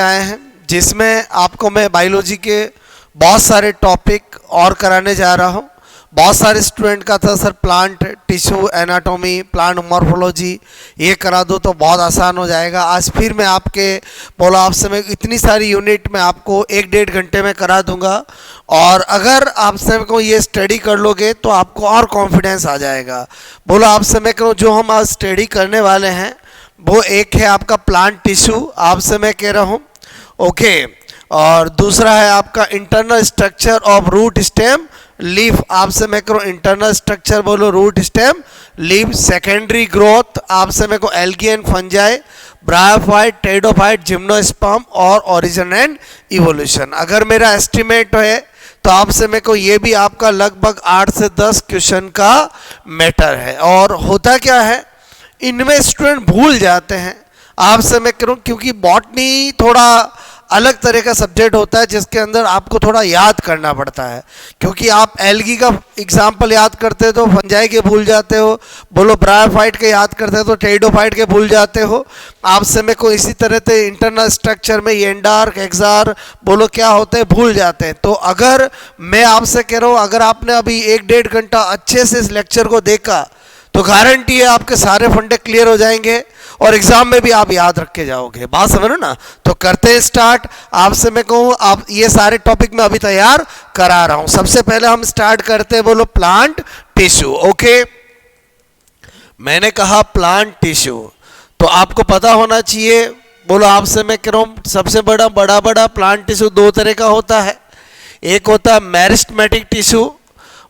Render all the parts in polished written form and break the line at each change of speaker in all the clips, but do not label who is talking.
आए हैं जिसमें आपको मैं बायोलॉजी के बहुत सारे टॉपिक और कराने जा रहा हूँ। बहुत सारे स्टूडेंट का था sir plant tissue anatomy plant morphology ये करा दो तो बहुत आसान हो जाएगा। आज फिर मैं आपके बोला आपसे मैं इतनी सारी यूनिट में आपको 1-1.5 घंटे में करा दूंगा और अगर आपसे को ये स्टडी कर लोगे तो आपको और कॉन्फिडेंस आ जाएगा। बोला आपसे मैं कहूँ जो हम आज स्टडी करने वाले हैं वो एक है आपका प्लांट टिश्यू आपसे मैं कह रहा हूँ ओके, और दूसरा है आपका internal structure of root stem leaf आपसे मैं करूँ इंटरनल स्ट्रक्चर बोलो root stem leaf. Secondary growth आपसे मैं को algae and fungi bryophyte pteridophyte gymnosperm और ओरिजिन एंड इवोल्यूशन। अगर मेरा एस्टिमेट है तो आपसे मैं को ये भी आपका लगभग 8 से 10 क्वेश्चन का मैटर है। और होता क्या है इनमें स्टूडेंट भूल जाते हैं आपसे मैं करूँ क्योंकि बॉटनी थोड़ा अलग तरह का सब्जेक्ट होता है जिसके अंदर आपको थोड़ा याद करना पड़ता है। क्योंकि आप एल्गी का एग्जाम्पल याद करते हो तो फंजाई के भूल जाते हो, बोलो ब्रायोफाइट के याद करते हो तो टेरिडोफाइट के भूल जाते हो। आपसे में को इसी तरह से इंटरनल स्ट्रक्चर में येंडार्क एक्जार बोलो क्या होते हैं भूल जाते हैं। तो अगर मैं आपसे कह रहा हूँ अगर आपने अभी 1-1.5 घंटा अच्छे से इस लेक्चर को देखा तो गारंटी है आपके सारे फंडे क्लियर हो जाएंगे और एग्जाम में भी आप याद रख के जाओगे। बात समझ लो ना। तो करते हैं स्टार्ट। आपसे मैं कहूँ आप ये सारे टॉपिक मैं अभी तैयार करा रहा हूँ। सबसे पहले हम स्टार्ट करते हैं बोलो प्लांट टिश्यू। ओके, मैंने कहा प्लांट टिश्यू तो आपको पता होना चाहिए बोलो आपसे मैं कह रहा हूँ सबसे बड़ा प्लांट टिश्यू 2 तरह का होता है। एक होता है मेरिस्टेमेटिक टिश्यू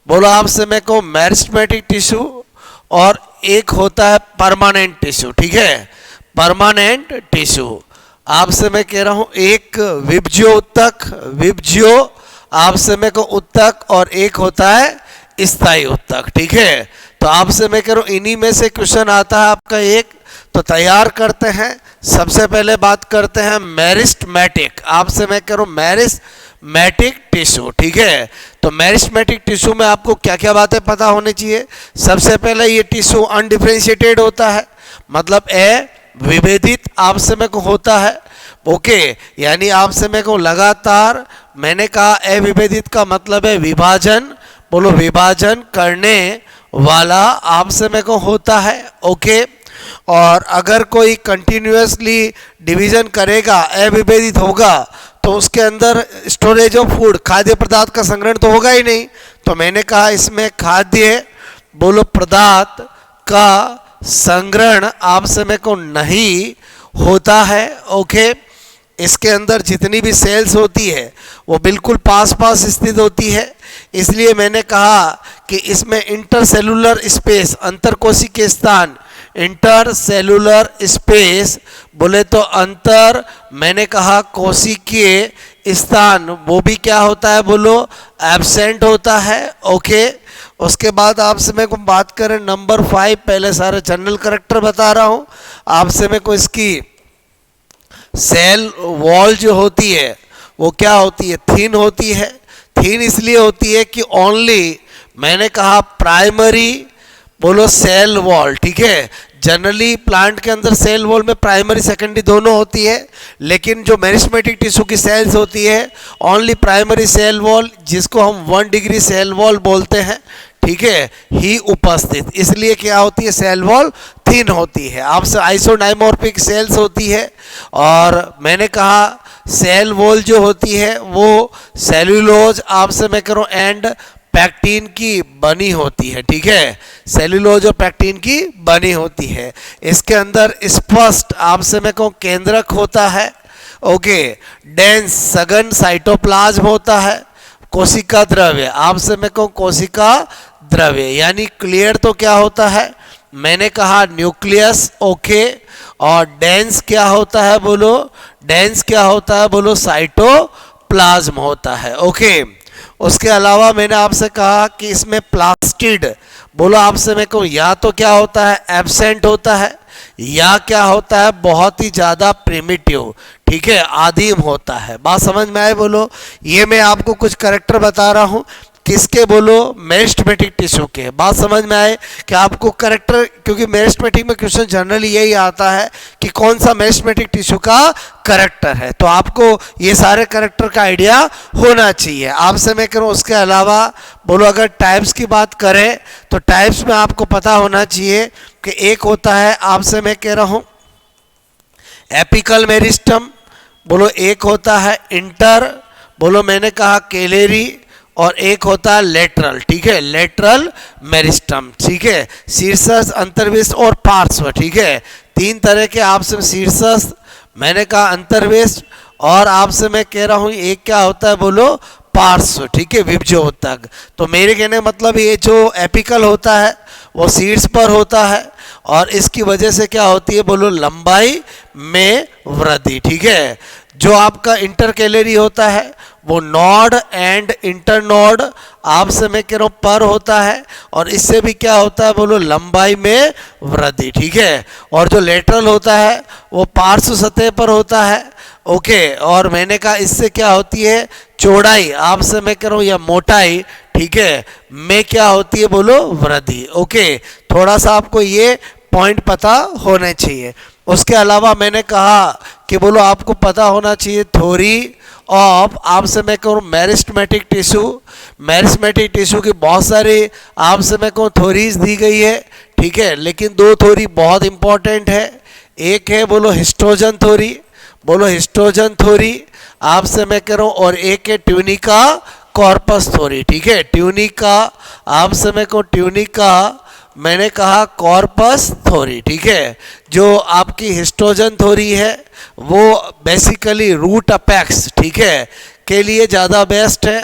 बोलो आपसे मैं कहूँ मेरिस्टेमेटिक टिश्यू और एक होता है परमानेंट टिश्यू। ठीक है, परमानेंट टिश्यू आपसे मैं कह रहा हूं एक विब्जियो उत्तक विब्जियो आपसे मैं को उत्तक और एक होता है स्थायी उत्तक। ठीक है, तो आपसे मैं कह रहा हूं इन्हीं में से क्वेश्चन आता है आपका एक। तो तैयार करते हैं। सबसे पहले बात करते हैं मेरिस्टेमेटिक आपसे मैं कह रहा हूं मेरिस्टेमेटिक टिश्यू। ठीक है, तो मेरिस्टेमेटिक टिश्यू में आपको क्या क्या बातें पता होनी चाहिए। सबसे पहले ये टिश्यू अनडिफरेंशिएटेड होता है मतलब विभेदित आपसे में को होता है। ओके, यानी आपसे में को लगातार मैंने कहा अविभेदित का मतलब है विभाजन बोलो विभाजन करने वाला आपसे में को होता है। ओके, और अगर कोई कंटिन्यूअसली डिवीजन करेगा अविभेदित होगा तो उसके अंदर स्टोरेज ऑफ फूड खाद्य पदार्थ का संग्रहण तो होगा ही नहीं। तो मैंने कहा इसमें खाद्य बोलो पदार्थ का संग्रहण आपसे में को नहीं होता है। ओके, इसके अंदर जितनी भी सेल्स होती है वो बिल्कुल पास पास स्थित होती है। इसलिए मैंने कहा कि इसमें इंटरसेलुलर स्पेस अंतरकोशिकीय स्थान इंटरसेलुलर स्पेस बोले तो अंतर मैंने कहा कोशिकीय स्थान वो भी क्या होता है बोलो एब्सेंट होता है। ओके, उसके बाद आपसे मैं को बात करें नंबर 5 पहले सारे जनरल कैरेक्टर बता रहा हूँ आपसे मैं को इसकी सेल वॉल जो होती है वो क्या होती है थीन होती है। थीन इसलिए होती है कि ओनली मैंने कहा प्राइमरी बोलो सेल वॉल। ठीक है, जनरली प्लांट के अंदर सेल वॉल में प्राइमरी सेकेंडरी दोनों होती है लेकिन जो मेरिस्टेमेटिक टिश्यू की सेल्स होती है ओनली प्राइमरी सेल वॉल जिसको हम 1 डिग्री सेल वॉल बोलते हैं। ठीक है, ही उपस्थित इसलिए क्या होती है सेल वॉल थिन होती है आपसे आइसोडाइमॉर्फिक सेल्स होती है। और मैंने कहा सेल वॉल जो होती है वो सेल्यूलोज आपसे मैं करूँ एंड पैक्टिन की बनी होती है। ठीक है, सेल्यूलोज और पैक्टिन की बनी होती है। इसके अंदर स्पष्ट आपसे मैं कहूँ केंद्रक होता है। ओके, डेंस सघन साइटोप्लाज्म होता है। कोशिका द्रव्य आपसे मैं कहूँ कोशिका द्रव्य यानी क्लियर तो क्या होता है मैंने कहा न्यूक्लियस। ओके, और डेंस क्या होता है बोलो डेंस क्या होता है बोलो साइटोप्लाज्म होता है। ओके, उसके अलावा मैंने आपसे कहा कि इसमें प्लास्टिड बोलो आपसे मैं कहूँ या तो क्या होता है एब्सेंट होता है या क्या होता है बहुत ही ज़्यादा प्रिमिटिव। ठीक है, आदिम होता है। बात समझ में आए बोलो। ये मैं आपको कुछ कैरेक्टर बता रहा हूँ किसके बोलो, मेरिस्टेमेटिक टिश्यू के। बात समझ में आए कि आपको करेक्टर, क्योंकि मेरिस्टेमेटिक में क्वेश्चन जनरली यही आता है कि कौन सा मेरिस्टेमेटिक टिश्यू का करेक्टर है, तो आपको ये सारे करेक्टर का आइडिया होना चाहिए। आपसे मैं करूँ उसके अलावा बोलो अगर टाइप्स की बात करें तो टाइप्स में आपको पता होना चाहिए कि एक होता है, आपसे मैं कह रहा हूँ एपिकल मेरिस्टम, बोलो एक होता है इंटर, बोलो मैंने कहा कैलेरी, और एक होता है लेटरल, ठीक है, लेटरल मेरिस्टम, ठीक है, शीर्षस्थ, अंतर्विष्ट और पार्श्व, ठीक है, तीन तरह के आपसे शीर्षस्थ, मैंने कहा अंतर्विष्ट, और आपसे मैं कह रहा हूँ एक क्या होता है बोलो पार्श्व, ठीक है, विभज्योतक। तो मेरे कहने का मतलब ये जो एपिकल होता है वो शीर्ष पर होता है और इसकी वजह से क्या होती है बोलो लंबाई में वृद्धि, ठीक है। जो आपका इंटरकैलरी होता है वो नॉड एंड इंटरनॉड आपसे मैं कह रहा हूँ पर होता है और इससे भी क्या होता है बोलो लंबाई में वृद्धि, ठीक है। और जो लेटरल होता है वो पार्श्व सतह पर होता है, ओके। और मैंने कहा इससे क्या होती है चौड़ाई, आपसे मैं कह रहा हूँ या मोटाई, ठीक है, में क्या होती है बोलो वृद्धि, ओके। थोड़ा सा आपको ये पॉइंट पता होने चाहिए। उसके अलावा मैंने कहा कि बोलो आपको पता होना चाहिए थ्योरी ऑफ, आपसे मैं कहूँ मेरिस्टेमेटिक टिश्यू, मेरिस्टेमेटिक टिश्यू की बहुत सारी आपसे मैं कहूँ थ्योरीज दी गई है, ठीक है, लेकिन दो थ्योरी बहुत इंपॉर्टेंट है। एक है बोलो हिस्टोजन थ्योरी, बोलो हिस्टोजन थ्योरी आपसे मैं कह रहा हूँ, और एक है ट्यूनिका कॉर्पस थ्योरी, ठीक है, ट्यूनिका आपसे मैं कहूँ ट्यूनिका मैंने कहा कॉर्पस थ्योरी, ठीक है। जो आपकी हिस्टोजन थ्योरी है वो बेसिकली रूट अपेक्स, ठीक है, के लिए ज़्यादा बेस्ट है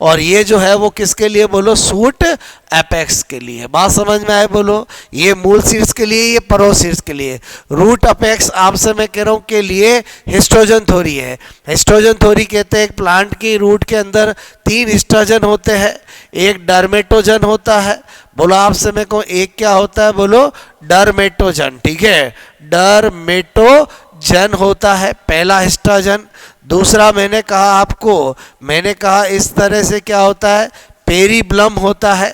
और ये जो है वो किसके लिए बोलो सूट एपेक्स के लिए। बात समझ में आए बोलो, ये मूल शीर्ष के लिए, ये परो शीर्ष के लिए। रूट अपेक्स आपसे मैं कह रहा हूँ के लिए हिस्टोजन थ्योरी है। हिस्टोजन थ्योरी कहते हैं एक प्लांट की रूट के अंदर तीन हिस्टोजन होते हैं, एक डर्मेटोजन होता है, बोलो आपसे मैं कहूँ एक क्या होता है बोलो डर्मेटोजन, ठीक है, डर्मेटोजन होता है पहला हिस्टोजन। दूसरा मैंने कहा आपको, मैंने कहा इस तरह से क्या होता है पेरिब्लम होता है,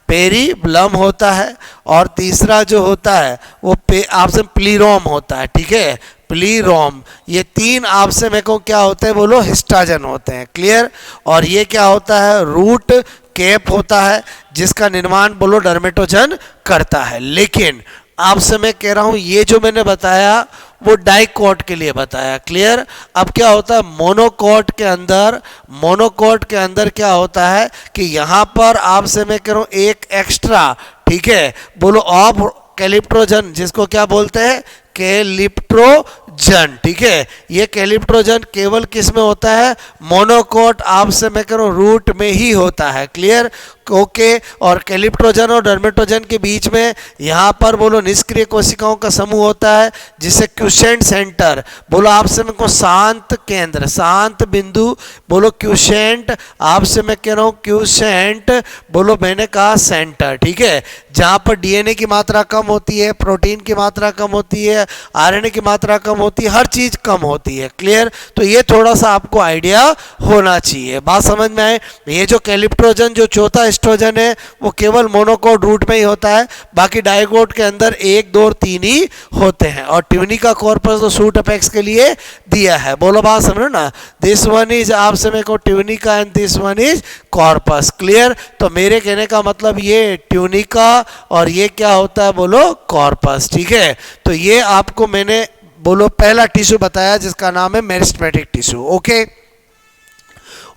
पेरिब्लम होता है, और तीसरा जो होता है वो आपसे प्लीरोम होता है, ठीक है, प्लीरोम। ये तीन आपसे मेरे को क्या होते हैं बोलो हिस्टोजन होते हैं, क्लियर। और ये क्या होता है रूट कैप होता है जिसका निर्माण बोलो डर्मेटोजन करता है। लेकिन आपसे मैं कह रहा हूँ ये जो मैंने बताया वो डाइकोट के लिए बताया, क्लियर। अब क्या होता है मोनोकोट के अंदर, मोनोकोट के अंदर क्या होता है कि यहाँ पर आपसे मैं कह रहा हूँ एक एक्स्ट्रा, ठीक है, बोलो ऑफ कैलिप्टोजन, जिसको क्या बोलते हैं कैलिप्टोजन, ठीक है। ये कैलिप्टोजन केवल किस में होता है मोनोकोट आपसे मैं कह रहा हूँ रूट में ही होता है, क्लियर, ओके। और कैलिप्टोजन और डर्मेटोजन के बीच में यहाँ पर बोलो निष्क्रिय कोशिकाओं का समूह होता है जिसे क्यूसेंट सेंटर, बोलो आपसे मैं को शांत केंद्र, शांत बिंदु, बोलो क्यूसेंट, आपसे मैं कह रहा हूँ क्यूसेंट, बोलो मैंने कहा सेंटर, ठीक है, जहाँ पर डीएनए की मात्रा कम होती है, प्रोटीन की मात्रा कम होती है, आरएनए की मात्रा कम होती है, हर चीज़ कम होती है, क्लियर। तो ये थोड़ा सा आपको आइडिया होना चाहिए। बात समझ में आए। ये जो कैलिप्टोजन जो चौथा हिस्टोजन है वो केवल मोनोकोट रूट में ही होता है, बाकी डाइकोट के अंदर 1, 2 और 3 ही होते हैं। और ट्यूनिका कॉर्पस तो सूट अपेक्स के लिए दिया है, बोलो बात समझो ना। दिस वन इज आपसे मेरे को tunica and this one is corpus, clear. तो मेरे कहने का मतलब ये ट्यूनिका और ये क्या होता है बोलो कॉर्पस, ठीक है। तो ये आपको मैंने बोलो पहला टिश्यू बताया जिसका नाम है मेरिस्टेमेटिक टिश्यू, ओके।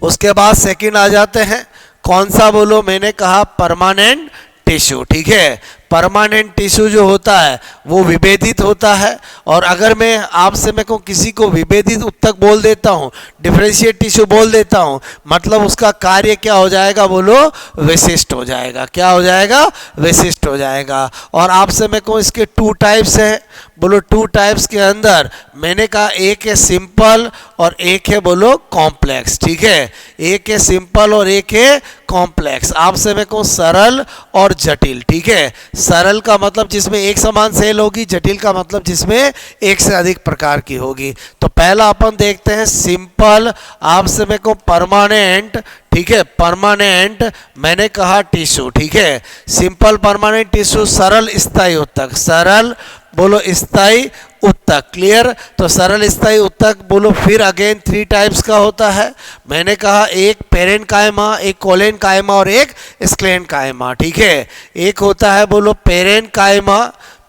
उसके बाद सेकंड आ जाते हैं, कौन सा बोलो मैंने कहा परमानेंट टिश्यू, ठीक है। परमानेंट टिश्यू जो होता है वो विभेदित होता है, और अगर मैं आपसे मैं कहूँ किसी को विभेदित उत्तक बोल देता हूँ, डिफरेंशिएट टिश्यू बोल देता हूँ, मतलब उसका कार्य क्या हो जाएगा बोलो विशिष्ट हो जाएगा, क्या हो जाएगा विशिष्ट हो जाएगा। और आपसे मैं कहूँ इसके 2 टाइप्स है, बोलो 2 टाइप्स के अंदर मैंने कहा एक है सिंपल और एक है बोलो कॉम्प्लेक्स, ठीक है। एक है सिंपल और एक है कॉम्प्लेक्स। आपसे मैं कहूँ सरल और जटिल, ठीक है। सरल का मतलब जिसमें एक समान सेल होगी, जटिल का मतलब जिसमें एक से अधिक प्रकार की होगी। तो पहला अपन देखते हैं सिंपल, आपसे मैं कहूँ परमानेंट, ठीक है, परमानेंट मैंने कहा टिश्यू, ठीक है। सिंपल परमानेंट टिश्यू, सरल स्थायी उत्तक, सरल बोलो स्थायी उत्तक, क्लियर। तो सरल स्थायी उत्तक बोलो, फिर अगेन 3 टाइप्स का होता है। मैंने कहा एक पेरेन्काइमा, एक कोलेन्काइमा और एक स्क्लेन्काइमा, ठीक है। एक होता है बोलो पेरेन्काइमा,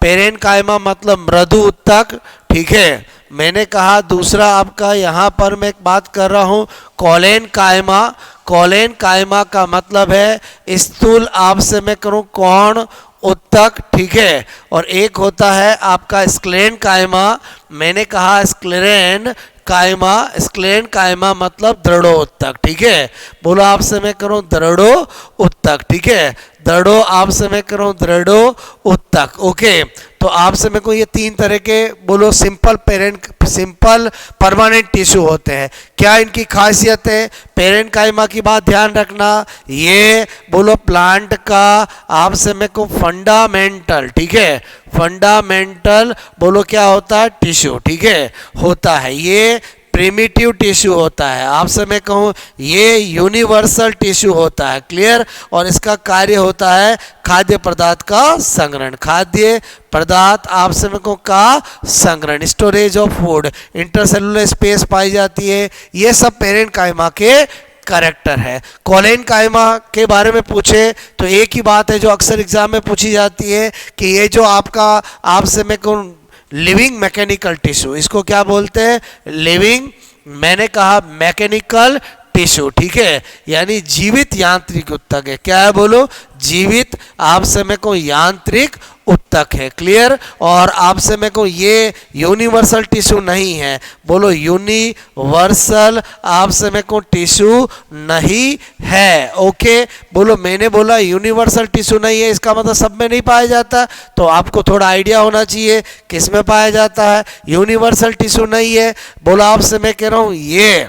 पेरेन्काइमा मतलब मृदु उत्तक, ठीक है। मैंने कहा दूसरा आपका यहाँ पर मैं बात कर रहा हूँ कोलेन्काइमा, कोलेन्काइमा का मतलब है स्थूल, आपसे मैं करूँ कौन उत्तक, ठीक है। और एक होता है आपका स्क्लेन्काइमा, मैंने कहा स्क्लेरेन कायमा, स्क्लेन कायमा मतलब दृढ़ो उत्तक, ठीक है। बोलो आपसे मैं करूं दृढ़ो उत्तक, ठीक है। दृढ़ो आपसे मैं करूं दृढ़ो उत्तक, ओके। तो आपसे मैं को ये 3 तरह के बोलो सिंपल परमानेंट टिश्यू होते हैं। क्या इनकी खासियत है? पेरेन्काइमा की बात ध्यान रखना, ये बोलो प्लांट का आपसे मैं को फंडामेंटल, ठीक है, फंडामेंटल बोलो क्या होता है टिश्यू, ठीक है, होता है। ये प्रिमिटिव टिश्यू होता है, आपसे मैं कहूँ ये यूनिवर्सल टिश्यू होता है, क्लियर। और इसका कार्य होता है खाद्य पदार्थ का संग्रहण, खाद्य पदार्थ आपसे मैं कहूँ का संग्रहण, storage of food, intercellular space पाई जाती है। ये सब पेरेन्काइमा के करेक्टर है। कोलेन्काइमा के बारे में पूछे तो एक ही बात है जो अक्सर एग्जाम में पूछी जाती है कि ये जो आपका आपसे मैं कहूँ लिविंग मैकेनिकल टिश्यू, इसको क्या बोलते हैं? लिविंग, मैंने कहा मैकेनिकल टिश्यू, ठीक है, यानी जीवित यांत्रिक उत्तक है। क्या है बोलो? जीवित आपसे मैं को यांत्रिक उत्तक है, क्लियर। और आपसे मैं को ये यूनिवर्सल टिश्यू नहीं है, बोलो यूनिवर्सल आपसे मैं को टिश्यू नहीं है, ओके। बोलो मैंने बोला यूनिवर्सल टिश्यू नहीं है, इसका मतलब सब में नहीं पाया जाता, तो आपको थोड़ा आइडिया होना चाहिए किस में पाया जाता है। यूनिवर्सल टिश्यू नहीं है, बोलो आपसे मैं कह रहा हूँ ये,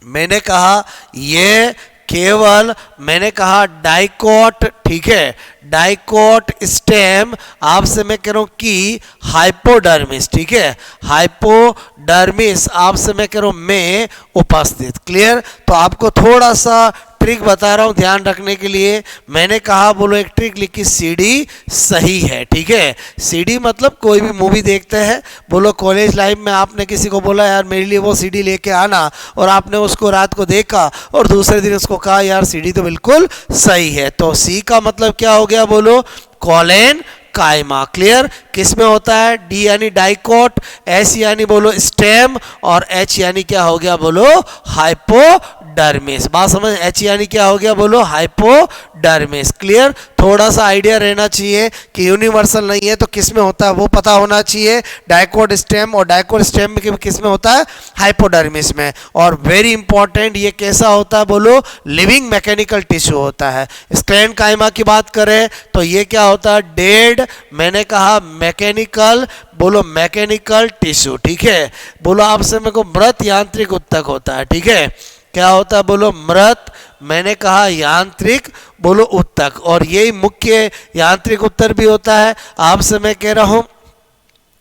मैंने कहा ये केवल मैंने कहा डाइकोट, ठीक है, डाइकोट स्टेम आपसे मैं कह रहा हूँ कि हाइपोडर्मिस, ठीक है, हाइपोडर्मिस आपसे मैं कह रहा हूँ में उपस्थित, क्लियर। तो आपको थोड़ा सा ट्रिक बता रहा हूँ ध्यान रखने के लिए। मैंने कहा बोलो एक ट्रिक लिखी, सीडी सही है, ठीक है। सीडी मतलब कोई भी मूवी देखते हैं, बोलो कॉलेज लाइफ में आपने किसी को बोला यार मेरे लिए वो सीडी लेके आना, और आपने उसको रात को देखा और दूसरे दिन उसको कहा यार सीडी तो बिल्कुल सही है, तो सी का मतलब क्या हो गया बोलो? कोलेन कायमा, क्लियर। किस में होता है? डी यानी डाइकोट, एस यानी बोलो स्टेम, और एच यानी क्या हो गया बोलो? हाइपोडर्मिस। बात समझ? एच यानी क्या हो गया बोलो? Hypodermis, clear. थोड़ा सा आइडिया रहना चाहिए कि यूनिवर्सल नहीं है तो किस में होता है वो पता होना चाहिए, डाइकोट स्टेम, और डाइकोट स्टेम में किस में होता है? हाइपोडर्मिस में। और वेरी इंपॉर्टेंट, ये कैसा होता है बोलो? लिविंग मैकेनिकल टिश्यू होता है। स्क्लेन्काइमा की बात करें तो ये क्या होता है? डेड, मैंने कहा मैकेनिकल, बोलो मैकेनिकल टिश्यू, ठीक है। बोलो आपसे मेरे को मृत यांत्रिक उत्तक होता है, ठीक है। क्या होता है बोलो? मृत, मैंने कहा यांत्रिक बोलो उत्तक, और यही मुख्य यांत्रिक उत्तर भी होता है। आपसे मैं कह रहा हूं,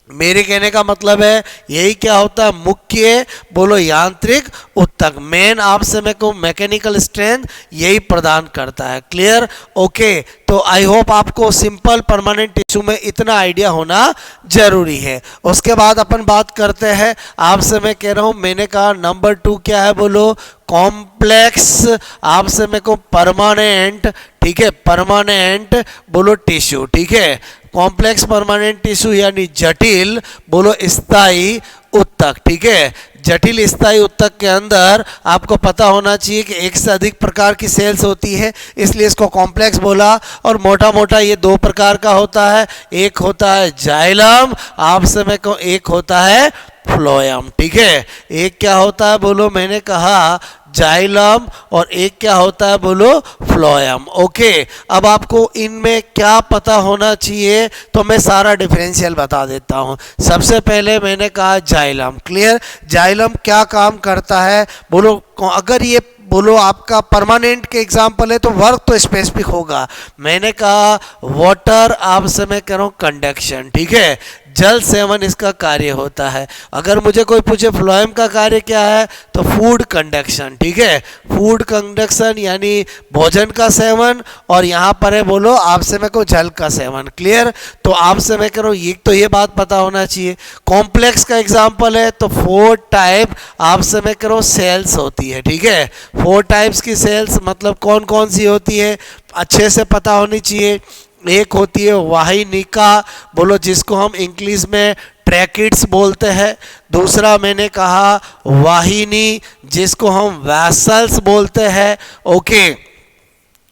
मेरे कहने का मतलब है यही क्या होता है? मुख्य बोलो यांत्रिक उत्तक, मेन आपसे मैं कहूँ मैकेनिकल स्ट्रेंथ यही प्रदान करता है, क्लियर, ओके। तो आई होप आपको सिंपल परमानेंट टिश्यू में इतना आइडिया होना जरूरी है। उसके बाद अपन बात करते हैं, आपसे मैं कह रहा हूँ, मैंने कहा नंबर 2 क्या है बोलो? कॉम्प्लेक्स आपसे मैं कहूँ परमानेंट, ठीक है, परमानेंट बोलो टिश्यू, ठीक है। कॉम्प्लेक्स परमानेंट टिश्यू यानी जटिल बोलो स्थायी उत्तक, ठीक है। जटिल स्थायी उत्तक के अंदर आपको पता होना चाहिए कि एक से अधिक प्रकार की सेल्स होती है, इसलिए इसको कॉम्प्लेक्स बोला। और मोटा मोटा ये 2 प्रकार का होता है, एक होता है जाइलम, आपसे मैं कहूँ एक होता है फ्लोएम, ठीक है। एक क्या होता है बोलो? मैंने कहा जाइलम, और एक क्या होता है बोलो? Phloem, okay. अब आपको इनमें क्या पता होना चाहिए तो मैं सारा डिफरेंशियल बता देता हूँ। सबसे पहले मैंने कहा जाइलम, क्लियर। जाइलम क्या काम करता है बोलो? अगर ये बोलो आपका परमानेंट के एग्जाम्पल है तो वर्क तो स्पेसिफिक होगा। मैंने कहा वाटर, आपसे मैं कह रहा हूँ कंडक्शन, ठीक है, जल सेवन इसका कार्य होता है। अगर मुझे कोई पूछे फ्लोएम का कार्य क्या है तो फूड कंडक्शन, ठीक है, फूड कंडक्शन यानी भोजन का सेवन, और यहाँ पर है बोलो आपसे मैं को जल का सेवन। क्लियर? तो आपसे मैं कह रहा हूँ ये तो ये बात पता होना चाहिए। कॉम्प्लेक्स का एग्जाम्पल है तो 4 टाइप आपसे मैं कह रहा हूँ सेल्स होती है, ठीक है, 4 टाइप्स की सेल्स मतलब कौन कौन सी होती है अच्छे से पता होनी चाहिए। एक होती है वाहिनिका, बोलो जिसको हम इंग्लिश में ट्रैकिड्स बोलते हैं। दूसरा मैंने कहा वाहिनी, जिसको हम वैसल्स बोलते हैं। ओके,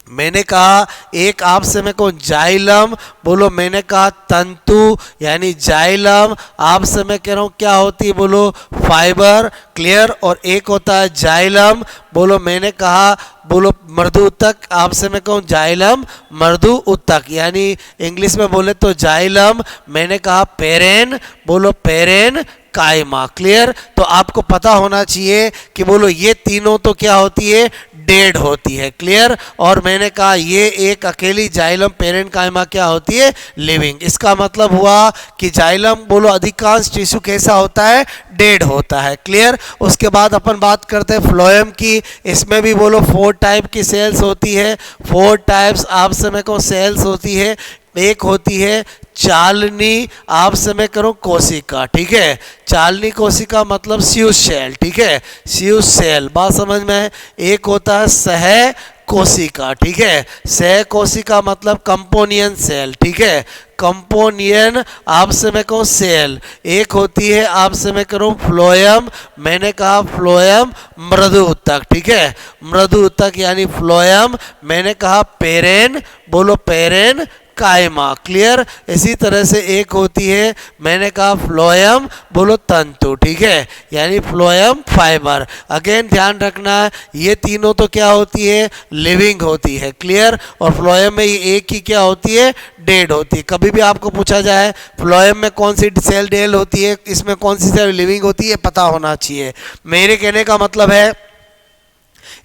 मैंने कहा एक आपसे मैं को जाइलम, बोलो मैंने कहा तंतु यानी जाइलम, आपसे मैं कह रहा हूँ क्या होती है बोलो फाइबर। क्लियर? और एक होता है जाइलम, बोलो मैंने कहा बोलो मृदु उत्तक, आपसे मैं कहूँ जाइलम मृदु उत्तक, यानी इंग्लिश में बोले तो जाइलम। मैंने कहा पेरेन, बोलो पेरेन कायमा। क्लियर? तो आपको पता होना चाहिए कि बोलो ये तीनों तो क्या होती है, डेड होती है। क्लियर? और मैंने कहा ये एक अकेली जाइलम पेरेंट कायमा क्या होती है, लिविंग। इसका मतलब हुआ कि जाइलम बोलो अधिकांश टिश्यू कैसा होता है, डेड होता है। क्लियर? उसके बाद अपन बात करते हैं फ्लोएम की। इसमें भी बोलो 4 टाइप की सेल्स होती है। 4 टाइप्स आपसे मैं कहूँ सेल्स होती है। एक होती है चालनी, आपसे मैं करूँ कोशिका, ठीक है, चालनी कोशिका मतलब स्यूज सेल, ठीक है, स्यूज सेल, बात समझ में। एक होता है सह कोशिका, ठीक है, सह कोशिका मतलब कंपोनियन सेल, ठीक है, कंपोनियन आपसे मैं कहूँ सेल। एक होती है आपसे मैं करूँ फ्लोएम, मैंने कहा फ्लोएम मृदु उत्तक, ठीक है, मृदु उत्तक यानी फ्लोएम। मैंने कहा पेरेन, बोलो पेरेन कायमा। क्लियर? इसी तरह से एक होती है मैंने कहा फ्लोएम, बोलो तंतु, ठीक है, यानी फ्लोएम फाइबर। अगेन ध्यान रखना ये तीनों तो क्या होती है, लिविंग होती है। क्लियर? और फ्लोएम में ये एक ही क्या होती है, डेड होती है। कभी भी आपको पूछा जाए फ्लोएम में कौन सी सेल डेड होती है, इसमें कौन सी सेल लिविंग होती है, पता होना चाहिए। मेरे कहने का मतलब है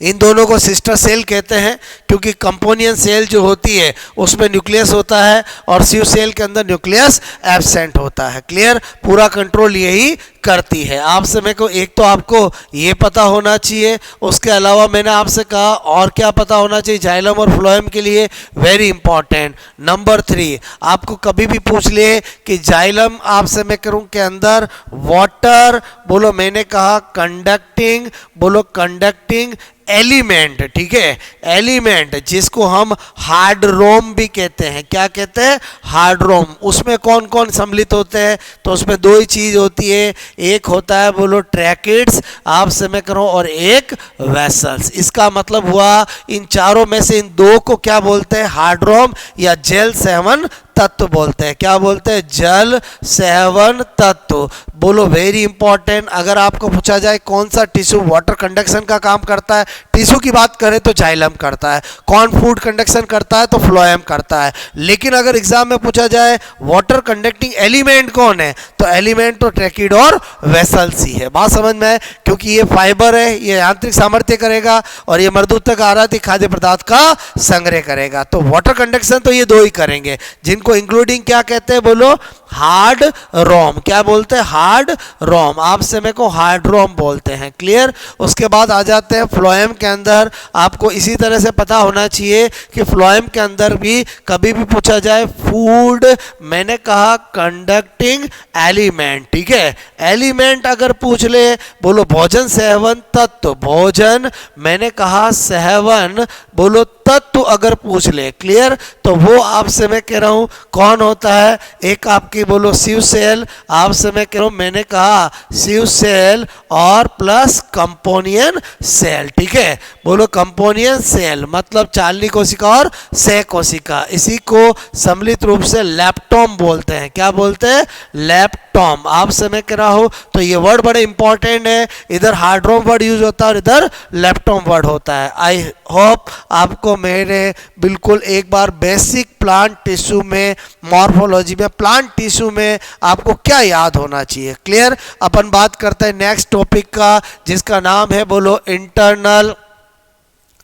इन दोनों को सिस्टर सेल कहते हैं क्योंकि कंपोनियन सेल जो होती है उसमें न्यूक्लियस होता है और स्यू सेल के अंदर न्यूक्लियस एब्सेंट होता है। क्लियर? पूरा कंट्रोल यही करती है। आपसे मेरे को एक तो आपको ये पता होना चाहिए, उसके अलावा मैंने आपसे कहा और क्या पता होना चाहिए जाइलम और फ्लोएम के लिए, वेरी इंपॉर्टेंट। नंबर 3, आपको कभी भी पूछ ले कि जाइलम आपसे मैं करूं के अंदर वाटर, बोलो मैंने कहा कंडक्टिंग, बोलो कंडक्टिंग एलिमेंट, ठीक है, एलिमेंट जिसको हम हार्डरोम भी कहते हैं। क्या कहते हैं? हार्डरोम। उसमें कौन कौन सम्मिलित होते हैं? तो उसमें 2 ही चीज होती है, एक होता है बोलो ट्रैकिड्स आपसे मैं करूं और एक वेसल्स। इसका मतलब हुआ इन चारों में से इन 2 को क्या बोलते हैं, हार्डरोम या जल सेवन तत्व बोलते हैं। क्या बोलते हैं? जल सेवन तत्व। बोलो वेरी इंपॉर्टेंट। अगर आपको पूछा जाए कौन सा टिश्यू वाटर कंडक्शन का काम करता है, टिश्यू की बात करें तो जाइलम करता है, कौन फूड कंडक्शन करता है तो फ्लोएम करता है। लेकिन अगर एग्जाम में पूछा जाए वाटर कंडक्टिंग एलिमेंट कौन है, तो एलिमेंट तो ट्रैकिड और वेसल्स ही है। बात समझ में है? क्योंकि ये फाइबर है, ये यांत्रिक सामर्थ्य करेगा और ये मृदुत्तक आराध्य खाद्य पदार्थ का संग्रह करेगा। तो वाटर कंडक्शन तो ये 2 ही करेंगे, जिनको इंक्लूडिंग क्या कहते हैं, बोलो हार्ड रोम। क्या बोलते हैं? हार्ड रोम। आपसे मेरे को हार्ड रोम बोलते हैं। क्लियर? उसके बाद आ जाते हैं फ्लोएम के अंदर। आपको इसी तरह से पता होना चाहिए कि फ्लोएम के अंदर भी कभी भी पूछा जाए फूड, मैंने कहा कंडक्टिंग एलिमेंट, ठीक है, एलिमेंट अगर पूछ ले, बोलो भोजन सेवन तत्व, भोजन मैंने कहा सेवन, बोलो तत्व अगर पूछ ले। क्लियर? तो वो आपसे मैं कह रहा हूं कौन होता है, एक आपकी बोलो स्यू सेल, आपसे मैं कह रहा हूं मैंने कहा स्यू सेल और प्लस कंपोनियन सेल, ठीक है, बोलो कंपोनियन सेल मतलब चालनी कोशिका और सह कोशिका। इसी को सम्मिलित रूप से लैप्टोम बोलते हैं। क्या बोलते हैं? लैप्टोम। आपसे मैं कह रहा हूं तो ये वर्ड बड़े इंपॉर्टेंट है, इधर हार्डरोम वर्ड यूज होता है और इधर लैप्टोम वर्ड होता है। आई होप आपको मेरे बिल्कुल एक बार बेसिक प्लांट टिश्यू में, मॉर्फोलॉजी में, प्लांट टिश्यू में आपको क्या याद होना चाहिए। क्लियर? अपन बात करते हैं नेक्स्ट टॉपिक का जिसका नाम है बोलो इंटरनल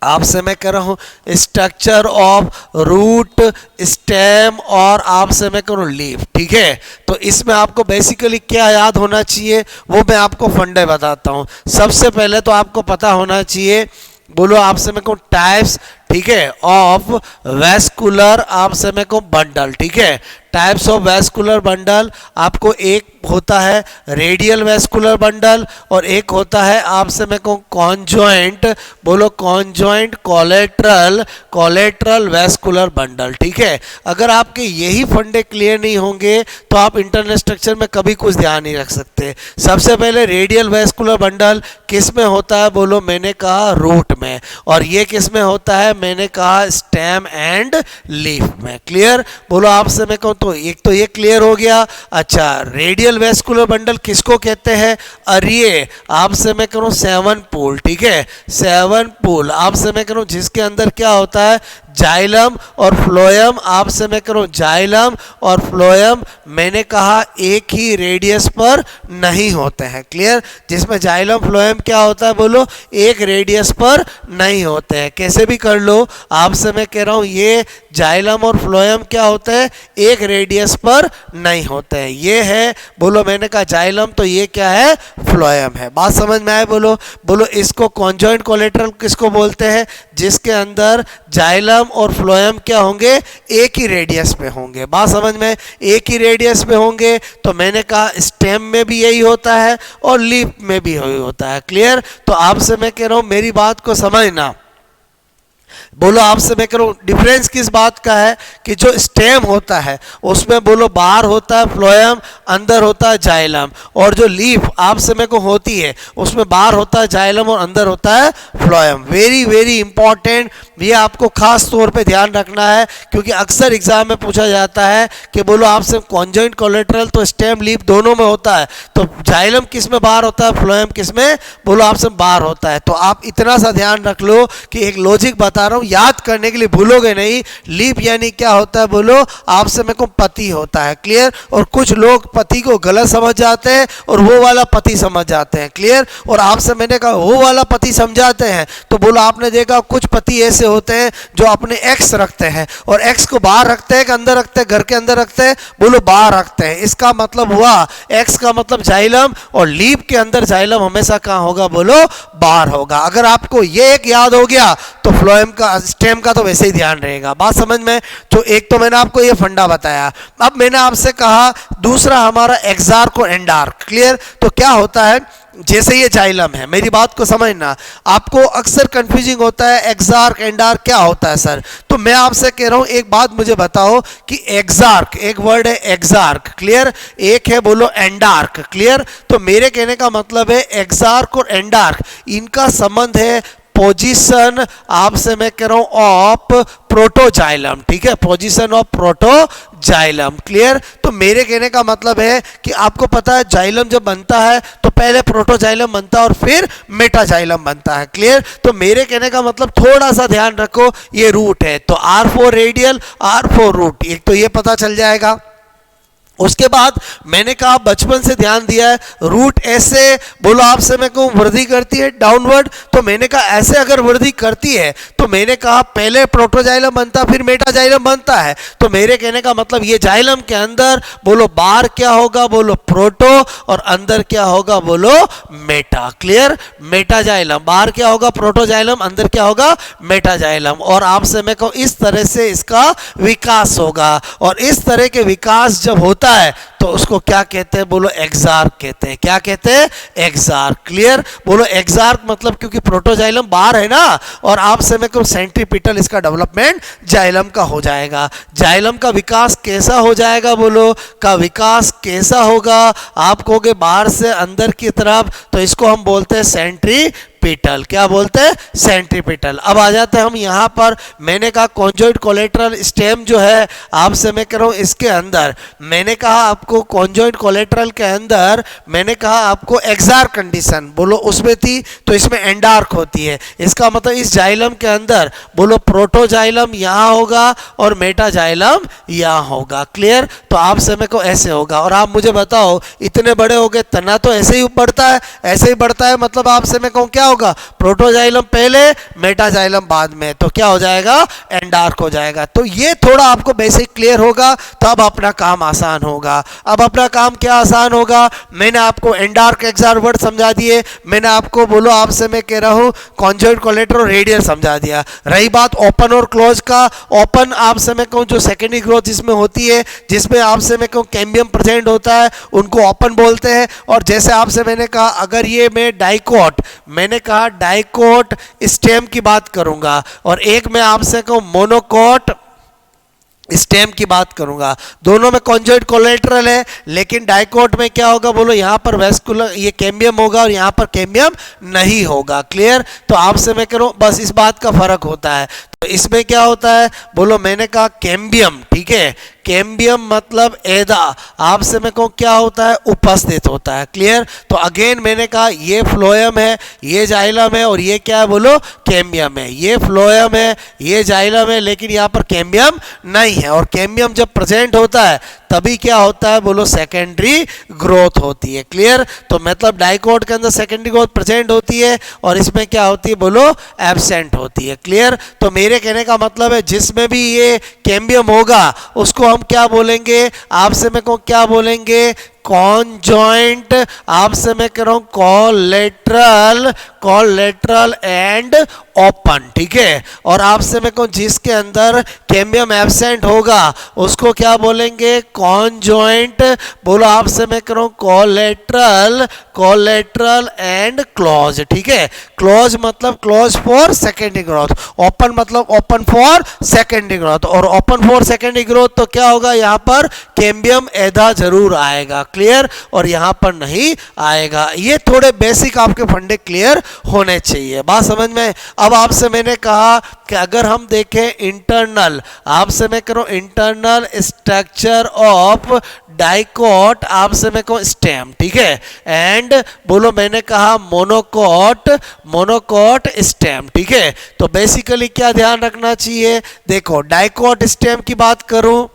आपसे मैं कह रहा हूँ स्ट्रक्चर ऑफ रूट, स्टेम और आपसे मैं करूँ लीफ, ठीक है। तो इसमें आपको बेसिकली क्या याद होना चाहिए वो मैं आपको फंडे बताता हूँ। सबसे पहले तो आपको पता होना चाहिए, बोलो आपसे मैं कहूँ टाइप्स, ठीक है, ऑफ वैस्कुलर आपसे मैं कहूँ बंडल, ठीक है। टाइप्स ऑफ वैस्कुलर बंडल आपको एक होता है रेडियल वैस्कुलर बंडल और एक होता है आपसे मैं कहूँ कॉन्जॉइंट, बोलो कॉन्जॉइंट कोलेटरल वैस्कुलर बंडल, ठीक है। अगर आपके यही फंडे क्लियर नहीं होंगे तो आप इंटरनल स्ट्रक्चर में कभी कुछ ध्यान नहीं रख सकते। सबसे पहले रेडियल वैस्कुलर बंडल किस में होता है, बोलो मैंने कहा रूट में, और ये किस में होता है, मैंने कहा स्टेम एंड लीफ में। क्लियर, बोलो आपसे मैं कहूँ तो एक तो ये क्लियर हो गया। अच्छा, रेडियल वैस्कुलर बंडल किसको कहते हैं, अरे आपसे मैं करूँ 7 पोल, ठीक है, 7 पोल आपसे मैं करूँ जिसके अंदर क्या होता है जाइलम और फ्लोएम, आपसे मैं करूँ जाइलम और फ्लोएम मैंने कहा एक ही रेडियस पर नहीं होते हैं। क्लियर, जिसमें जाइलम फ्लोएम क्या होता है, बोलो एक रेडियस पर नहीं होते हैं। कैसे भी कर लो, आपसे मैं कह रहा हूँ ये जाइलम और फ्लोएम क्या होते हैं, एक रेडियस पर नहीं होते हैं। ये है बोलो मैंने कहा जाइलम, तो ये क्या है फ्लोएम है। बात समझ में आए, बोलो बोलो इसको कॉन्जॉइंट कोलेटरल किसको बोलते हैं, जिसके अंदर जाइलम और फ्लोएम क्या होंगे, एक ही रेडियस पे होंगे। बात समझ में, एक ही रेडियस पे होंगे। तो मैंने कहा स्टेम में भी यही होता है और लीफ में भी यही होता है। क्लियर, तो आपसे मैं कह रहा हूं मेरी बात को समझना। बोलो आपसे मैं करूँ डिफरेंस किस बात का है कि जो स्टेम होता है उसमें बोलो बाहर होता है फ्लोएम, अंदर होता है जाइलम, और जो लीफ आपसे मैं को होती है उसमें बाहर होता है जाइलम और अंदर होता है फ्लोएम। वेरी वेरी इंपॉर्टेंट, ये आपको खास तौर पे ध्यान रखना है क्योंकि अक्सर एग्जाम में पूछा जाता है कि बोलो आपसे कॉन्जॉइंट कोलेटरल तो स्टेम लीफ दोनों में होता है, तो जाइलम किस में बाहर होता है, फ्लोएम किस में बोलो आपसे बाहर होता है। तो आप इतना सा ध्यान रख लो कि एक लॉजिक बता रहा हूं याद करने के लिए, भूलोगे नहीं। लीफ यानी क्या होता है, बोलो आपसे मेरे को पति होता है। क्लियर, और कुछ लोग पति को गलत समझ जाते हैं और वो वाला पति समझ जाते हैं। क्लियर, और आपसे मैंने कहा वो वाला पति समझाते हैं तो बोलो आपने देखा कुछ पति ऐसे होते हैं जो अपने एक्स रखते हैं और एक्स को बाहर रखते हैं कि अंदर रखते हैं, घर के अंदर रखते हैं, बोलो बाहर रखते हैं। इसका मतलब हुआ एक्स का मतलब जाइलम और लीफ के अंदर जाइलम हमेशा कहाँ होगा, बोलो बाहर होगा। अगर आपको ये एक याद हो गया तो फ्लोएम का स्टेम का तो वैसे ही ध्यान रहेगा। बात समझ में, तो एक तो मैंने आपको ये फंडा बताया। अब मैंने आपसे कहा दूसरा हमारा एक्सार्क और एंडार्क। क्लियर, तो क्या होता है, जैसे ये जाइलम है, मेरी बात को समझना, आपको अक्सर कंफ्यूजिंग होता है एक्सार्क एंडार्क क्या होता है सर, तो मैं आपसे कह रहा हूं एक बात मुझे बताओ कि एक्सार्क एक वर्ड है एक्सार्क, क्लियर, एक है बोलो एंडार्क। क्लियर, तो मेरे कहने का मतलब है एक्सार्क और एंडार्क इनका संबंध है पोजीशन आपसे मैं कह रहा हूं ऑफ प्रोटोजाइलम। ठीक है, पोजीशन ऑफ प्रोटोजाइलम। क्लियर, तो मेरे कहने का मतलब है कि आपको पता है जाइलम जब बनता है तो पहले प्रोटोजाइलम बनता है और फिर मेटाजाइलम बनता है। क्लियर, तो मेरे कहने का मतलब थोड़ा सा ध्यान रखो, ये रूट है तो R4 रेडियल R4 रूट, एक तो ये पता चल जाएगा। उसके बाद मैंने कहा बचपन से ध्यान दिया है रूट ऐसे बोलो आपसे मैं कहूँ वृद्धि करती है डाउनवर्ड, तो मैंने कहा ऐसे अगर वृद्धि करती है तो मैंने कहा पहले प्रोटोजाइलम बनता फिर मेटाजाइलम बनता है। तो मेरे कहने का मतलब ये जाइलम के अंदर बोलो बाहर क्या होगा, बोलो प्रोटो, और अंदर क्या होगा, बोलो मेटा। क्लियर, मेटाजाइलम बाहर क्या होगा प्रोटोजाइलम, अंदर क्या होगा मेटाजाइलम, और आपसे मैं कहूँ इस तरह से इसका विकास होगा। और इस तरह के विकास जब होता है तो उसको क्या कहते हैं, बोलो एक्सार्क कहते हैं। क्या कहते हैं, एक्सार्क। क्लियर, बोलो एक्सार्क मतलब क्योंकि प्रोटोजाइलम बाहर है ना, और आपसे मैं कहूँ सेंट्रीपिटल इसका डेवलपमेंट जाइलम का हो जाएगा। जाइलम का विकास कैसा हो जाएगा, बोलो का विकास कैसा होगा, आप कहोगे बाहर से अंदर की तरफ, तो इसको हम बोलते हैं सेंट्रीपिटल। क्या बोलते हैं, सेंट्रीपिटल। अब आ जाते हैं हम यहाँ पर, मैंने कहा कॉन्जॉइंट कोलेटरल स्टेम जो है आपसे मैं कह रहा हूँ इसके अंदर मैंने कहा आपको कॉन्जॉइंट कोलेटरल के अंदर मैंने कहा आपको एक्सार्क कंडीशन बोलो उसमें थी, तो इसमें एंडार्क होती है। इसका मतलब इस जाइलम के अंदर बोलो प्रोटोजाइलम यहाँ होगा और मेटाजाइलम यहाँ होगा। क्लियर, तो आपसे मैं को ऐसे होगा। और आप मुझे बताओ इतने बड़े हो गए तना तो ऐसे ही बढ़ता है, ऐसे ही बढ़ता है, मतलब आपसे मैं कहूँ क्या होगा, प्रोटोजाइलम पहले मेटाजाइलम बाद में, तो क्या हो जाएगा, एंडार्क हो जाएगा। तो ये थोड़ा आपको बेसिक क्लियर होगा तो अब अपना काम आसान होगा। अब अपना काम क्या आसान होगा, मैंने आपको एंडार्क एक्सार वर्ड समझा दिए, मैंने आपको बोलो आपसे मैं कह रहा हूँ कॉन्जॉइंट कोलेटरल रेडियल समझा दिया। रही बात ओपन और क्लोज का, ओपन आपसे मैं कहूँ जो सेकेंडरी ग्रोथ जिसमें होती है, जिसमें आपसे मैं कहूँ कैम्बियम प्रेजेंट होता है, उनको ओपन बोलते हैं। और जैसे आपसे मैंने कहा अगर ये मैं डाइकोट, मैंने कहा डाइकोट स्टेम की बात करूंगा, और एक मैं आपसे कहूँ मोनोकोट स्टेम की बात करूंगा, दोनों में कॉन्जॉइंट कोलेटरल है, लेकिन डाइकोट में क्या होगा बोलो, यहाँ पर वेस्कुलर ये कैम्बियम होगा और यहाँ पर कैम्बियम नहीं होगा। क्लियर? तो आपसे मैं करूँ बस इस बात का फर्क होता है। तो इसमें क्या होता है बोलो, मैंने कहा कैम्बियम, ठीक है, कैम्बियम मतलब एदा, आपसे मैं कहूँ क्या होता है, उपस्थित होता है। क्लियर? तो अगेन मैंने कहा ये फ्लोएम है, ये जाइलम है, और ये क्या है बोलो, कैम्बियम है। ये फ्लोएम है, ये जाइलम है, लेकिन यहाँ पर कैम्बियम नहीं है। और कैम्बियम जब प्रेजेंट होता है तभी क्या होता है बोलो, सेकेंडरी ग्रोथ होती है। क्लियर? तो मतलब डाइकोट के अंदर सेकेंडरी ग्रोथ प्रेजेंट होती है और इसमें क्या होती है बोलो, एब्सेंट होती है। क्लियर? तो मेरे कहने का मतलब है जिसमें भी ये कैम्बियम होगा उसको हम क्या बोलेंगे, आपसे मैं कहूँ क्या बोलेंगे, कॉन्जॉइंट, आपसे मैं कह रहा हूं कोलेटरल, कोलेटरल एंड ओपन, ठीक है। और आपसे मैं कहूं जिसके अंदर कैम्बियम एब्सेंट होगा उसको क्या बोलेंगे, कॉन्जॉइंट, बोलो आपसे मैं कह रहा हूं कोलेटरल, कोलेटरल एंड क्लोज, ठीक है। क्लोज मतलब close for secondary growth, open मतलब ओपन फॉर सेकेंडरी ग्रोथ, और ओपन फॉर सेकेंडरी ग्रोथ तो क्या होगा, यहाँ पर कैम्बियम एधा जरूर आएगा। क्लियर? और यहां पर नहीं आएगा। ये थोड़े बेसिक आपके फंडे क्लियर होने चाहिए, बात समझ में। अब आपसे मैंने कहा कि अगर हम देखें इंटरनल, आपसे मैं करूं इंटरनल स्ट्रक्चर ऑफ डाइकोट, आपसे मैं कहूं स्टेम, ठीक है, एंड बोलो मैंने कहा मोनोकोट, मोनोकोट स्टेम, ठीक है। तो बेसिकली क्या ध्यान रखना चाहिए, देखो डाइकोट स्टेम की बात करूं,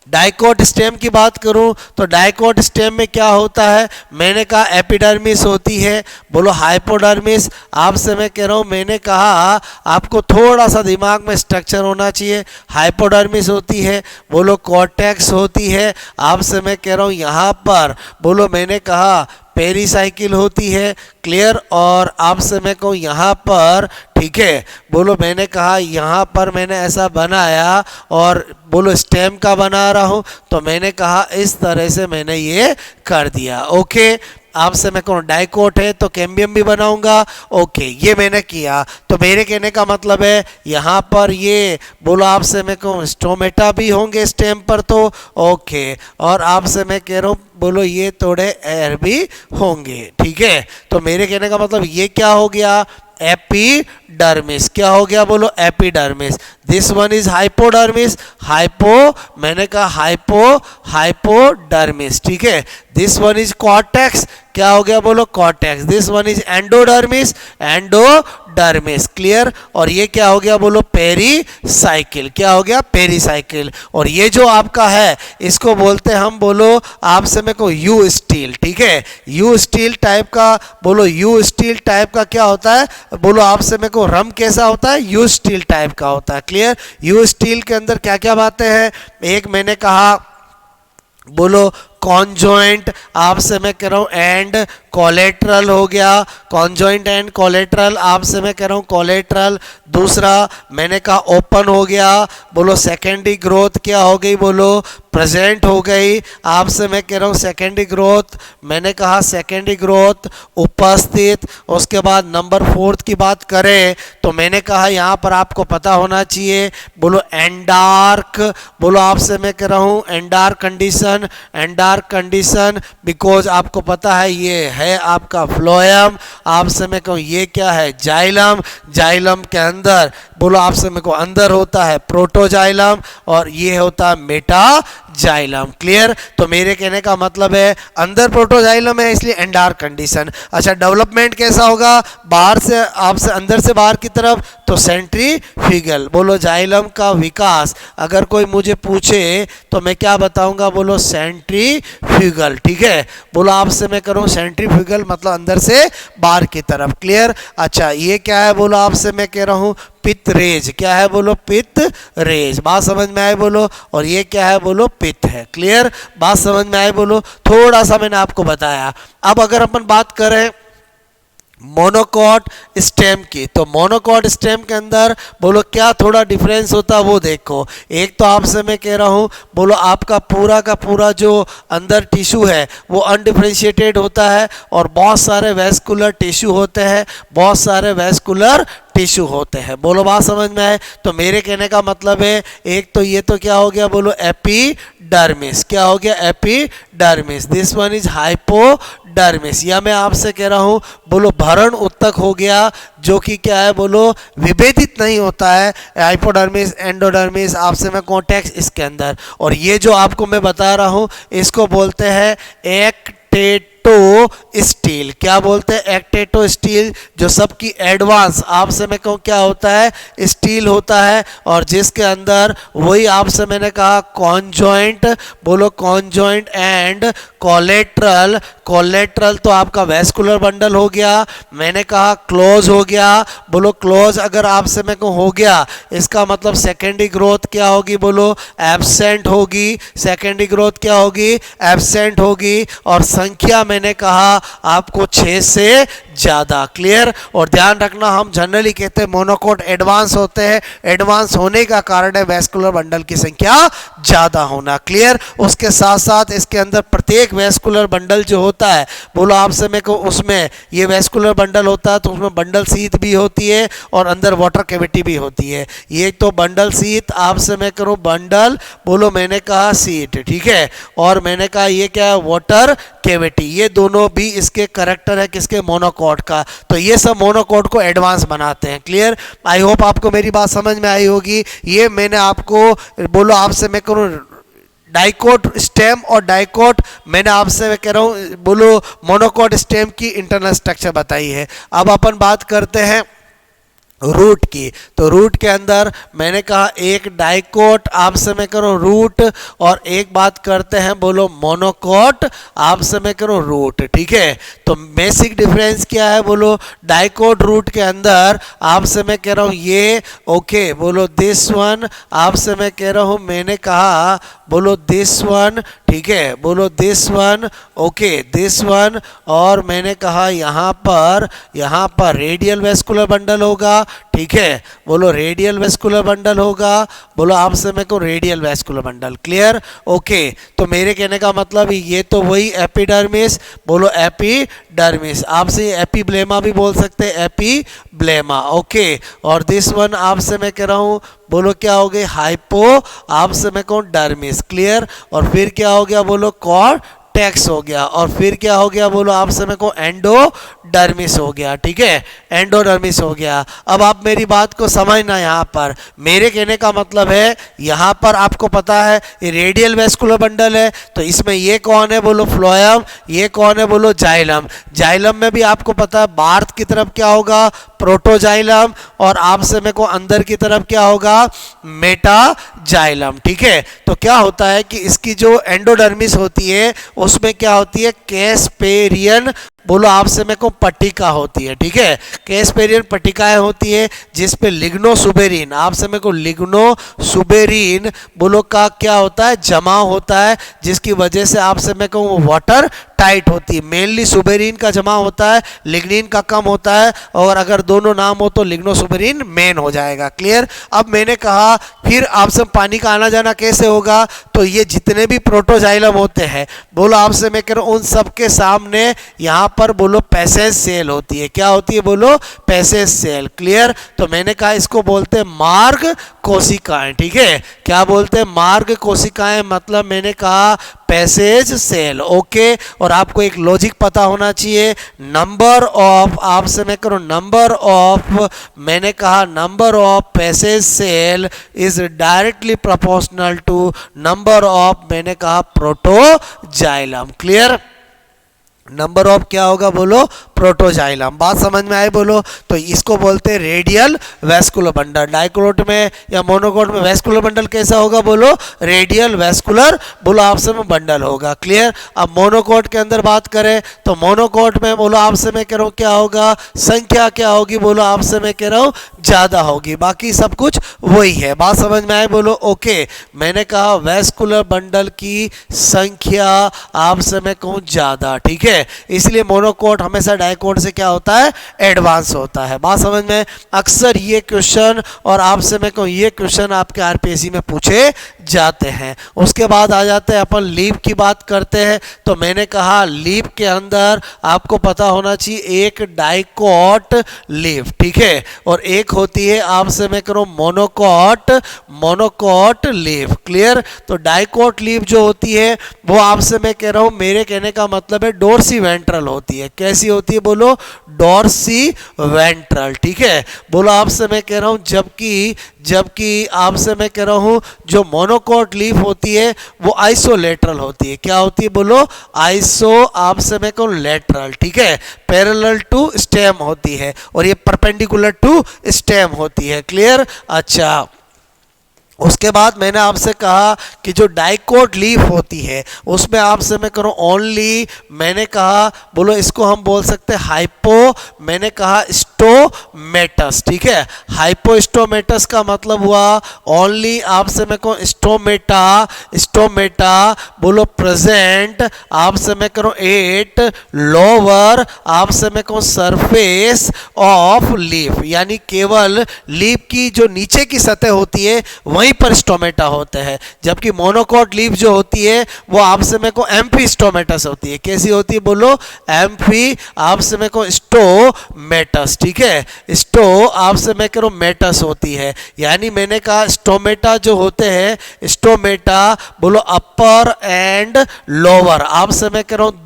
डाइकोट स्टेम की बात करूं तो डाइकोट स्टेम में क्या होता है, मैंने कहा एपिडर्मिस होती है, बोलो हाइपोडर्मिस, आपसे मैं कह रहा हूं, मैंने कहा आपको थोड़ा सा दिमाग में स्ट्रक्चर होना चाहिए, हाइपोडर्मिस होती है, बोलो कॉर्टेक्स होती है, आपसे मैं कह रहा हूं यहां पर बोलो मैंने कहा पेरीसाइकिल होती है। क्लियर? और आपसे मैं कहूँ यहाँ पर, ठीक है, बोलो मैंने कहा यहाँ पर मैंने ऐसा बनाया और बोलो स्टेम का बना रहा हूँ, तो मैंने कहा इस तरह से मैंने ये कर दिया। ओके, आपसे मैं कहूँ डाइकोट है तो कैम्बियम भी बनाऊंगा। ओके, ये मैंने किया। तो मेरे कहने का मतलब है यहाँ पर ये बोलो आपसे मैं कहूँ स्टोमेटा भी होंगे स्टेम पर, तो ओके, और आपसे मैं कह रहा हूँ बोलो ये थोड़े एयर भी होंगे, ठीक है। तो मेरे कहने का मतलब ये क्या हो गया, एपिडर्मिस, क्या हो गया बोलो, epidermis. This one is hypodermis, hypo, मैंने कहा हाइपो, हाइपोडर्मिस, ठीक है। दिस वन इज कॉर्टेक्स, क्या हो गया बोलो, cortex. This one is endodermis, endodermis. Clear? और ये क्या हो गया बोलो, पेरीसाइकिल, क्या हो गया, पेरीसाइकिल। और ये जो आपका है इसको बोलते हैं हम बोलो आपसे मैं को यू स्टील, ठीक है। यू स्टील टाइप का, बोलो यू स्टील टाइप का क्या होता है बोलो आपसे मैं को, रम कैसा होता है, यू स्टील टाइप का होता है। क्लियर? यू स्टील के अंदर क्या क्या बातें हैं, एक मैंने कहा बोलो कॉन्जॉइंट, आपसे मैं कह रहा हूं एंड कोलेटरल हो गया, कॉन्जॉइंट एंड कोलेटरल, आपसे मैं कह रहा हूं कोलेटरल। दूसरा मैंने कहा ओपन हो गया, बोलो सेकेंडरी ग्रोथ क्या हो गई बोलो, प्रेजेंट हो गई, आपसे मैं कह रहा हूं सेकेंडरी ग्रोथ, मैंने कहा सेकेंडरी ग्रोथ उपस्थित। उसके बाद नंबर 4 की बात करें तो मैंने कहा यहां पर आपको पता होना चाहिए बोलो एंडार्क, बोलो आपसे मैं कह रहा हूं एंडार्क कंडीशन, एंडार्क कंडीशन बिकॉज आपको पता है ये है आपका फ्लोएम, आपसे मैं कहूँ ये क्या है, जाइलम, जाइलम के अंदर बोलो आपसे मैं को अंदर होता है प्रोटोजाइलम और ये होता है मेटाजाइलम। क्लियर? तो मेरे कहने का मतलब है अंदर प्रोटोजाइलम है इसलिए एंडार्क कंडीशन। अच्छा, डेवलपमेंट कैसा होगा, बाहर से आपसे अंदर से बाहर की तरफ, तो सेंट्रीफ्यूगल। बोलो जाइलम का विकास अगर कोई मुझे पूछे तो मैं क्या बताऊंगा, बोलो सेंट्रीफ्यूगल। ठीक है, बोलो आपसे मैं करूं सेंट्रीफ्यूगल मतलब अंदर से बाहर की तरफ। क्लियर। अच्छा ये क्या है, बोलो आपसे मैं कह रहा हूं पित्त रेज। क्या है, बोलो पित्त रेज। बात समझ में आए बोलो। और ये क्या है, बोलो पित्त है। क्लियर, बात समझ में आए बोलो। थोड़ा सा मैंने आपको बताया। अब अगर अपन बात करें मोनोकॉट स्टेम की, तो मोनोकॉट स्टेम के अंदर बोलो क्या थोड़ा डिफरेंस होता है वो देखो। एक तो आपसे मैं कह रहा हूँ बोलो आपका पूरा का पूरा जो अंदर टिश्यू है वो अनडिफरेंशिएटेड होता है और बहुत सारे वेस्कुलर टिश्यू होते हैं, बहुत सारे वेस्कुलर टिश्यू होते हैं। बोलो बात समझ में आए। तो मेरे कहने का मतलब है एक तो ये तो क्या हो गया, बोलो एपिडर्मिस। क्या हो गया, epidermis. This one is hypodermis. या मैं आपसे कह रहा हूं बोलो भरण उत्तक हो गया जो कि क्या है, बोलो विभेदित नहीं होता है। हाइपोडर्मिस, एंडोडर्मिस, आपसे मैं कॉन्टेक्स इसके अंदर। और ये जो आपको मैं बता रहा हूं इसको बोलते हैं एक्टेटो स्टील। क्या बोलते हैं, एक्टेटो स्टील। जो सबकी एडवांस आपसे मैं कहूँ क्या होता है, स्टील होता है। और जिसके अंदर वही आपसे मैंने कहा कॉन्जॉइंट, बोलो कॉन्जॉइंट एंड कोलेट्रल। कोलेट्रल तो आपका वेस्कुलर बंडल हो गया। मैंने कहा क्लोज हो गया, बोलो क्लोज अगर आपसे मैं कहूँ हो गया इसका मतलब सेकेंडरी ग्रोथ क्या होगी, बोलो एब्सेंट होगी। सेकेंडरी ग्रोथ क्या होगी, एब्सेंट होगी। और संख्या मैंने कहा आपको 6 से ज़्यादा। क्लियर। और ध्यान रखना हम जनरली कहते हैं मोनोकॉट एडवांस होते हैं। एडवांस होने का कारण है वेस्कुलर बंडल की संख्या ज़्यादा होना। क्लियर। उसके साथ साथ इसके अंदर प्रत्येक वेस्कुलर बंडल जो होता है बोलो आपसे मैं को उसमें ये वेस्कुलर बंडल होता है तो उसमें बंडल सीथ भी होती है और अंदर वाटर कैविटी भी होती है। ये तो बंडल सीथ आपसे मैं करूँ बंडल, बोलो मैंने कहा सीट। ठीक है। और मैंने कहा ये क्या है, वाटर कैविटी। ये दोनों भी इसके करेक्टर है किसके, मोनोकॉट का। तो ये सब मोनोकॉट को एडवांस बनाते हैं। क्लियर। आई होप आपको मेरी बात समझ में आई होगी। ये मैंने आपको बोलो आपसे मैं करूँ डाइकोट स्टेम और डाइकोट मैंने आपसे मैं कह रहा हूँ बोलो मोनोकॉट स्टेम की इंटरनल स्ट्रक्चर बताई है। अब अपन बात करते हैं रूट की। तो रूट के अंदर मैंने कहा एक डाइकोट आपसे मैं करूँ रूट और एक बात करते हैं बोलो मोनोकॉट आपसे मैं करूँ रूट। ठीक है। तो बेसिक डिफरेंस क्या है, बोलो डाइकोट रूट के अंदर आपसे मैं कह रहा हूँ ये ओके, बोलो दिस वन आपसे मैं कह रहा हूँ मैंने कहा बोलो दिस वन। ठीक है। बोलो this one okay, this one. और मैंने कहा यहाँ पर रेडियल वेस्कुलर बंडल होगा। ठीक है। बोलो रेडियल वेस्कुलर बंडल होगा। बोलो आपसे मैं को radial vascular bundle. Clear. Okay. तो मेरे कहने का मतलब ये तो वही एपिडर्मिस, बोलो एपिडर्मिस। आपसे एपीब्लेमा भी बोल सकते हैं, एपीब्लेमा। ओके। और दिस वन आपसे मैं कह रहा हूँ बोलो क्या हो गई, हाइपो आपसे मैं कहूँ डर्मिस। क्लियर। और फिर क्या हो गया, बोलो कॉर्टेक्स हो गया। और फिर क्या हो गया, बोलो आपसे मैं कहूँ एंडोडर्मिस हो गया। ठीक है। एंडोडर्मिस हो गया। अब आप मेरी बात को समझना। यहाँ पर मेरे कहने का मतलब है यहाँ पर आपको पता है ये रेडियल वेस्कुलर बंडल है तो इसमें ये कौन है, बोलो फ्लोएम। ये कौन है, बोलो जाइलम। जाइलम में भी आपको पता है बाहर की तरफ क्या होगा, प्रोटोजाइलम। और आपसे मेरे को अंदर की तरफ क्या होगा, मेटाजाइलम। ठीक है। तो क्या होता है कि इसकी जो एंडोडर्मिस होती है उसमें क्या होती है, कैस्पेरियन बोलो आपसे मेरे को पट्टिका होती है। ठीक है। कैस्पेरियन पट्टिकाएं होती है जिस पे लिग्नोसुबेरिन आपसे मेरे को लिग्नोसुबेरिन बोलो का क्या होता है, जमा होता है, जिसकी वजह से आपसे मैं कहूँ वाटर टाइट होती है। मेनली सुबेरिन का जमा होता है, लिग्निन का कम होता है। और अगर दोनों नाम हो तो लिग्नोसुबेरिन मेन हो जाएगा। क्लियर। अब मैंने कहा फिर आपसे पानी का आना जाना कैसे होगा, तो ये जितने भी प्रोटोजाइलम होते हैं बोलो आपसे मैं कह रहा हूँ उन सबके सामने यहाँ पर बोलो पैसेज सेल होती है। क्या होती है, बोलो पैसेज सेल। क्लियर। तो मैंने कहा इसको बोलते हैं मार्ग कोशिकाएं। ठीक है। क्या बोलते हैं, मार्ग कोशिकाएं। मतलब मैंने कहा पैसेज सेल। ओके। और आपको एक लॉजिक पता होना चाहिए, नंबर ऑफ आपसे मैं करूँ नंबर ऑफ मैंने कहा number of passage cell is directly proportional to number of मैंने कहा प्रोटोजाइलम। क्लियर। नंबर ऑफ क्या होगा बोलो, प्रोटोजाइलम। बात समझ में आई बोलो। तो इसको बोलते हैं रेडियल वैस्कुलर बंडल। डाइकोट में या मोनोकोट में वैस्कुलर बंडल कैसा होगा बोलो, रेडियल वैस्कुलर बोलो आपसे में बंडल होगा। क्लियर। अब मोनोकोट के अंदर बात करें तो मोनोकोट में बोलो आपसे मैं कह रहा हूँ क्या होगा, संख्या क्या होगी बोलो आपसे मैं कह रहा हूँ ज्यादा होगी, बाकी सब कुछ वही है। बात समझ में आए बोलो। ओके, मैंने कहा वैस्कुलर बंडल की संख्या आपसे मैं कहूँ ज्यादा, ठीक है। इसलिए मोनोकोट हमेशा डाइकोट से क्या होता है, एडवांस होता है। बात समझ में। अक्सर ये क्वेश्चन और आपसे मैं कहूँ ये क्वेश्चन आपके आरपीएससी में पूछे जाते हैं। उसके बाद आ जाते हैं अपन लीव की बात करते हैं। तो मैंने कहा लीव के अंदर आपको पता होना चाहिए एक डाइकोट लीव, ठीक है, और एक होती है आपसे मैं करूँ मोनोकोट लीव। क्लियर। तो डाइकोट लीव जो होती है वो आपसे मैं कह रहा हूँ, मेरे कहने का मतलब है डोर्सी वेंट्रल होती है। कैसी होती है बोलो, डोर्सी वेंट्रल, ठीक है। बोलो आपसे मैं कह रहा हूँ जबकि आपसे मैं कह रहा हूँ जो मोनोकोट लीफ होती है वो आइसोलेटरल होती है। क्या होती है बोलो, आपसे मैं कहूँ लेटरल, ठीक है। पैरेलल टू स्टेम होती है और ये परपेंडिकुलर टू स्टेम होती है। क्लियर। अच्छा, उसके बाद मैंने आपसे कहा कि जो डाइकोट लीफ होती है उसमें आपसे मैं करूँ ओनली, मैंने कहा बोलो इसको हम बोल सकते हैं मैंने कहा स्टोमेटस, ठीक है। हाइपोस्टोमेटस का मतलब हुआ ओनली आपसे मैं कहूँ स्टोमेटा बोलो प्रेजेंट आपसे मैं करूँ 8 लोअर आपसे मैं कहूँ सरफेस ऑफ लीफ, यानी केवल लीफ की जो नीचे की सतह होती है वहीं पर स्टोमेटा होते हैं। जबकि मोनोकोट लीफ जो होती है वो आपसे में को एम्फी स्टोमेटस होती है। कैसी होती है बोलो, एम्फी आपसे में को स्टोमेटस, ठीक है। स्टो आपसे मैं करूँ मेटस होती है, यानी मैंने कहा स्टोमेटा जो होते हैं, स्टोमेटा बोलो अपर एंड लोअर आपसे मैं कह रहा हूँ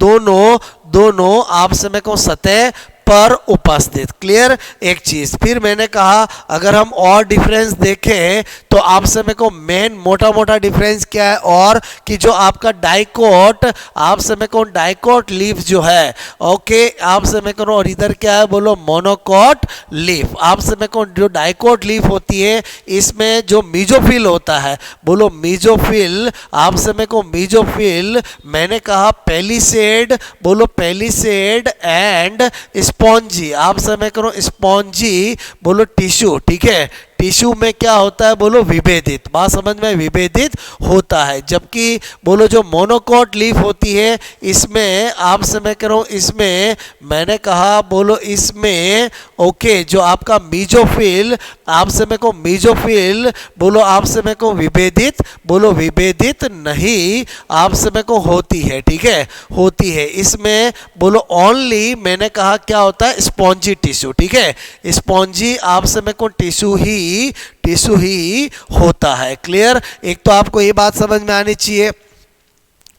दोनों आपसे मैं कहूँ सतह पर उपस्थित। क्लियर। एक चीज फिर मैंने कहा अगर हम और डिफरेंस देखें तो आपसे मेरे को मेन मोटा डिफरेंस क्या है, और कि जो आपका डाइकोट आपसे मेरे को डाइकोट लीफ जो है, ओके, आपसे मैं करूँ, और इधर क्या है बोलो मोनोकोट लीफ। आपसे मेरे को जो डाइकोट लीफ होती है इसमें जो मीजोफिल होता है बोलो मीजोफिल, आपसे मेरे को मीजोफिल मैंने कहा पेलिसेड बोलो पेलिसेड एंड स्पॉन्जी आपसे मैं करूँ स्पॉन्जी बोलो टिश्यू, ठीक है। टिश्यू में क्या होता है बोलो विभेदित, बात समझ में, विभेदित होता है। जबकि बोलो जो मोनोकोट लीफ होती है इसमें आपसे मैं कह रहा हूँ, इसमें मैंने कहा बोलो इसमें ओके जो आपका मीजोफिल आपसे मैं को मीजोफिल बोलो आपसे मैं को विभेदित बोलो विभेदित नहीं आपसे मैं को होती है, ठीक है, होती है। इसमें बोलो ओनली मैंने कहा क्या होता है स्पॉन्जी टिश्यू, ठीक है। स्पॉन्जी आपसे मैं को टिश्यू ही होता है। क्लियर। एक तो आपको ये बात समझ में आनी चाहिए।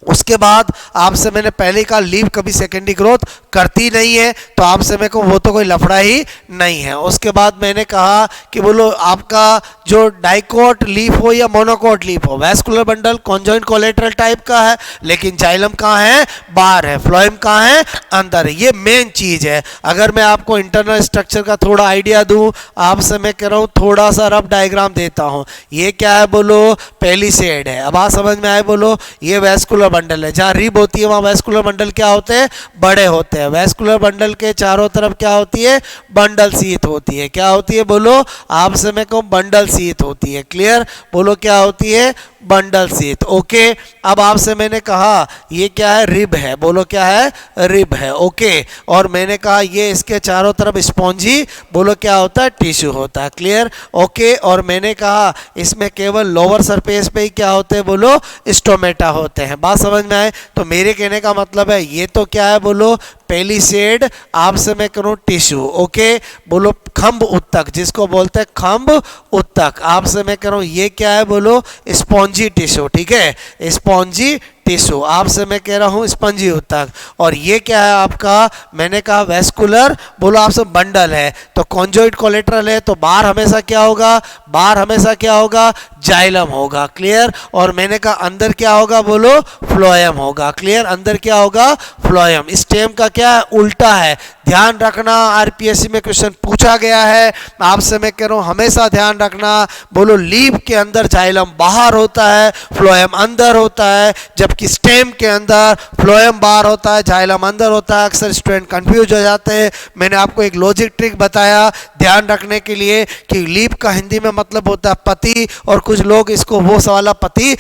उसके बाद आपसे मैंने पहले कहा लीव कभी सेकेंडरी ग्रोथ करती नहीं है, तो आपसे मेरे को वो तो कोई लफड़ा ही नहीं है। उसके बाद मैंने कहा कि बोलो आपका जो डाइकोट लीफ हो या मोनोकोट लीफ हो, vascular bundle conjoint collateral type का है, लेकिन जाइलम कहाँ है, बाहर है, फ्लोएम कहाँ है, अंदर है। ये मेन चीज है। अगर मैं आपको इंटरनल स्ट्रक्चर का थोड़ा आइडिया दूं, आपसे मैं कह रहा हूँ थोड़ा सा रफ डायग्राम देता हूँ। ये क्या है बोलो, पेलिसेड है। अब आप समझ में आए बोलो, ये वैस्कुलर बंडल है। जहाँ रिब होती है वहाँ वैस्कुलर बंडल क्या होते हैं, बड़े होते हैं। वैस्कुलर बंडल के चारों तरफ क्या होती है, बंडल शीथ होती है। क्या होती है बोलो, आपसे मैं कहूँ बंडल शीथ होती है। क्लियर। बोलो क्या होती है, बंडल शीथ। ओके। अब आपसे मैंने कहा ये क्या है, रिब है। बोलो क्या है, रिब है। ओके। और मैंने कहा ये इसके चारों तरफ स्पॉन्जी बोलो क्या होता है, टिश्यू होता है। क्लियर। ओके। और मैंने कहा इसमें केवल लोअर सरफेस पे ही क्या होते हैं बोलो, स्टोमेटा होते हैं। बात समझ में आए। तो मेरे कहने का मतलब है ये तो क्या है बोलो, पेलिसेड आपसे मैं करूँ टिश्यू। ओके। बोलो खंभ उत्तक, जिसको बोलते हैं खंभ उत्तक, आपसे मैं करूँ ये क्या है बोलो, स्पॉन्जी टिश्यू, ठीक है, स्पॉन्जी टिश्यू, आपसे मैं कह रहा हूँ स्पंजी ऊतक, और ये क्या है आपका, मैंने कहा वेस्कुलर, बोलो आपसे बंडल है, तो कॉन्जॉइंट कोलेटरल है, तो बाहर हमेशा क्या होगा, बाहर हमेशा क्या होगा, जाइलम होगा, क्लियर। और मैंने कहा अंदर क्या होगा, बोलो फ्लोएम होगा, क्लियर, अंदर क्या होगा, फ्लोएम। स्टेम का क्या है, उल्टा है, ध्यान रखना, आरपीएससी में क्वेश्चन पूछा गया है, आपसे मैं कह रहा हूं हमेशा ध्यान रखना, बोलो लीफ के अंदर जाइलम बाहर होता है, फ्लोएम अंदर होता है, जबकि स्टेम के अंदर फ्लोएम बाहर होता है, जाइलम अंदर होता है। अक्सर स्टूडेंट कंफ्यूज हो जाते हैं, मैंने आपको एक लॉजिक ट्रिक बताया ध्यान रखने के लिए कि लीफ का हिंदी में मतलब होता है पति, और कुछ लोग इसको वो सवाला पति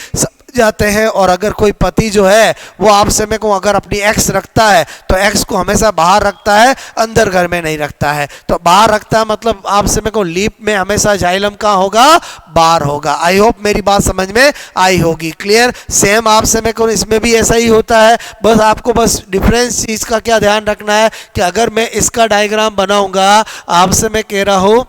जाते हैं, और अगर कोई पति जो है वो आपसे में को अगर अपनी एक्स रखता है तो एक्स को हमेशा बाहर रखता है, अंदर घर में नहीं रखता है, तो बाहर रखता है मतलब आपसे में को लीप में हमेशा जाइलम कहाँ होगा, बाहर होगा। आई होप मेरी बात समझ में आई होगी, क्लियर। सेम आपसे में को इसमें भी ऐसा ही होता है, बस आपको बस डिफरेंस चीज का क्या ध्यान रखना है कि अगर मैं इसका डायग्राम बनाऊंगा, आपसे मैं कह रहा हूं,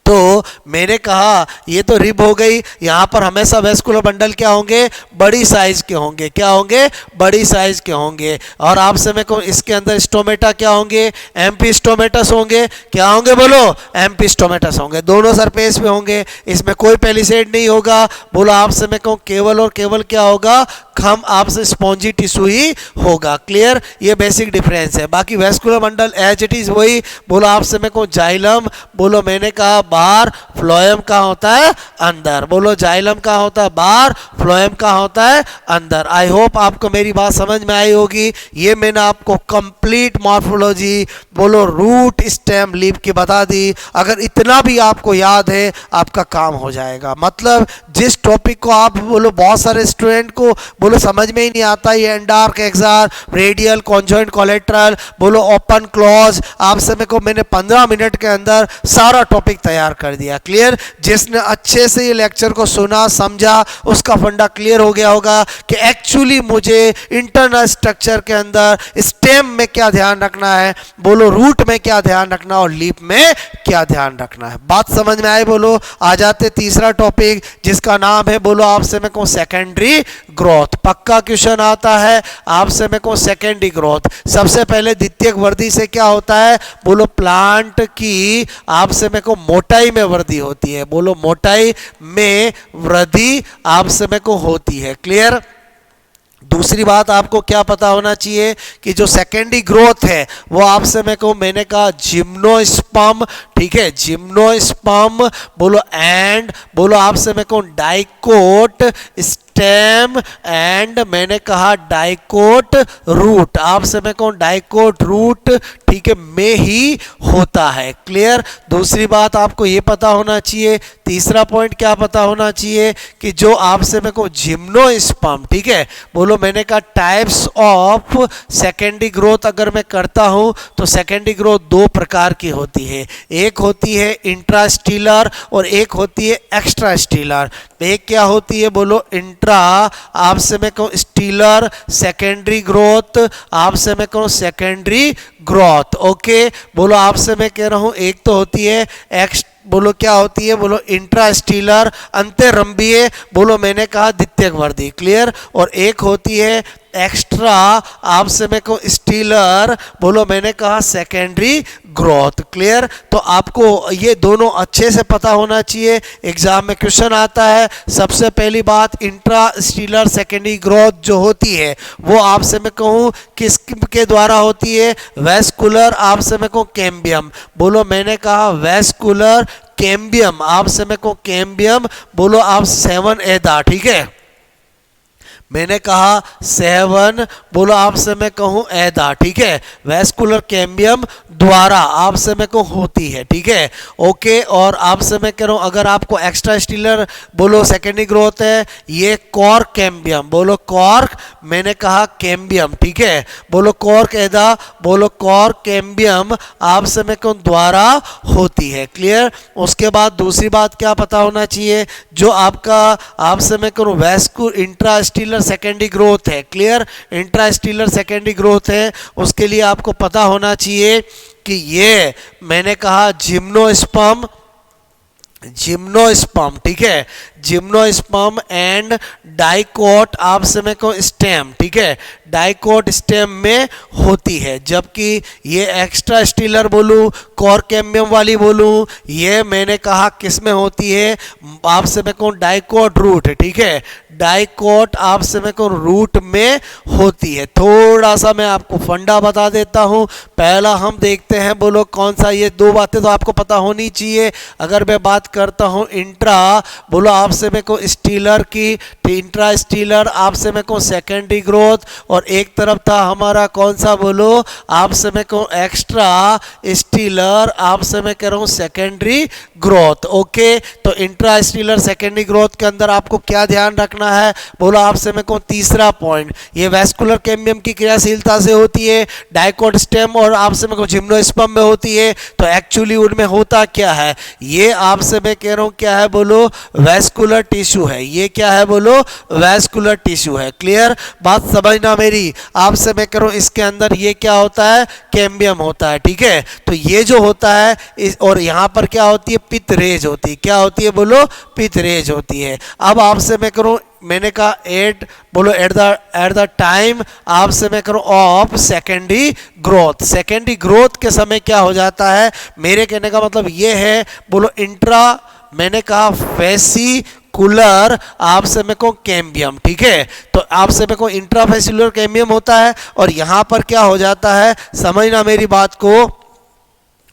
तो मैंने कहा ये तो रिब हो गई, यहाँ पर हमेशा वेस्कुलर बंडल क्या होंगे, बड़ी साइज के होंगे, क्या होंगे, बड़ी साइज के होंगे। और आपसे मैं कहूँ इसके अंदर स्टोमेटा क्या होंगे, एम्पी स्टोमेटस होंगे, क्या होंगे, बोलो एम्पी स्टोमेटस होंगे, दोनों सरफेस पे होंगे, इसमें कोई पेलिसेड नहीं होगा, बोलो आपसे मैं कहूँ केवल और केवल क्या होगा, खम आपसे स्पॉन्जी टिश्यू ही होगा, क्लियर। ये बेसिक डिफरेंस है, बाकी vascular bundle as it is वही, बोलो आपसे मैं कहूँ जाइलम, बोलो मैंने कहा बाहर, फ्लोएम कहाँ होता है, अंदर, बोलो जाइलम कहाँ होता है, बाहर, फ्लोएम कहाँ होता है, अंदर। आई होप आपको मेरी बात समझ में आई होगी। ये मैंने आपको कंप्लीट मॉर्फोलॉजी, बोलो रूट स्टेम लीफ की बता दी। अगर इतना भी आपको याद है आपका काम हो जाएगा, मतलब जिस टॉपिक को आप बोलो बहुत सारे स्टूडेंट को बोलो समझ में ही नहीं आता, ये एंडार्क एक्सार, रेडियल, कॉन्जॉइंट कोलेटरल, बोलो ओपन क्लोज, आपसे मेरे को मैंने 15 मिनट के अंदर सारा टॉपिक तैयार कर दिया, क्लियर। जिसने अच्छे से ये लेक्चर को सुना समझा उसका फंडा क्लियर हो गया होगा कि एक्चुअली मुझे इंटरनल स्ट्रक्चर के अंदर स्टेम में क्या ध्यान रखना है, बोलो रूट में क्या ध्यान रखना और लीफ में क्या ध्यान रखना है। बात समझ में आए, बोलो। आ जाते तीसरा टॉपिक जिसका नाम है, बोलो आपसे मैं कहूँ सेकेंडरी ग्रोथ। पक्का क्वेश्चन आता है आपसे मैं कहूँ सेकेंडरी ग्रोथ। सबसे पहले द्वितीयक वृद्धि से क्या होता है, बोलो प्लांट की आपसे मैं कहूँ मोटाई में वृद्धि होती है, बोलो मोटाई में वृद्धि आपसे मैं कहूँ होती है, क्लियर। दूसरी बात आपको क्या पता होना चाहिए कि जो सेकेंडरी ग्रोथ है वो आपसे मैं कहूँ, मैंने कहा जिम्नोस्पर्म, ठीक है, जिम्नोस्पर्म, बोलो एंड, बोलो आपसे मैं कहूँ डाइकोट स्टेम एंड मैंने कहा डाइकोट रूट, आपसे मैं कहूँ डाइकोट रूट, ठीक है, में ही होता है, क्लियर। दूसरी बात आपको ये पता होना चाहिए, तीसरा पॉइंट क्या पता होना चाहिए कि जो आपसे मैं कहूँ जिम्नोस्पर्म, ठीक है, बोलो मैंने कहा टाइप्स ऑफ सेकेंडरी ग्रोथ अगर मैं करता हूँ तो सेकेंडरी ग्रोथ दो प्रकार की होती है, एक होती है इंट्रास्टीलर और एक होती है एक्स्ट्रा स्टीलर। एक क्या होती है, बोलो इंट्रा आपसे मैं कहूँ स्टीलर सेकेंडरी ग्रोथ, आपसे मैं कहूँ सेकेंडरी ग्रोथ, ओके। बोलो आपसे मैं कह रहा हूँ एक तो होती है एक्स, बोलो क्या होती है, बोलो इंट्रास्टीलर अंतररंभीय, बोलो मैंने कहा द्वितीयक वृद्धि, क्लियर। और एक होती है एक्स्ट्रा आपसे मैं कहूँ स्टीलर, बोलो मैंने कहा सेकेंडरी ग्रोथ, क्लियर। तो आपको ये दोनों अच्छे से पता होना चाहिए, एग्जाम में क्वेश्चन आता है। सबसे पहली बात इंट्रा स्टीलर सेकेंडरी ग्रोथ जो होती है वो आपसे मैं कहूँ किस के द्वारा होती है, वेस्कुलर आपसे मैं कहूँ कैम्बियम, बोलो मैंने कहा वेस्कुलर कैम्बियम, आपसे मैं कहूँ कैम्बियम, बोलो आप 7 एदा, ठीक है, मैंने कहा 7, बोलो आपसे मैं कहूँ एदा, ठीक है, वेस्कुलर कैम्बियम द्वारा आपसे मैं कहूँ होती है, ठीक है, ओके। और आपसे मैं कह रहा हूँ अगर आपको एक्स्ट्रा स्टीलर बोलो सेकेंडरी ग्रोथ है, ये कॉर्क कैम्बियम, बोलो कॉर्क मैंने कहा कैम्बियम, ठीक है, बोलो कॉर्क एदा, बोलो कॉर्क कैम्बियम आपसे मैं कहूँ द्वारा होती है, क्लियर। उसके बाद दूसरी बात क्या पता होना चाहिए, जो आपका आपसे मैं कहूँ वेस्कु इंट्रा स्टीलर सेकेंडरी ग्रोथ है, क्लियर, इंट्रास्टीलर सेकेंडरी ग्रोथ है, उसके लिए आपको पता होना चाहिए कि ये मैंने कहा जिम्नोस्पर्म जिम्नोस्पर्म, ठीक है, जिम्नोस्पर्म एंड डाइकोट आप समय को स्टेम, ठीक है, डाइकोट स्टेम में होती है। जबकि ये एक्स्ट्रा स्टीलर बोलूं, कोर कैम्बियम वाली बोलूं, ये मैंने कहा किस में होती है, आप समय को डाइकोट रूट, ठीक है, डाइकोट आप समय को रूट में होती है। थोड़ा सा मैं आपको फंडा बता देता हूं। पहला हम देखते हैं, बोलो कौन सा, ये दो बातें तो आपको पता होनी चाहिए। अगर मैं बात करता हूं इंट्रा, बोलो आप समय को स्टीलर की, इंट्रा स्टीलर आप समय को सेकेंडरी ग्रोथ, और एक तरफ था हमारा कौन सा, बोलो आप समय को एक्स्ट्रा स्टीलर आप समय कह रहा हूं सेकेंडरी ग्रोथ। ओके, तो इंट्रा स्टीलर सेकेंडरी ग्रोथ के अंदर आपको क्या ध्यान रखना है, बोलो आप समय को तीसरा पॉइंट, ये वैस्कुलर कैम्बियम की क्रियाशीलता से होती है, डाइकोट स्टेम और आप समय को जिम्नोस्पर्म में होती है। तो एक्चुअली उनमें होता क्या है, ये आपसे मैं कह रहा हूं क्या है, बोलो वैस्कुलर टिश्यू है। ये क्या है, बोलो वैस्कुलर टिश्यू है। क्लियर बात समझना मेरी, आपसे मैं कह रहा हूं इसके अंदर ये क्या होता है, कैम्बियम होता है, ठीक है। तो ये जो होता है और यहां पर क्या होती है, पित्तरेज होती है। क्या होती है, बोलो पित्तरेज होती है। अब आपसे मैं करूं, मैंने कहा एट, बोलो एट द टाइम आपसे मैं करूं of secondary growth, secondary growth के समय क्या हो जाता है, मेरे कहने का मतलब ये है, बोलो इंट्रा, मैंने कहा फेसिकुलर आपसे में को कैम्बियम, ठीक है। तो आपसे में को इंट्राफेसिकुलर कैम्बियम होता है, और यहां पर क्या हो जाता है, समझना मेरी बात को,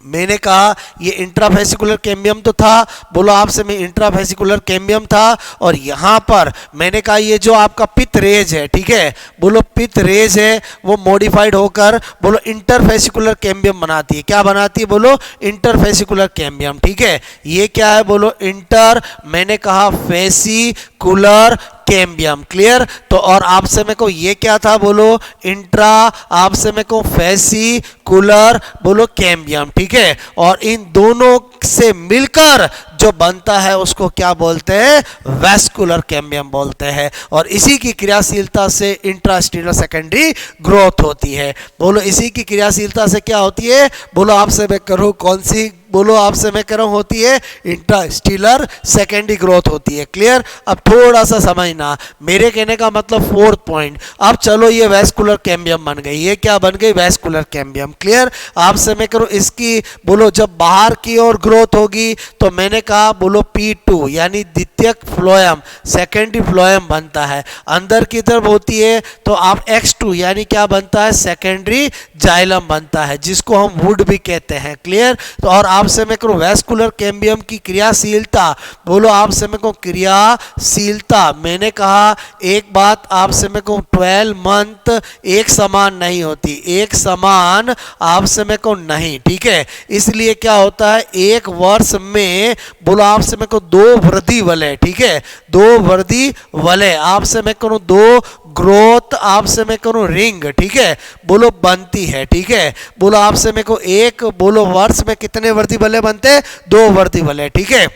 मैंने कहा ये इंट्राफेसिकुलर कैम्बियम तो था, बोलो आपसे में इंट्राफेसिकुलर कैम्बियम था, और यहां पर मैंने कहा ये जो आपका पित्त रेज है, ठीक है, बोलो पित्त रेज है, वो मॉडिफाइड होकर बोलो इंटरफेसिकुलर कैम्बियम बनाती है। क्या बनाती है, बोलो इंटरफेसिकुलर कैम्बियम, ठीक है। ये क्या है, बोलो इंटर, मैंने कहा फेसिकुलर कैम्बियम। क्लियर, तो और आपसे में को ये क्या था, बोलो इंट्रा आपसे में को फेसिकुलर बोलो कैम्बियम, ठीक है। और इन दोनों से मिलकर जो बनता है उसको क्या बोलते हैं, वैस्कुलर कैम्बियम बोलते हैं, और इसी की क्रियाशीलता से इंट्रास्टीलर सेकेंडरी ग्रोथ होती है। बोलो इसी की क्रियाशीलता से क्या होती है, बोलो आपसे मैं करूं कौन सी, बोलो आपसे मैं कह रहा हूं होती है इंट्रास्टीलर सेकेंडरी ग्रोथ होती है। क्लियर, अब थोड़ा सा समझना, मेरे कहने का मतलब फोर्थ पॉइंट। अब चलो ये वैस्कुलर कैम्बियम बन गई, ये क्या बन गई, वैस्कुलर कैम्बियम। क्लियर, आपसे मैं करूं इसकी, बोलो जब बाहर की ओर ग्रोथ होगी तो मैंने कहा बोलो P2 यानी द्वितीयक फ्लोएम, सेकेंडरी फ्लोएम बनता है। अंदर की तरफ होती है तो आप X2 यानी क्या बनता है, सेकेंडरी जाइलम बनता है, जिसको हम वुड भी कहते हैं। क्लियर, तो और आपसे मैं करूं वैस्कुलर कैम्बियम की क्रियाशीलता, बोलो आपसे मैं कहूं क्रियाशीलता, मैंने कहा एक बात आपसे मैं कहूं 12 मंथ एक समान नहीं होती, एक समान आपसे मैं कहूं नहीं, ठीक है। इसलिए क्या होता है, एक वर्ष में बोलो आपसे मैं कहूं 2 वृद्धि वलय, ठीक है, 2 वृद्धि वलय आपसे मैं कहूं 2 ग्रोथ आपसे मैं करूं रिंग, ठीक है, बोलो बनती है, ठीक है। बोलो आपसे मैं को एक, बोलो वर्ष में कितने वृद्धि वलय बनते हैं, 2 वृद्धि वलय, ठीक है।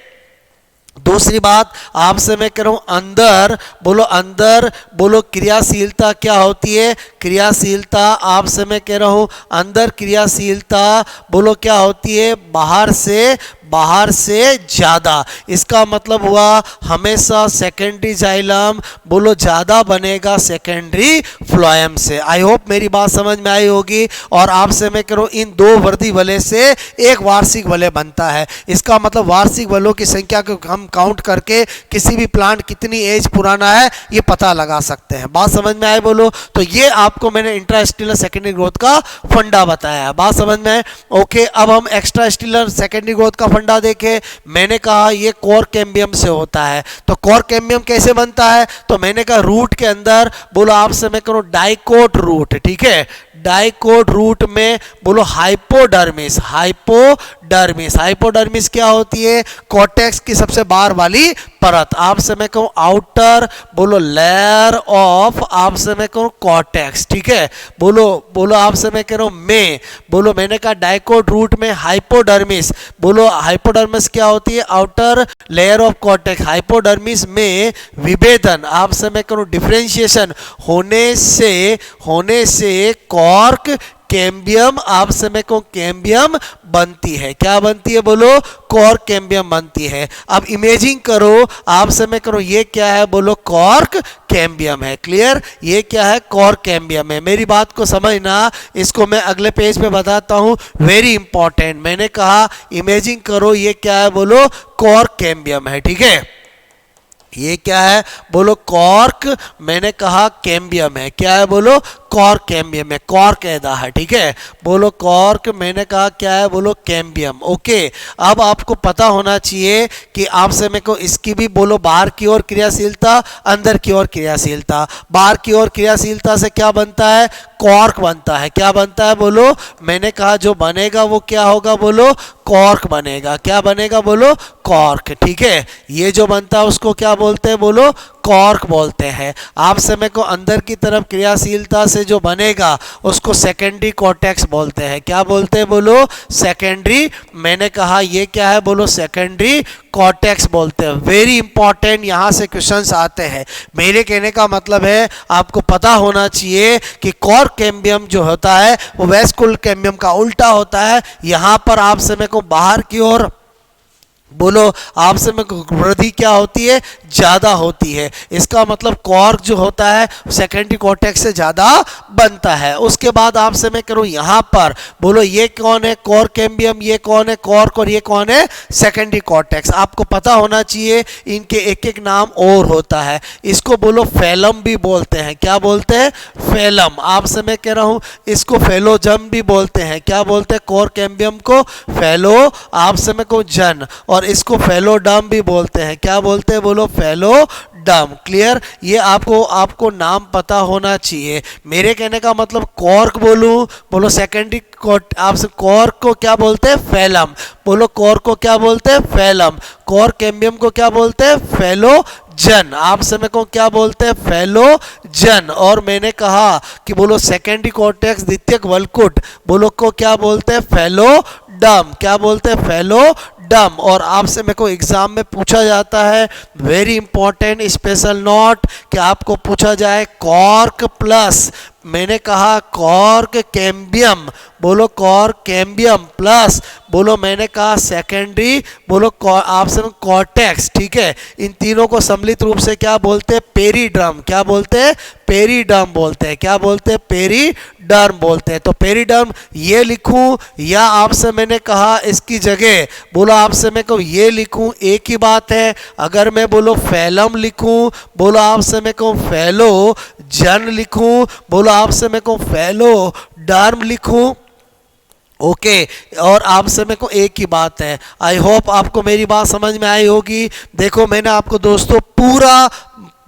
दूसरी बात आपसे मैं कह रहा हूं अंदर, बोलो अंदर, बोलो क्रियाशीलता क्या होती है, क्रियाशीलता आपसे मैं कह रहा हूं अंदर क्रियाशीलता बोलो क्या होती है, बाहर से ज़्यादा। इसका मतलब हुआ हमेशा सेकेंडरी जाइलम बोलो ज़्यादा बनेगा सेकेंडरी फ्लोएम से। आई होप मेरी बात समझ में आई होगी। और आपसे मैं कह रहा हूं इन 2 वृद्धि वलय से एक वार्षिक वलय बनता है। इसका मतलब वार्षिक वलयों की संख्या को हम काउंट करके किसी भी प्लांट कितनी एज पुराना है ये पता लगा सकते हैं। बात समझ में आए बोलो। तो ये आपको मैंने इंट्रास्टिलर सेकेंडरी ग्रोथ का फंडा बताया। बात समझ में आए? ओके, अब हम एक्स्ट्रास्टिलर सेकेंडरी ग्रोथ का फंडा देखें। मैंने कहा ये कोर कैम्बियम से होता है। तो कोर कैम्बियम कैसे बनता है? तो मैंने कहा रूट के अंदर बोलो आपसे मैं करूं डाइकोट रूट, ठीक है, डाइकोट रूट में बोलो हाइपोडर्मिस, हाइपोडर्मिस क्या होती है? कॉर्टेक्स की सबसे बाहर वाली परत। आपसे मैं कहूं आउटर बोलो लेयर ऑफ आपसे मैं कहूं कॉर्टेक्स, ठीक है। बोलो आपसे मैं कह रहा हूं में बोलो मैंने कहा डाइकोट रूट में हाइपोडर्मिस, बोलो हाइपोडर्मिस क्या होती है? Outer layer of cortex. Hypodermis में विभेदन आपसे मैं कहूं डिफरेंशिएशन होने से कॉर्क कैम्बियम आपसे में को कैम्बियम बनती है। क्या बनती है बोलो? कॉर्क कैम्बियम बनती है। अब इमेजिंग करो, आपसे में करो, ये क्या है बोलो? कॉर्क कैम्बियम है। क्लियर? ये क्या है? कॉर्क कैम्बियम है। मेरी बात को समझना, इसको मैं अगले पेज पे बताता हूं, वेरी इंपॉर्टेंट। मैंने कहा इमेजिंग करो, ये क्या है बोलो? कॉर्क कैम्बियम है। ठीक है, ये क्या है बोलो? कॉर्क, मैंने कहा कैम्बियम है। क्या है बोलो? कॉर्क कैम्बियम है। कॉर्क ऐदा है। ठीक है, बोलो कॉर्क, मैंने कहा क्या है बोलो? कैम्बियम। ओके, अब आपको पता होना चाहिए कि आपसे मेरे को इसकी भी बोलो बाहर की ओर क्रियाशीलता, अंदर की ओर क्रियाशीलता। बाहर की ओर क्रियाशीलता से क्या बनता है? कॉर्क बनता है। क्या बनता है बोलो? मैंने कहा जो बनेगा वो क्या होगा बोलो? कॉर्क बनेगा। क्या बनेगा बोलो? कॉर्क। ठीक है, ये जो बनता है उसको क्या बोलते हैं बोलो? कॉर्क बोलते हैं। आप समय को अंदर की तरफ क्रियाशीलता से जो बनेगा उसको सेकेंडरी कॉर्टेक्स बोलते हैं। क्या बोलते हैं बोलो? सेकेंडरी। मैंने कहा ये क्या है बोलो? सेकेंडरी कॉर्टेक्स बोलते हैं। वेरी इंपॉर्टेंट, यहां से क्वेश्चंस आते हैं। मेरे कहने का मतलब है आपको पता होना चाहिए कि कॉर्क कैम्बियम जो होता है वो वेस्कुलर कैम्बियम का उल्टा होता है। यहां पर आप समय को बाहर की ओर बोलो आपसे में वृद्धि क्या होती है? ज्यादा होती है। इसका मतलब कॉर्क जो होता है सेकेंडरी कॉर्टेक्स से ज्यादा बनता है। उसके बाद आपसे मैं करूं यहां पर बोलो ये कौन है? Cork cambium. ये कौन है? कॉर्क। और ये कौन है? Secondary cortex. आपको पता होना चाहिए इनके एक एक नाम और होता है। इसको बोलो फेलम भी बोलते हैं। क्या बोलते हैं? फेलम। आपसे मैं कह रहा हूं इसको फेलोजम भी बोलते हैं। क्या बोलते हैं? कॉर्क कैम्बियम को फेलो, आपसे मैं को जन, और इसको फेलोडम भी बोलते हैं। क्या बोलते हैं बोलो? फेलोडम। क्लियर? ये आपको नाम पता होना चाहिए। मेरे कहने का मतलब कॉर्क बोलूं बोलो सेकेंडरी आपसे कॉर्क को क्या बोलते हैं? फेलम। बोलो कॉर्क को क्या बोलते हैं? फेलम। कॉर्क कैम्बियम को क्या बोलते हैं? फेलोजन। आप समय को क्या बोलते हैं? फेलोजन। और मैंने कहा कि बोलो सेकेंडरी कॉर्टेक्स द्वितीयक वल्कुट बोलो को क्या बोलते हैं? फेलोडम। क्या बोलते हैं? फेलोडम। और आपसे मेरे को एग्जाम में पूछा जाता है, वेरी इंपॉर्टेंट स्पेशल नोट, कि आपको पूछा जाए कॉर्क प्लस, मैंने कहा कॉर्क कैम्बियम बोलो, कॉर्क कैम्बियम प्लस बोलो मैंने कहा सेकेंडरी बोलो आपसे कॉर्टेक्स। ठीक है, इन तीनों को सम्मिलित रूप से क्या बोलते हैं? पेरीडर्म। क्या बोलते हैं? पेरीडर्म बोलते हैं। क्या बोलते हैं? पेरीडर्म बोलते हैं। तो पेरीडर्म ये लिखूं या आपसे मैंने कहा इसकी जगह बोलो आपसे मैं को ये लिखूं, एक ही बात है। अगर मैं बोलो फैलम लिखूं बोलो आपसे मैं को फैलो जन लिखूं बोलो आपसे मैं को फैलो डर्म लिखूं। ओके और आपसे मेरे को एक ही बात है, आई होप आपको मेरी बात समझ में आई होगी। देखो मैंने आपको दोस्तों पूरा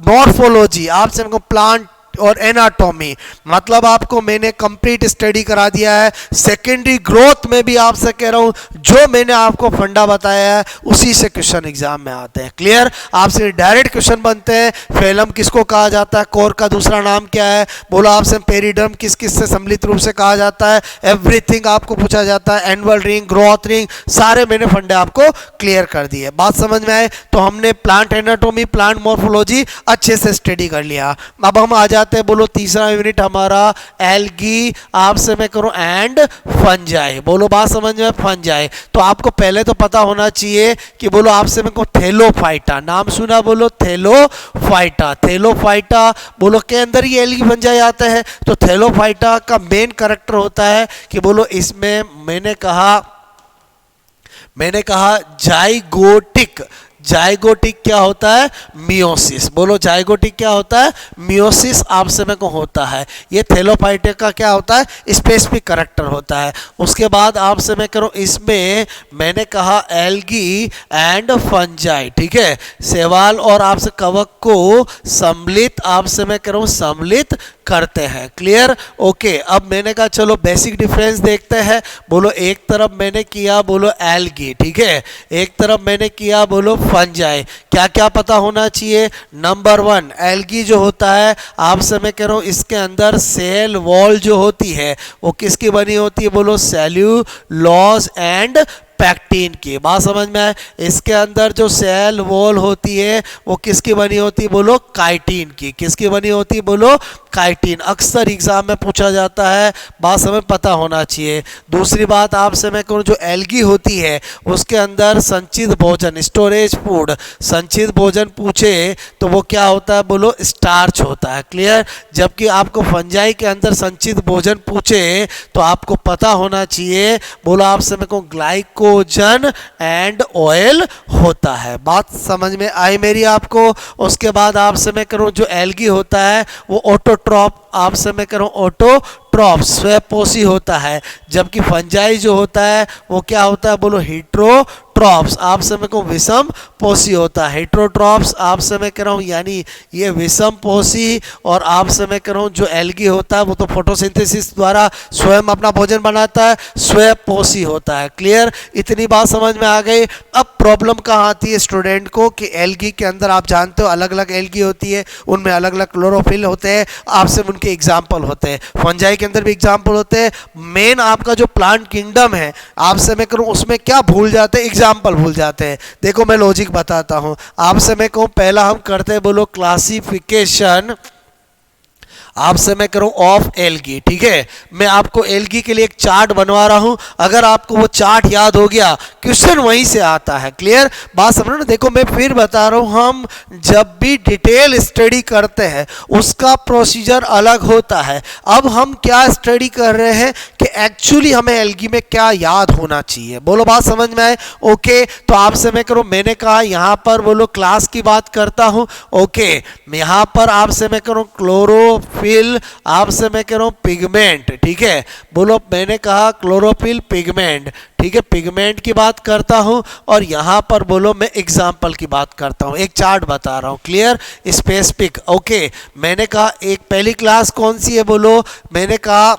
मॉर्फोलॉजी आपसे मेरे को प्लांट और एनाटॉमी मतलब आपको मैंने कंप्लीट स्टडी करा दिया है। सेकेंडरी ग्रोथ में भी आपसे कह रहा हूं जो मैंने आपको फंडा बताया है उसी से क्वेश्चन एग्जाम में आते हैं। क्लियर? आपसे डायरेक्ट क्वेश्चन बनते हैं। फेलम किसको कहा जाता है? कोर का दूसरा नाम क्या है? बोलो आपसे पेरिडर्म किस किस से सम्मिलित रूप से कहा जाता है? एवरीथिंग आपको पूछा जाता है। एनुअल रिंग, ग्रोथ रिंग, सारे मैंने फंडे आपको क्लियर कर दिए। बात समझ में आए तो हमने प्लांट एनाटॉमी, प्लांट मॉर्फोलॉजी अच्छे से स्टडी कर लिया। अब हम आ जाते हैं बोलो तीसरा यूनिट हमारा एल्गी आपसे मैं करूं एंड फंजाई। बोलो बात समझ में? फंजाई। तो आपको पहले तो पता होना चाहिए कि बोलो आपसे मैं को थैलोफाइटा, नाम सुना बोलो? थैलोफाइटा। थैलोफाइटा बोलो के अंदर ही एल्गी फंजाई आता है। तो थैलोफाइटा का मेन कैरेक्टर होता है कि बोलो इसमें मैंने कहा जाइगोटिक। जाइगोटिक क्या होता है? मियोसिस। बोलो जाइगोटिक क्या होता है? मियोसिस आपसे में को होता है। ये थैलोफाइटा का क्या होता है? स्पेसिफिक कैरेक्टर होता है। उसके बाद आपसे मैं करूं इसमें मैंने कहा एल्गी एंड फंजाई। ठीक है, शैवाल और आपसे कवक को सम्मिलित आपसे मैं करूं सम्मिलित करते हैं। क्लियर? ओके अब मैंने कहा चलो बेसिक डिफरेंस देखते हैं। बोलो एक तरफ मैंने किया बोलो एल्गी, ठीक है, एक तरफ मैंने किया बोलो फंजाई। क्या क्या पता होना चाहिए? नंबर 1 एल्गी जो होता है आपसे मैं कह रहा हूं इसके अंदर सेल वॉल जो होती है वो किसकी बनी होती है? बोलो सेल्यूलोज एंड पैक्टीन की। बात समझ में आए? इसके अंदर जो सेल वॉल होती है वो किसकी बनी होती है? बोलो काइटिन की। किसकी बनी होती है? बोलो काइटिन। अक्सर एग्जाम में पूछा जाता है, बात समझ पता होना चाहिए। दूसरी बात आपसे मैं कहूँ, जो एल्गी होती है उसके अंदर संचित भोजन, स्टोरेज फूड, संचित भोजन पूछे तो वो क्या होता है? बोलो स्टार्च होता है। क्लियर? जबकि आपको फंजाई के अंदर संचित भोजन पूछे तो आपको पता होना चाहिए, बोलो आपसे मैं कहूँ ग्लाइकोजन एंड ऑयल होता है। बात समझ में आई मेरी आपको? उसके बाद आपसे मैं करूँ, जो एल्गी होता है वो ऑटोट्रॉप, आपसे मैं करूँ ऑटोट्रॉप, स्वपोषी होता है। जबकि फंजाई जो होता है वो क्या होता है? बोलो हेट्रोट्रॉप्स, आपसे मैं कहूँ विषम पोषी होता है। हेट्रोट्रॉप्स आपसे मैं कह रहा हूँ यानी ये विषम पोषी, और आपसे मैं कह रहा हूँ जो एल्गी होता है वो तो फोटोसिंथेसिस द्वारा स्वयं अपना भोजन बनाता है, स्वपोषी होता है। क्लियर? इतनी बात समझ में आ गई। अब प्रॉब्लम कहाँ आती है स्टूडेंट को कि एल्गी के अंदर आप जानते हो अलग अलग एल्गी होती है, उनमें अलग अलग क्लोरोफिल होते हैं, आपसे उनके एग्जाम्पल होते हैं। फंजाई के अंदर भी एग्जाम्पल होते हैं। मेन आपका जो प्लांट किंगडम है आपसे मैं करूँ उसमें क्या भूल जाते हैं? एग्जाम्पल भूल जाते हैं। देखो मैं लॉजिक बताता हूँ आपसे मैं कहूँ, पहला हम करते हैं बोलो क्लासिफिकेशन, आपसे मैं करूं ऑफ एल्गी। ठीक है, मैं आपको एल्गी के लिए एक चार्ट बनवा रहा हूं, अगर आपको वो चार्ट याद हो गया क्वेश्चन वहीं से आता है। क्लियर? बात समझो ना? देखो मैं फिर बता रहा हूं, हम जब भी डिटेल स्टडी करते हैं उसका प्रोसीजर अलग होता है। अब हम क्या स्टडी कर रहे हैं कि एक्चुअली हमें एल्गी में क्या याद होना चाहिए। बोलो बात समझ में आए? ओके, तो आपसे मैं करूं, मैंने कहा यहां पर बोलो क्लास की बात करता हूं। ओके, यहां पर आपसे मैं करूं क्लोरोफिल, आपसे मैं कह रहा हूं पिगमेंट। ठीक है, बोलो मैंने कहा क्लोरोफिल पिगमेंट। ठीक है, पिगमेंट की बात करता हूं, और यहां पर बोलो मैं एग्जाम्पल की बात करता हूं, एक चार्ट बता रहा हूं। क्लियर? स्पेसिफिक। ओके, मैंने कहा एक पहली क्लास कौन सी है? बोलो मैंने कहा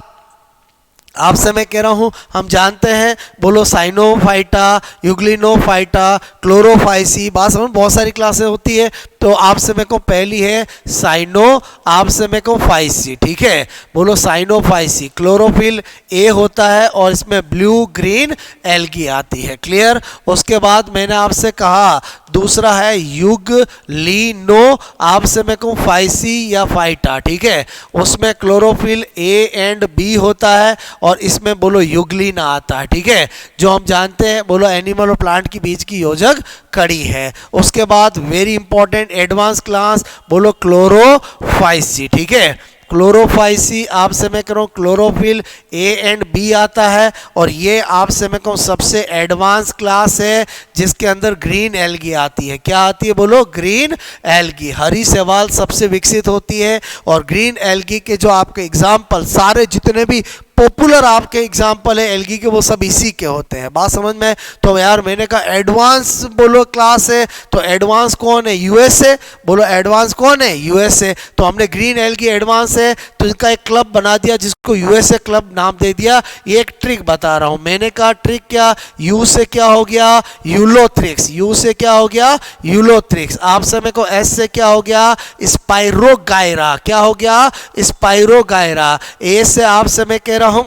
आपसे मैं कह रहा हूं, हम जानते हैं बोलो साइनोफाइटा, यूग्लिनोफाइटा, क्लोरोफाइसी। बात समझ, बहुत सारी क्लासें होती है। तो आपसे मैं को पहली है साइनो, आपसे मैं को फाइसी। ठीक है, बोलो साइनोफाइसी। क्लोरोफिल ए होता है और इसमें ब्लू ग्रीन एल्गी आती है। क्लियर? उसके बाद मैंने आपसे कहा दूसरा है यूग्लिनो, आपसे मैं कहूँ फाइसी या फाइटा। ठीक है, उसमें क्लोरोफिल ए एंड बी होता है और इसमें बोलो यूग्लिना आता है। ठीक है, जो हम जानते हैं बोलो एनिमल और प्लांट के बीच की योजक कड़ी है। उसके बाद वेरी इंपॉर्टेंट एडवांस क्लास बोलो क्लोरोफाइसी। ठीक है, क्लोरोफाइसी आपसे मैं कह रहा हूँ क्लोरोफिल ए एंड बी आता है, और ये आपसे मैं कहूँ सबसे एडवांस क्लास है जिसके अंदर ग्रीन एल्गी आती है। क्या आती है? बोलो ग्रीन एल्गी। हरी शैवाल सबसे विकसित होती है, और ग्रीन एल्गी के जो आपके एग्जाम्पल सारे जितने भी पॉपुलर आपके एग्जाम्पल है एल्गी के वो सब इसी के होते हैं। बात समझ में? तो यार मैंने कहा एडवांस बोलो क्लास है, तो एडवांस कौन है? यूएसए। बोलो एडवांस कौन है? यूएसए। तो हमने ग्रीन एल्गी एडवांस है तो इनका एक क्लब बना दिया जिसको यूएसए क्लब नाम दे दिया। ये एक ट्रिक बता रहा हूं, मैंने कहा ट्रिक क्या? यू से क्या हो गया? यूलोथ्रिक्स। यू से क्या हो गया? यूलोथ्रिक्स। आपसे मेरे को एस से क्या हो गया? स्पाइरोगायरा। क्या हो गया? स्पाइरोगायरा। ए से आपसे मैं कह रहा हूं,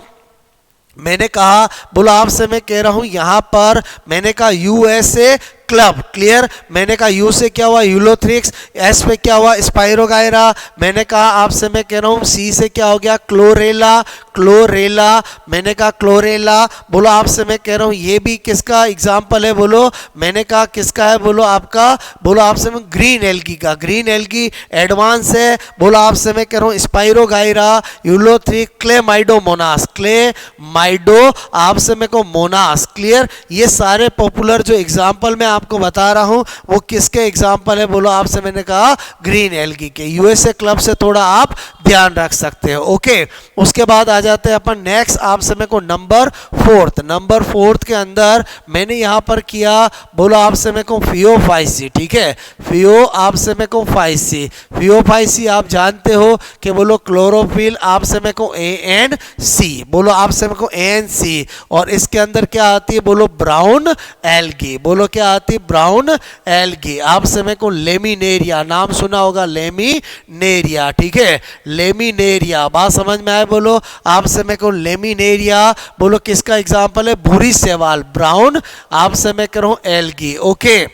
मैंने कहा बोलो आपसे मैं कह रहा हूं यहां पर मैंने कहा यूएसए क्लब। क्लियर? मैंने कहा यू से क्या हुआ? यूलोथ्रिक्स। एस पे क्या हुआ? स्पाइरोगायरा। मैंने कहा आपसे मैं कह रहा हूं सी से क्या हो गया? क्लोरेला। क्लोरेला। मैंने कहा क्लोरेला। बोलो आपसे मैं कह रहा हूं ये भी किसका एग्जाम्पल है? बोलो मैंने कहा किसका है? बोलो आपका, बोलो आपसे मैं ग्रीन एल्गी का। ग्रीन एल्गी एडवांस है। बोलो आपसे मैं कह रहा हूं स्पाइरोगायरा, यूलोथ्रिक, क्लेमाइडोमोनास। क्लेमाइडो आपसे मैं को मोनास। क्लियर? ये सारे पॉपुलर जो एग्जाम्पल में आपको बता रहा हूं वो किसके एग्जाम्पल है? बोलो आपसे मैंने कहा ग्रीन एल्गी के। यूएसए क्लब से थोड़ा आप ध्यान रख सकते हो। ओके, उसके बाद आ जाते हैं अपन नेक्स्ट आपसे मेरे को नंबर फोर्थ। नंबर फोर्थ के अंदर मैंने यहां पर किया बोलो आपसे मेरे को फियोफाइसी। ठीक है, फियो आपसे मेरे को फाइसी। फियोफाइसी आप जानते हो कि बोलो क्लोरोफिल आपसे मेरे को ए एंड सी। बोलो आपसे मेरे को ए एंड सी, और इसके अंदर क्या आती है? बोलो ब्राउन एल्गी। बोलो क्या आती है? Brown algae. आपसे मेरे को लेमिनेरिया, नाम सुना होगा लेमिनेरिया। ठीक है, लेमिनेरिया। बात समझ में आए? बोलो आपसे मैं कहूँ लेमिनेरिया, बोलो किसका एग्जाम्पल है, भूरी शैवाल, ब्राउन आपसे मैं कह रहा हूँ एल्गी। ओके,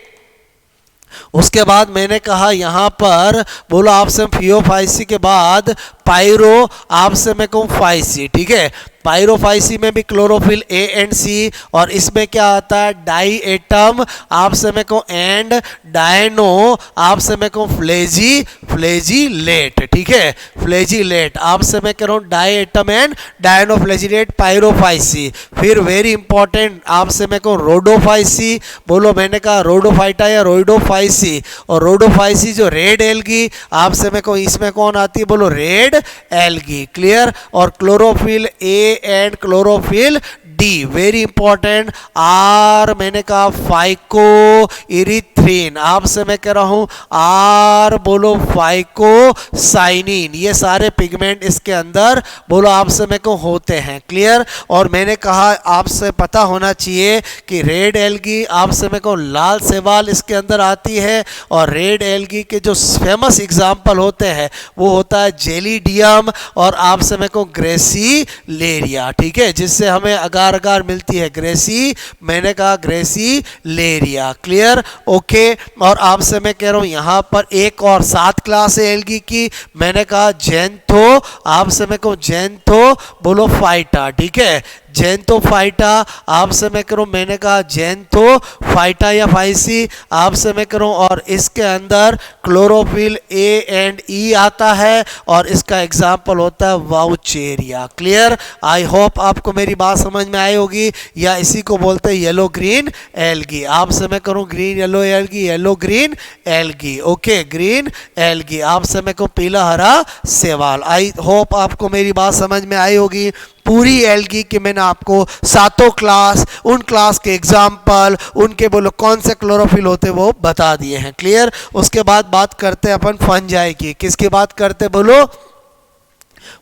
उसके बाद मैंने कहा यहाँ पर बोलो आपसे फियोफाइसी के बाद पायरो आपसे मैं कहूँ फाइसी, ठीक है। पायरोफाइसी में भी क्लोरोफिल ए एंड सी, और इसमें क्या आता है डाई एटम आपसे मैं कहूँ एंड डायनो आपसे मैं कहूँ फ्लेजिलेट, ठीक है, फ्लेजिलेट आपसे मैं कह रहा हूँ डाई एटम एंड डायनो फ्लेजिलेट, पायरोफाइसी। फिर वेरी इंपॉर्टेंट आपसे मैं कहूँ रोडोफाइसी, बोलो मैंने कहा रोडोफाइटा या रोडोफाइसी, और रोडोफाइसी जो रेड एल्गी आपसे मैं कहूँ इसमें कौन आती है, बोलो रेड एल्गी, क्लियर। और chlorophyll A and chlorophyll D, very important, are मैंने कहा फाइको इरिथ्रीन आपसे मैं कह रहा हूं आर, बोलो फाइको साइनिन, ये सारे पिगमेंट इसके अंदर बोलो आपसे मैं को होते हैं, क्लियर। और मैंने कहा आपसे पता होना चाहिए कि रेड एल्गी आपसे मैं को लाल शैवाल इसके अंदर आती है, और रेड एल्गी के जो फेमस एग्जाम्पल होते हैं वो होता है जेलीडियम और आपसे मैं को ग्रेसीलेरिया, ठीक है, जिससे हमें अगार अगार मिलती है ग्रेसी, मैंने कहा ग्रेसीलेरिया, क्लियर। ओके, और आपसे मैं कह रहा हूं यहां पर एक और 7 क्लास है एल्गी की, मैंने कहा जेंथो आपसे मैं कहूं जेंथो बोलो फाइटा, ठीक है, जेंथोफाइटा आपसे मैं करूं मैंने कहा जेंथोफाइटा या फाइसी आपसे मैं करूं, और इसके अंदर क्लोरोफिल ए एंड ई आता है, और इसका एग्जाम्पल होता है वाउचेरिया, क्लियर। आई होप आपको मेरी बात समझ में आई होगी, या इसी को बोलते हैं येलो ग्रीन एल्गी, आपसे मैं करूं green yellow algae, yellow green algae, okay, green algae आपसे मैं कहूं पीला हरा शैवाल। आई होप आपको मेरी बात समझ में आई होगी। पूरी एल्गी की मैंने आपको 7 क्लास, उन क्लास के एग्जाम्पल, उनके बोलो कौन से क्लोरोफिल होते वो बता दिए हैं, क्लियर। उसके बाद बात करते हैं अपन फंजाई की, किसकी बात करते बोलो,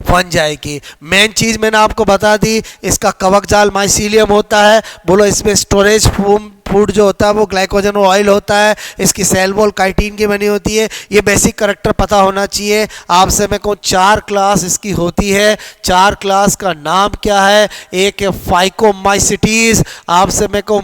फंजाई की। मेन चीज मैंने आपको बता दी, इसका कवक जाल माइसीलियम होता है, बोलो इसमें स्टोरेज फूड जो होता है वो ग्लाइकोजन और ऑयल होता है, इसकी सेल वॉल काइटिन की बनी होती है, ये बेसिक करेक्टर पता होना चाहिए। आपसे मैं कहूँ 4 क्लास इसकी होती है, 4 क्लास का नाम क्या है, एक है फाइकोमाइसिटीज आपसे मैं कहूँ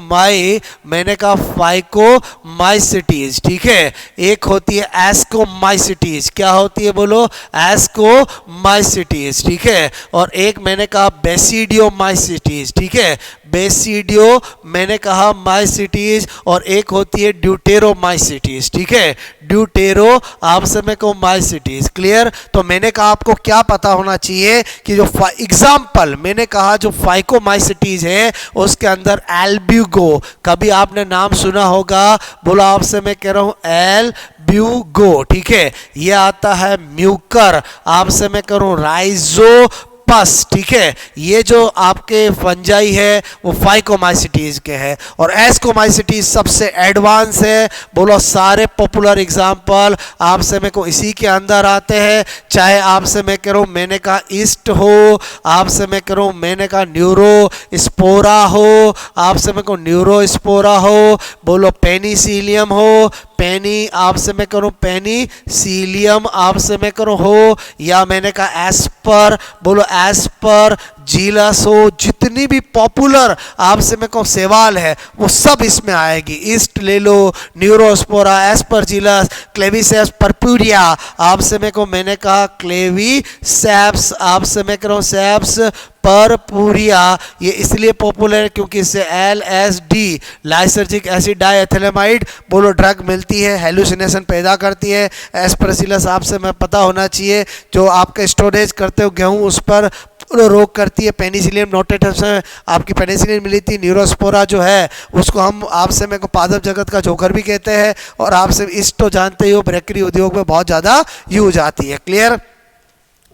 मैंने कहा फाइकोमाइसिटीज, ठीक है, एक होती है एस्कोमाइसिटीज, क्या होती है बोलो एस्कोमाइसिटीज, ठीक है, और एक मैंने कहा बेसिडियोमाइसिटीज, ठीक है, बेसिडियो मैंने कहा माइसिटीज, और एक होती है ड्यूटेरोमाइसिटीज, ठीक है, ड्यूटेरो आपसे मैं कहूँ माइसिटीज, क्लियर। तो मैंने कहा आपको क्या पता होना चाहिए कि जो एग्जाम्पल मैंने कहा जो फाइकोमाइसिटीज है उसके अंदर एल्ब्यूगो, कभी आपने नाम सुना होगा, बोला आपसे मैं कह रहा हूँ एल्ब्यूगो, ठीक है, ये आता है म्यूकर आपसे मैं करूँ राइजो पस, ठीक है, ये जो आपके फंजाई है वो फाइकोमाइसिटीज के हैं, और एस्कोमाइसिटीज सबसे एडवांस है, बोलो सारे पॉपुलर एग्जाम्पल आपसे मेरे को इसी के अंदर आते हैं, चाहे आपसे मैं कह रहा हूँ मैंने कहा ईस्ट हो, आपसे मैं कह रहा हूँ मैंने कहा न्यूरो स्पोरा हो, आपसे मेरे को न्यूरो स्पोरा हो, बोलो पेनिसिलियम हो, पेनी आपसे मैं करूं पेनिसिलियम आपसे मैं करूं हो, या मैंने कहा एस्पर, बोलो एस्पर जीलस हो, जितनी भी पॉपुलर आपसे मैं कहूँ सवाल है वो सब इसमें आएगी। ईस्ट ले लो, न्यूरोस्पोरा, एस्परजिलस, क्लेविसेप्स परप्यूरिया आपसे मैं को मैंने कहा क्लेविसेप्स आपसे मैं कह रहा हूँ सेप्स परपूरिया, ये इसलिए पॉपुलर है क्योंकि इससे LSD लाइसर्जिक एसिड डाइएथिलेमाइड बोलो ड्रग मिलती है, हेलुसिनेशन पैदा करती है। एस्परजिलस आपसे मैं पता होना चाहिए जो आपका स्टोरेज करते हो गेहूँ उस पर रोग करती है। पेनिसिलियम नोटेटस में आपकी पेनिसिलिन मिली थी। न्यूरोस्पोरा जो है उसको हम आपसे मेरे को पादप जगत का जोकर भी कहते हैं, और आपसे इस तो जानते ही हो बेकरी उद्योग में बहुत ज़्यादा यूज आती है, क्लियर।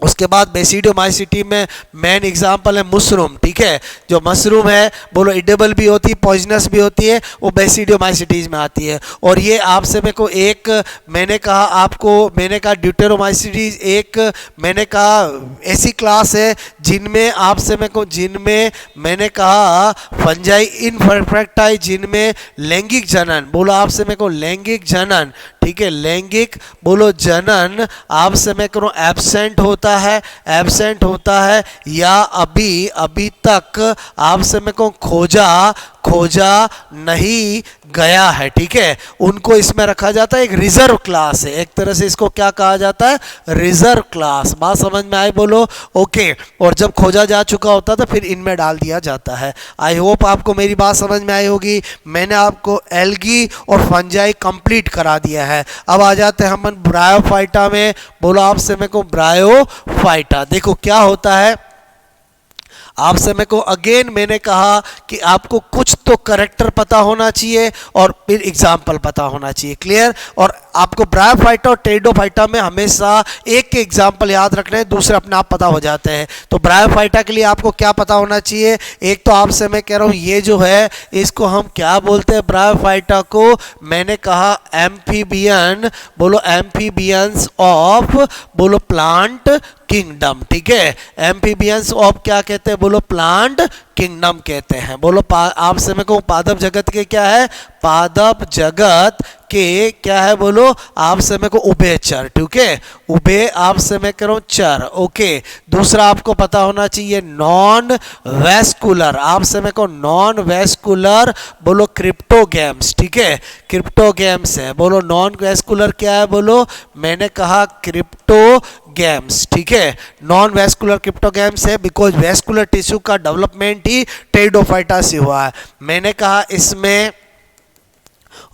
उसके बाद बेसिडोमाइसिटी में मेन एग्जाम्पल है मशरूम, ठीक है, जो मशरूम है बोलो इडेबल भी होती है, पॉइजनस भी होती है, वो बेसिडोमाइसिटीज में आती है। और ये आपसे मेरे को एक मैंने कहा आपको मैंने कहा ड्यूटेरोमाइसिटीज एक मैंने कहा ऐसी क्लास है जिनमें आपसे मेरे को जिनमें मैंने कहा फंजाई इनफेक्टाई जिनमें लैंगिक जनन बोलो आपसे मेरे को लैंगिक जनन, ठीक है, लैंगिक बोलो जनन आपसे मैं करूँ एब्सेंट होता होता है, एब्सेंट होता है, या अभी तक आपसे मेरे को खोजा नहीं गया है, ठीक है, उनको इसमें रखा जाता है। एक रिजर्व क्लास है, एक तरह से इसको क्या कहा जाता है, रिजर्व क्लास। बात समझ में आई बोलो? ओके। और जब खोजा जा चुका होता तो फिर इनमें डाल दिया जाता है। आई होप आपको मेरी बात समझ में आई होगी। मैंने आपको एल्गी और फंजाई कंप्लीट करा दिया है। अब आ जाते हैं हम ब्रायोफाइटा में। बोलो आपसे मेरे को ब्रायोफाइटा, देखो क्या होता है। आपसे मेरे को अगेन मैंने कहा कि आपको कुछ तो करेक्टर पता होना चाहिए और फिर एग्जाम्पल पता होना चाहिए, क्लियर। और आपको ब्रायोफाइटा और टेरिडोफाइटा में हमेशा एक के एग्जाम्पल याद रखने हैं, दूसरे अपने आप पता हो जाते हैं। तो ब्रायोफाइटा के लिए आपको क्या पता होना चाहिए? एक तो आपसे मैं कह रहा हूँ ये जो है इसको हम क्या बोलते हैं, ब्रायोफाइटा को मैंने कहा एम्फीबियन, बोलो एम्फीबियंस ऑफ, बोलो प्लांट किंगडम, ठीक है। एम्फीबियंस ऑफ क्या कहते हैं, बोलो प्लांट किंगडम कहते हैं। बोलो आपसे मैं कहूँ पादप जगत के क्या है, पादप जगत के क्या है, बोलो आपसे मैं को उभयचर, ठीक है, उभय आपसे मैं कह रहा हूँ चर, ओके। दूसरा आपको पता होना चाहिए नॉन वेस्कुलर, आपसे मैं को नॉन वेस्कुलर, बोलो क्रिप्टोगैम्स, ठीक है, क्रिप्टोगैम्स है। बोलो नॉन वेस्कुलर क्या है, बोलो मैंने कहा क्रिप्टोगैम्स, ठीक है, नॉन वेस्कुलर क्रिप्टोगैम्स है, बिकॉज वेस्कुलर टिश्यू का डेवलपमेंट ही टेरिडोफाइटा से हुआ है। मैंने कहा इसमें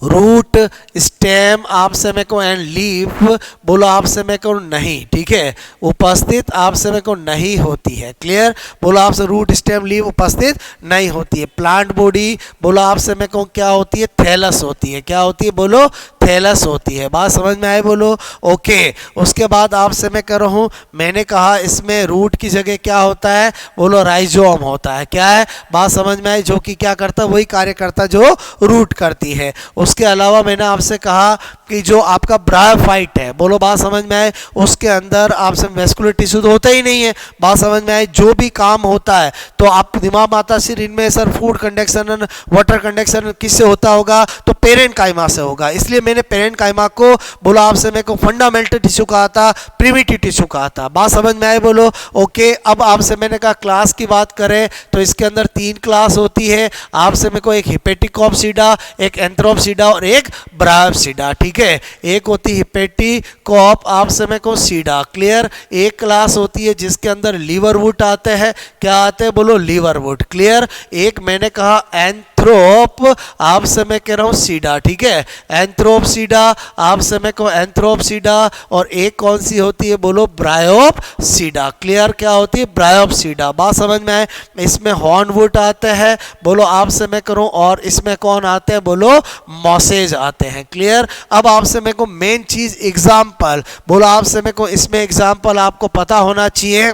रूट, स्टेम आपसे मेरे को एंड लीफ, बोलो आपसे मेरे को नहीं, ठीक है, उपस्थित आपसे मेरे को नहीं होती है, क्लियर। बोलो आपसे रूट, स्टेम, लीफ उपस्थित नहीं होती है। प्लांट बॉडी, बोलो आपसे मेरे को क्या होती है, थैलस होती है, क्या होती है, बोलो थैलस होती है। बात समझ में आए, बोलो ओके। उसके बाद आपसे मैं कह रहा हूँ, मैंने कहा इसमें रूट की जगह क्या होता है, बोलो राइजोम होता है, क्या है, बात समझ में आई, जो कि क्या करता है, वही कार्य करता है जो रूट करती है। उसके अलावा मैंने आपसे कहा कि जो आपका ब्रायोफाइट है, बोलो बात समझ में आए, उसके अंदर आपसे वेस्कुलर टिश्यू तो होता ही नहीं है। बात समझ में आए, जो भी काम होता है तो आप दिमाग आता सिर इनमें sir food conduction, water conduction किससे होता होगा, तो पेरेंट काइमा से होगा। इसलिए मैंने पेरेंट काइमा को बोलो आपसे मेरे को फंडामेंटल टिश्यू कहा था, प्रिमिटिव टिश्यू कहा था। बात समझ में आए, बोलो ओके। अब आपसे मैंने कहा क्लास की बात करें तो इसके अंदर 3 क्लास होती है। आपसे मेरे को एक हिपेटिकॉप्सिडा, एक एंथ्रोप्सिडा और एक ब्रायोप्सिडा, ठीक है। एक होती हिपेटिकॉप, आपसे मेरे को सीडा, क्लियर। एक क्लास होती है जिसके अंदर लीवरवुड आते हैं, क्या आते हैं, बोलो लीवरवुड, क्लियर। एक मैंने कहा एंथ्रोप, आपसे मैं कह रहा हूँ सीडा, ठीक है, एंथ्रोपसीडा, आपसे मैं कहूँ एंथ्रोपसीडा। और एक कौन सी होती है, बोलो ब्रायोप्सीडा, क्लियर, क्या होती है, ब्रायोप्सीडा। बात समझ में आए। इसमें हॉर्नवुड आते हैं, बोलो आपसे मैं करूँ, और इसमें कौन आते हैं, बोलो मॉसेज आते हैं, क्लियर। अब आपसे मेरे को मेन चीज एग्जाम्पल, बोलो आपसे मेरे को इसमें एग्जाम्पल आपको पता होना चाहिए।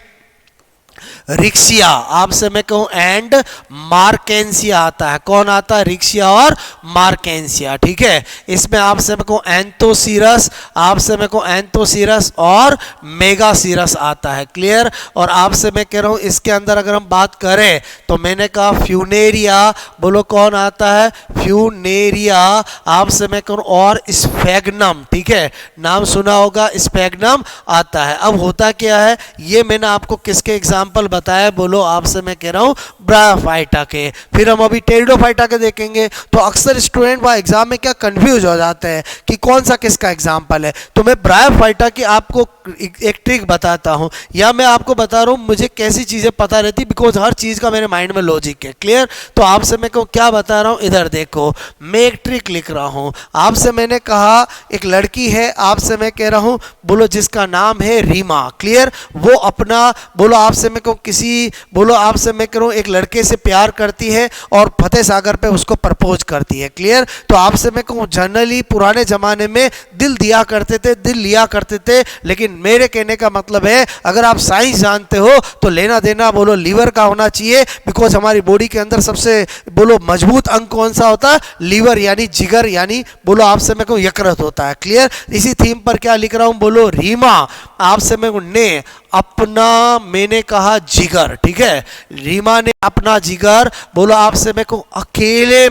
रिक्सिया, आपसे मैं कहूं एंड मार्केंसिया आता है, कौन आता है, रिक्सिया और मार्केंसिया, ठीक है। इसमें आपसे मैं कहूं एंथोसीरस, आपसे मैं कहूं एंथोसीरस और मेगासीरस आता है, क्लियर। और आपसे मैं कह रहा हूं इसके अंदर अगर हम बात करें तो मैंने कहा फ्यूनेरिया, बोलो कौन आता है, फ्यूनेरिया, आपसे मैं कहूं, और स्फेग्नम, ठीक है, नाम सुना होगा, स्फेग्नम आता है। अब होता क्या है, ये मैंने आपको किसके एग्जाम्पल बताया, बोलो आपसे मैं कह रहा हूं ब्रायोफाइटा के। फिर हम अभी टेरिडोफाइटा के देखेंगे। तो अक्सर स्टूडेंट वह एग्जाम में क्या कंफ्यूज हो जाते हैं कि कौन सा किसका एग्जाम्पल है। तो मैं ब्रायोफाइटा की आपको एक ट्रिक बताता हूं, या मैं आपको बता रहा हूं मुझे कैसी चीजें पता रहती, बिकॉज हर चीज का मेरे माइंड में लॉजिक है, क्लियर। तो आपसे मैं क्या बता रहा हूं, इधर देखो, मैं एक ट्रिक लिख रहा हूं। आपसे मैंने कहा एक लड़की है, आपसे मैं कह रहा हूं, बोलो जिसका नाम है रीमा, क्लियर। वो अपना, बोलो आपसे मैं किसी, बोलो आपसे मैं करूं एक लड़के से प्यार करती है और फतेह सागर पे उसको प्रपोज करती है, क्लियर। तो आपसे मैं कहूं जनरली पुराने जमाने में दिल दिया करते थे, दिल लिया करते थे, लेकिन मेरे कहने का मतलब है अगर आप साइंस जानते हो तो लेना देना बोलो लीवर का होना चाहिए, बिकॉज हमारी बॉडी के अंदर सबसे बोलो मजबूत अंग कौन सा होता है, लीवर, यानी जिगर, यानी बोलो आपसे मैं कहूं यकृत होता है, क्लियर। इसी थीम पर क्या लिख रहा हूं, बोलो रीमा, आपसे मैं ने अपना, मैंने कहा जिगर, ठीक है, रीमा ने अपना जिगर, बोलो आपसे मैं को अकेले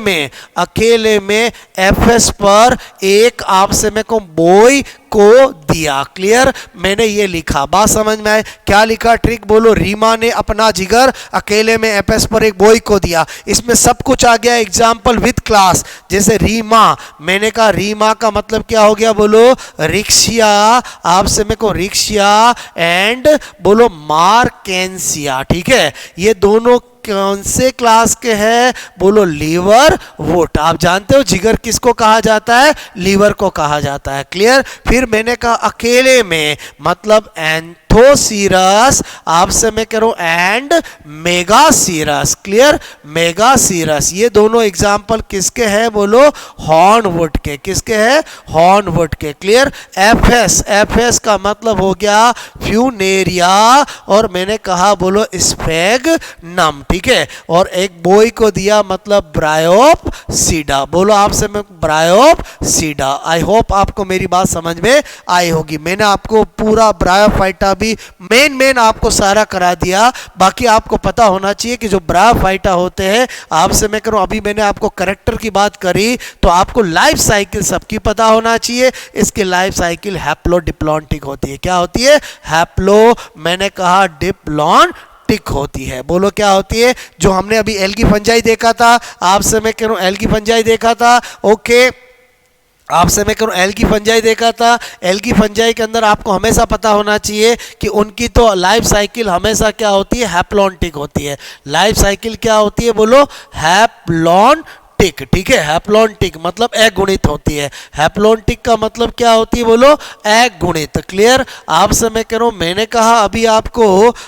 में एफएस पर एक आपसे मैं को बॉय को दिया। क्लियर, मैंने ये लिखा, बात समझ में आए? क्या लिखा? ट्रिक बोलो। रीमा ने अपना जिगर अकेले में एपेस पर एक बॉय को दिया। इसमें सब कुछ आ गया, एग्जाम्पल विद क्लास। जैसे रीमा, मैंने कहा रीमा का मतलब क्या हो गया? बोलो रिक्शिया, आपसे मेरे को रिक्शिया एंड बोलो मार्केंसिया। ठीक है, ये दोनों कौन से क्लास के हैं? बोलो लीवर वुड। आप जानते हो जिगर किसको कहा जाता है? लीवर को कहा जाता है। क्लियर। फिर मैंने कहा अकेले में, मतलब एंथोसीरस, आपसे मैं कह रहा हूं एंड मेगासीरस। क्लियर, मेगासीरस। ये दोनों एग्जाम्पल किसके हैं? बोलो हॉर्नवुड के। किसके हैं? हॉर्नवुड के। क्लियर। एफएस, एफएस का मतलब हो गया फ्यूनेरिया, और मैंने कहा बोलो स्फेगनम। ठीक है, और एक बॉय को दिया मतलब ब्रायोपसीडा। बोलो आपसे मैं ब्रायोपसीडा। आई होप आपको मेरी बात समझ में आई होगी। मैंने आपको पूरा ब्रायोफाइटा भी मेन आपको सारा करा दिया। बाकी आपको पता होना चाहिए कि जो ब्रायोफाइटा होते हैं, आपसे मैं करूं, अभी मैंने आपको करेक्टर की बात करी, तो आपको लाइफ साइकिल सबकी पता होना चाहिए। इसकी लाइफ साइकिल हैप्लोडिप्लॉन्टिक होती है। क्या होती है? हैप्लो, मैंने कहा डिप्लॉन टिक होती है। बोलो क्या होती है? जो हमने अभी एल्गी फंजाई देखा था, आपसे मैं कह रहा हूं एल्गी फंजाई देखा था। ओके, आपसे मैं करूं एल्गी फंजाई देखा था। एल्गी फंजाई के अंदर आपको हमेशा पता होना चाहिए कि उनकी तो लाइफ साइकिल हमेशा क्या होती है? हैप्लॉन्टिक होती है। लाइफ साइकिल क्या होती है? बोलो हैप्लॉन्टिक। ठीक है, हैप्लॉन्टिक मतलब अगुणित होती है। हैप्लॉन्टिक का मतलब क्या होती है? बोलो अगुणित। क्लियर। आपसे मैं कह रहा हूं, मैंने कहा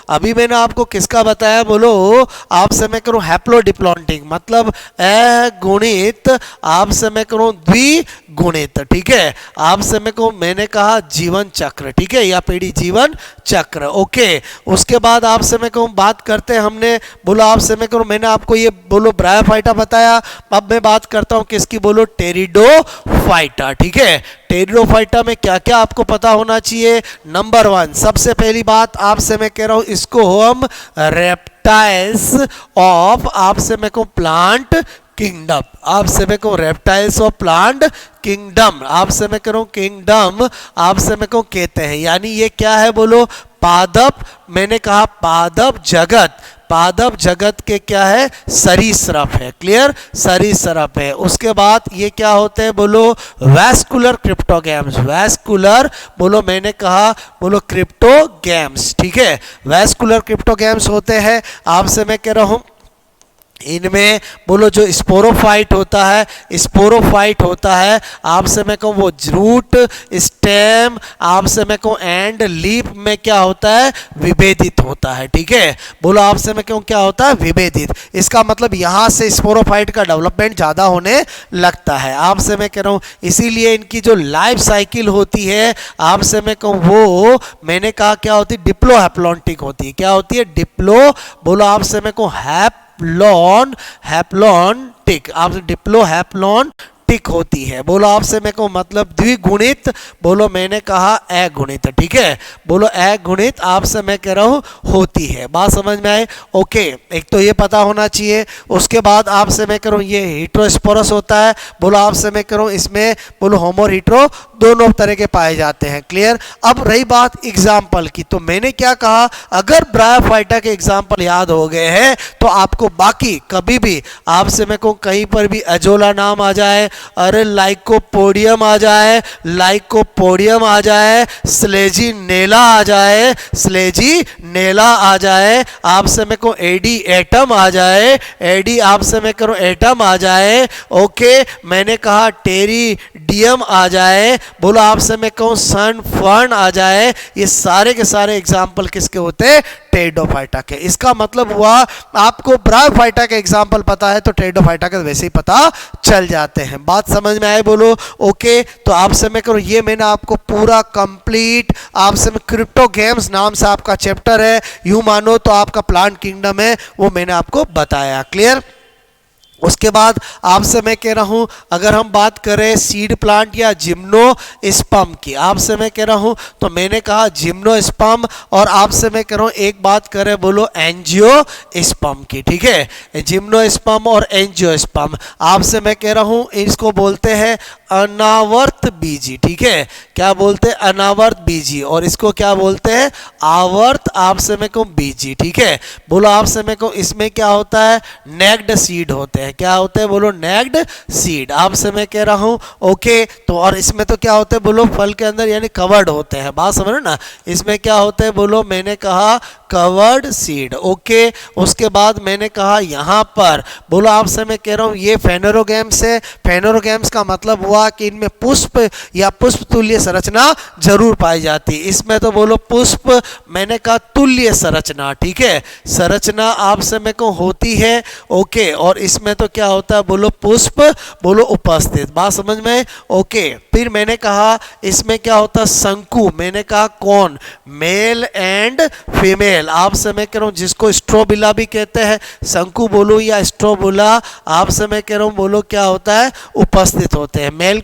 अभी मैंने आपको किसका बताया? बोलो आपसे मैं करूं हैप्लोडिप्लॉन्टिक मतलब अगुणित, आपसे मैं करूं द्विगुणित। ठीक है, आपसे मैं कहूं, मैंने कहा जीवन चक्र। ठीक है, या पीढ़ी जीवन चक्र। ओके, उसके बाद आपसे मैं कहूं बात करते हैं हमने, बोलो आपसे मैं करूं, मैंने आपको ये बोलो ब्रायोफाइटा बताया। अब मैं बात करता हूं किसकी? बोलो टेरिडोफाइटा। ठीक है, टेरिडोफाइटा में क्या क्या आपको पता होना चाहिए? नंबर 1, सबसे पहली बात आपसे मैं कह रहा हूं, इसको हम रेप्टाइल्स ऑफ, आपसे मैं कहूं प्लांट किंगडम, आपसे मैं कहूं रेप्टाइल्स ऑफ प्लांट किंगडम, आपसे मैं कह रहा हूं किंगडम, आपसे मैं कहूं कहते हैं। यानी ये क्या है? बोलो पादप, मैंने कहा पादप जगत, पादप जगत के क्या है? सरीसृप है। क्लियर, सरीसृप है। उसके बाद ये क्या होते हैं? बोलो वैस्कुलर क्रिप्टोगैम्स। वैस्कुलर बोलो, मैंने कहा बोलो क्रिप्टोगैम्स। ठीक है, वैस्कुलर क्रिप्टोगैम्स होते हैं। आपसे मैं कह रहा हूं इनमें बोलो जो स्पोरोफाइट होता है, स्पोरोफाइट होता है, आपसे मैं कहूँ वो रूट, स्टेम, आपसे मैं कहूँ एंड लीफ में क्या होता है? विभेदित होता है। ठीक है, बोलो आपसे मैं कहूँ क्या होता है? विभेदित। इसका मतलब यहाँ से स्पोरोफाइट का डेवलपमेंट ज़्यादा होने लगता है। आपसे मैं कह रहा हूँ इसीलिए इनकी जो लाइफ साइकिल होती है, आपसे मैं कहूँ वो मैंने कहा क्या होती है? डिप्लोहैप्लॉन्टिक होती है। क्या होती है? डिप्लो, बोलो आपसे मैं कहूँ हैप्लॉन्टिक, आप डिप्लोहैप्लॉन्टिक होती है। बोलो आपसे मैं कहूँ मतलब द्विगुणित, बोलो मैंने कहा अगुणित। ठीक है, बोलो अगुणित आपसे मैं कह रहा हूँ होती है। बात समझ में आए? ओके, एक तो ये पता होना चाहिए। उसके बाद आपसे मैं कह रहा हूँ ये हीट्रोस्पोरस होता है। बोलो आपसे मैं कह रहा हूँ इसमें बोलो होमो हीट्रो दोनों तरह के पाए जाते हैं। क्लियर। अब रही बात एग्जाम्पल की, तो मैंने क्या कहा? अगर ब्रायोफाइटा के एग्जाम्पल याद हो गए हैं तो आपको बाकी कभी भी आपसे मैं कहूँ कहीं पर भी अजोला नाम आ जाए, अरे लाइकोपोडियम आ जाए, लाइकोपोडियम आ जाए, स्लेजी नेला आ जाए, स्लेजी नेला आ जाए, आपसे मैं कहूँ एडी एटम आ जाए, एडी आपसे मैं करूँ एटम आ जाए। ओके, मैंने कहा टेरिडियम आ जाए, बोलो आपसे मैं कहूँ सन फर्न आ जाए। ये सारे के सारे एग्जाम्पल किसके होते हैं? टेरिडोफाइटा के। इसका मतलब हुआ आपको ब्रायोफाइटा के एग्जाम्पल पता है तो टेरिडोफाइटा के वैसे ही पता चल जाते हैं। बात समझ में आए? बोलो ओके। तो आपसे मैं करूँ ये मैंने आपको पूरा कंप्लीट, आपसे मैं क्रिप्टोगैम्स नाम से आपका चैप्टर है, यूं मानो तो आपका प्लांट किंगडम है, वो मैंने आपको बताया। क्लियर। उसके बाद आपसे मैं कह रहा हूं, अगर हम बात करें सीड प्लांट या जिम्नोस्पर्म की, आपसे मैं कह रहा हूं, तो मैंने कहा जिम्नोस्पर्म, और आपसे मैं कह रहा हूं एक बात करें, बोलो एंजियोस्पर्म की, ठीक है। जिम्नोस्पर्म और एंजियोस्पर्म, आपसे मैं कह रहा हूं इसको बोलते हैं अनावर्त बीजी, ठीक है। क्या बोलते हैं? अनावर्त बीजी। और इसको क्या बोलते हैं? आवर्त, आपसे मैं कहूं बीजी, ठीक है। बोलो आपसे मैं कहूं इसमें क्या होता है? नेक्ड सीड होते हैं। क्या होते हैं? बोलो नेक्ड सीड, आपसे मैं कह रहा हूं, ओके। तो और इसमें तो क्या होते हैं? बोलो फल के अंदर यानी कवर्ड होते हैं, बात समझ ना। इसमें क्या होते हैं? बोलो मैंने कहा कवर्ड सीड, ओके। उसके बाद मैंने कहा यहां पर, बोलो आपसे मैं कह रहा हूं ये फेनोरोगैम्स है। फेनोरोगैम्स का मतलब हुआ कि इनमें पुष्प या पुष्प तुल्य संरचना जरूर पाई जाती है। इसमें तो बोलो पुष्प, मैंने कहा तुल्य संरचना, ठीक है। संरचना आपसे मैं को होती है, ओके। और इसमें तो क्या होता है? बोलो पुष्प, बोलो उपस्थित, बात समझ में, ओके। फिर मैंने कहा इसमें क्या होता है? शंकु, मैंने कहा कौन? मेल एंड फीमेल, आपसे मैं कह रहा हूं जिसको स्ट्रोबिला भी कहते हैं, शंकु बोलो या स्ट्रोबुला, आपसे मैं कह रहा हूं बोलो क्या होता है? उपस्थित होते हैं, मेल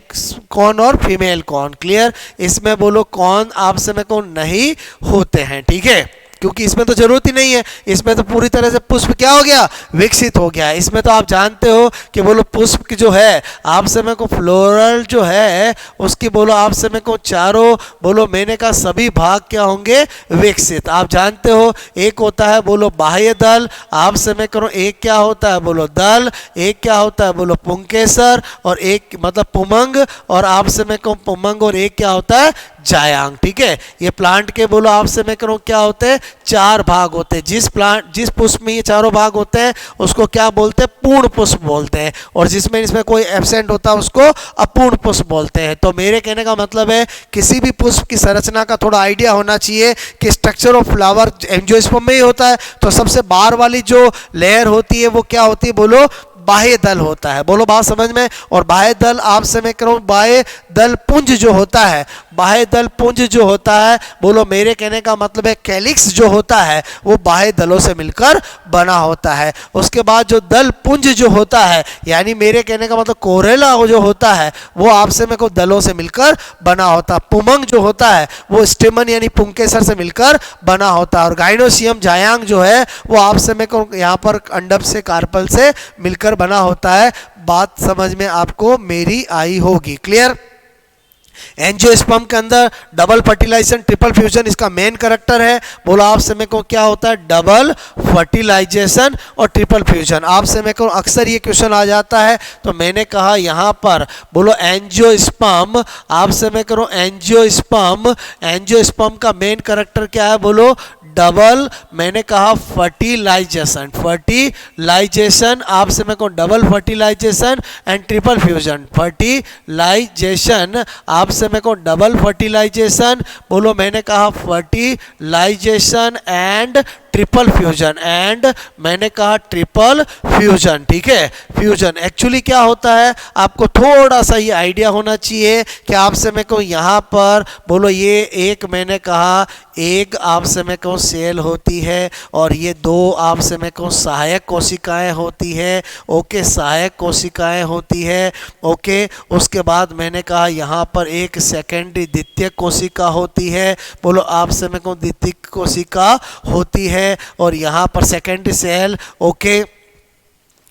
कौन और फीमेल कौन, क्लियर। इसमें बोलो कौन आपसे मैं कहूं नहीं होते हैं, ठीक है, क्योंकि इसमें तो जरूरत ही नहीं है। इसमें तो पूरी तरह से पुष्प क्या हो गया? विकसित हो गया। इसमें तो आप जानते हो कि बोलो पुष्प की जो है आपसे मैं को फ्लोरल जो है उसकी बोलो आपसे मैं को चारों बोलो मैंने कहा सभी भाग क्या होंगे? विकसित। आप जानते हो एक होता है बोलो बाह्य दल, आपसे मैं करूँ एक क्या होता है? बोलो दल, एक क्या होता है? बोलो पुंकेसर, और एक मतलब पुमंग, और आपसे मैं कहूँ पुमंग, और एक क्या होता है? जायांग, ठीक है। ये प्लांट के बोलो आपसे मैं करूँ क्या होते हैं? चार भाग होते हैं। जिस पुष्प में ये चारों भाग होते हैं उसको क्या बोलते हैं? पूर्ण पुष्प बोलते हैं। और जिसमें इसमें कोई एब्सेंट होता है उसको अपूर्ण पुष्प बोलते हैं। तो मेरे कहने का मतलब है किसी भी पुष्प की संरचना का थोड़ा आइडिया होना चाहिए कि स्ट्रक्चर ऑफ फ्लावर एंजियोस्पर्म में ही होता है। तो सबसे बाहर वाली जो लेयर होती है वो क्या होती है? बोलो बाह्य दल होता है, बोलो बात समझ में। और बाह्य दल आपसे मैं करूँ बाह्य दल पुंज जो होता है, बाह्य दल पुंज जो होता है बोलो मेरे कहने का मतलब है कैलिक्स जो होता है वो बाह्य दलों से मिलकर बना होता है। उसके बाद जो दल पुंज जो होता है यानी मेरे कहने का मतलब कोरेला जो होता है वो आपसे मैं को दलों से मिलकर बना होता है। पुमंग जो होता है वो स्टेमन यानी पुंकेसर से मिलकर बना होता है। और गाइनोसियम जायांग जो है वो आपसे मैं को यहाँ पर अंडप से कार्पल से मिलकर बना होता है। बात समझ में आपको मेरी आई होगी, क्लियर। एंजियोस्पर्म के अंदर डबल फर्टिलाइजेशन ट्रिपल फ्यूजन इसका मेन कैरेक्टर है। बोलो आपसे में को क्या होता है? डबल फर्टिलाइजेशन और ट्रिपल फ्यूजन। आपसे में को अक्सर ये क्वेश्चन आ जाता है, तो मैंने कहा यहाँ पर बोलो एंजियोस्पर्म, आपसे मैं करूँ एंजियोस्पर्म, एंजियोस्पर्म का मेन कैरेक्टर क्या है? बोलो डबल, मैंने कहा फर्टिलाइजेशन, फर्टिलाइजेशन आपसे मैं कहूँ double fertilisation and triple fusion. Fertilisation आपसे मैं कहूँ डबल फर्टिलाइजेशन, बोलो मैंने कहा fertilisation and triple fusion, and मैंने कहा ट्रिपल फ्यूजन, ठीक है। फ्यूजन एक्चुअली क्या होता है आपको थोड़ा सा ये आइडिया होना चाहिए कि आपसे मैं कहूँ यहाँ पर बोलो ये एक मैंने कहा एक आपसे मैं कहूँ सेल होती है और ये दो आपसे मैं कहूँ सहायक कोशिकाएं होती है, ओके, सहायक कोशिकाएं होती है, ओके। उसके बाद मैंने कहा यहाँ पर एक सेकेंडरी द्वितीयक कोशिका होती है, बोलो आपसे मैं कहूँ द्वितीयक कोशिका होती है, और यहाँ पर सेकेंडरी सेल, ओके।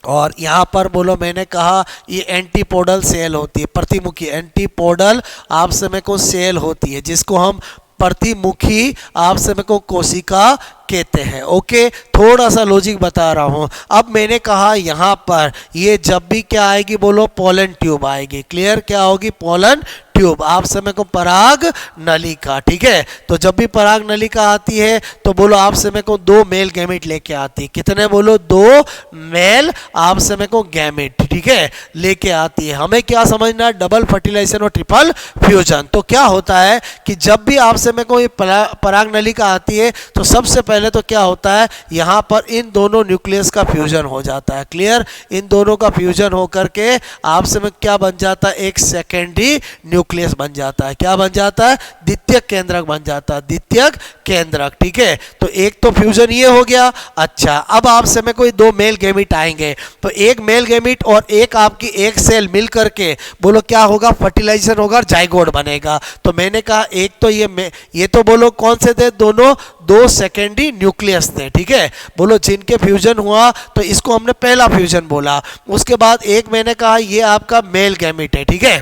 और यहाँ पर बोलो मैंने कहा ये एंटीपोडल सेल होती है, प्रतिमुखी एंटीपोडल आपसे में को सेल होती है जिसको हम प्रतिमुखी आपसे में को कोशिका कहते हैं, ओके। थोड़ा सा लॉजिक बता रहा हूँ। अब मैंने कहा यहाँ पर ये जब भी क्या आएगी बोलो पोलन ट्यूब आएगी, क्लियर। क्या होगी? पोलन ट्यूब, आप समय को पराग नलिका, ठीक है। तो जब भी पराग नलिका आती है तो बोलो आप समय को दो मेल गैमेट लेके आती है। कितने? बोलो दो मेल आप समय को गैमेट, ठीक है, लेके आती है। हमें क्या समझना? डबल फर्टिलाइजेशन और ट्रिपल फ्यूजन। तो क्या होता है कि जब भी आप समय को ये पराग नलिका आती है तो सबसे पहले तो क्या होता है यहाँ पर इन दोनों न्यूक्लियस का फ्यूजन हो जाता है, क्लियर। इन दोनों का फ्यूजन होकर के आपसे में क्या बन जाता है? एक सेकेंडरी न्यूक्लियस न्यूक्लियस बन जाता है। क्या बन जाता है? द्वितीयक केंद्रक बन जाता है, द्वितीयक केंद्रक। ठीक है, तो एक तो फ्यूजन ये हो गया। अच्छा, अब आपसे में कोई दो मेल गैमीट आएंगे, तो एक मेल गैमीट और एक आपकी एक सेल मिल करके बोलो क्या होगा? फर्टिलाइजेशन होगा, जाइगोट बनेगा। तो मैंने कहा एक तो ये तो बोलो कौन से थे? दोनों दो सेकेंडरी न्यूक्लियस थे। ठीक है, बोलो जिनके फ्यूजन हुआ तो इसको हमने पहला फ्यूजन बोला। उसके बाद एक मैंने कहा ये आपका मेल गैमीट है। ठीक है,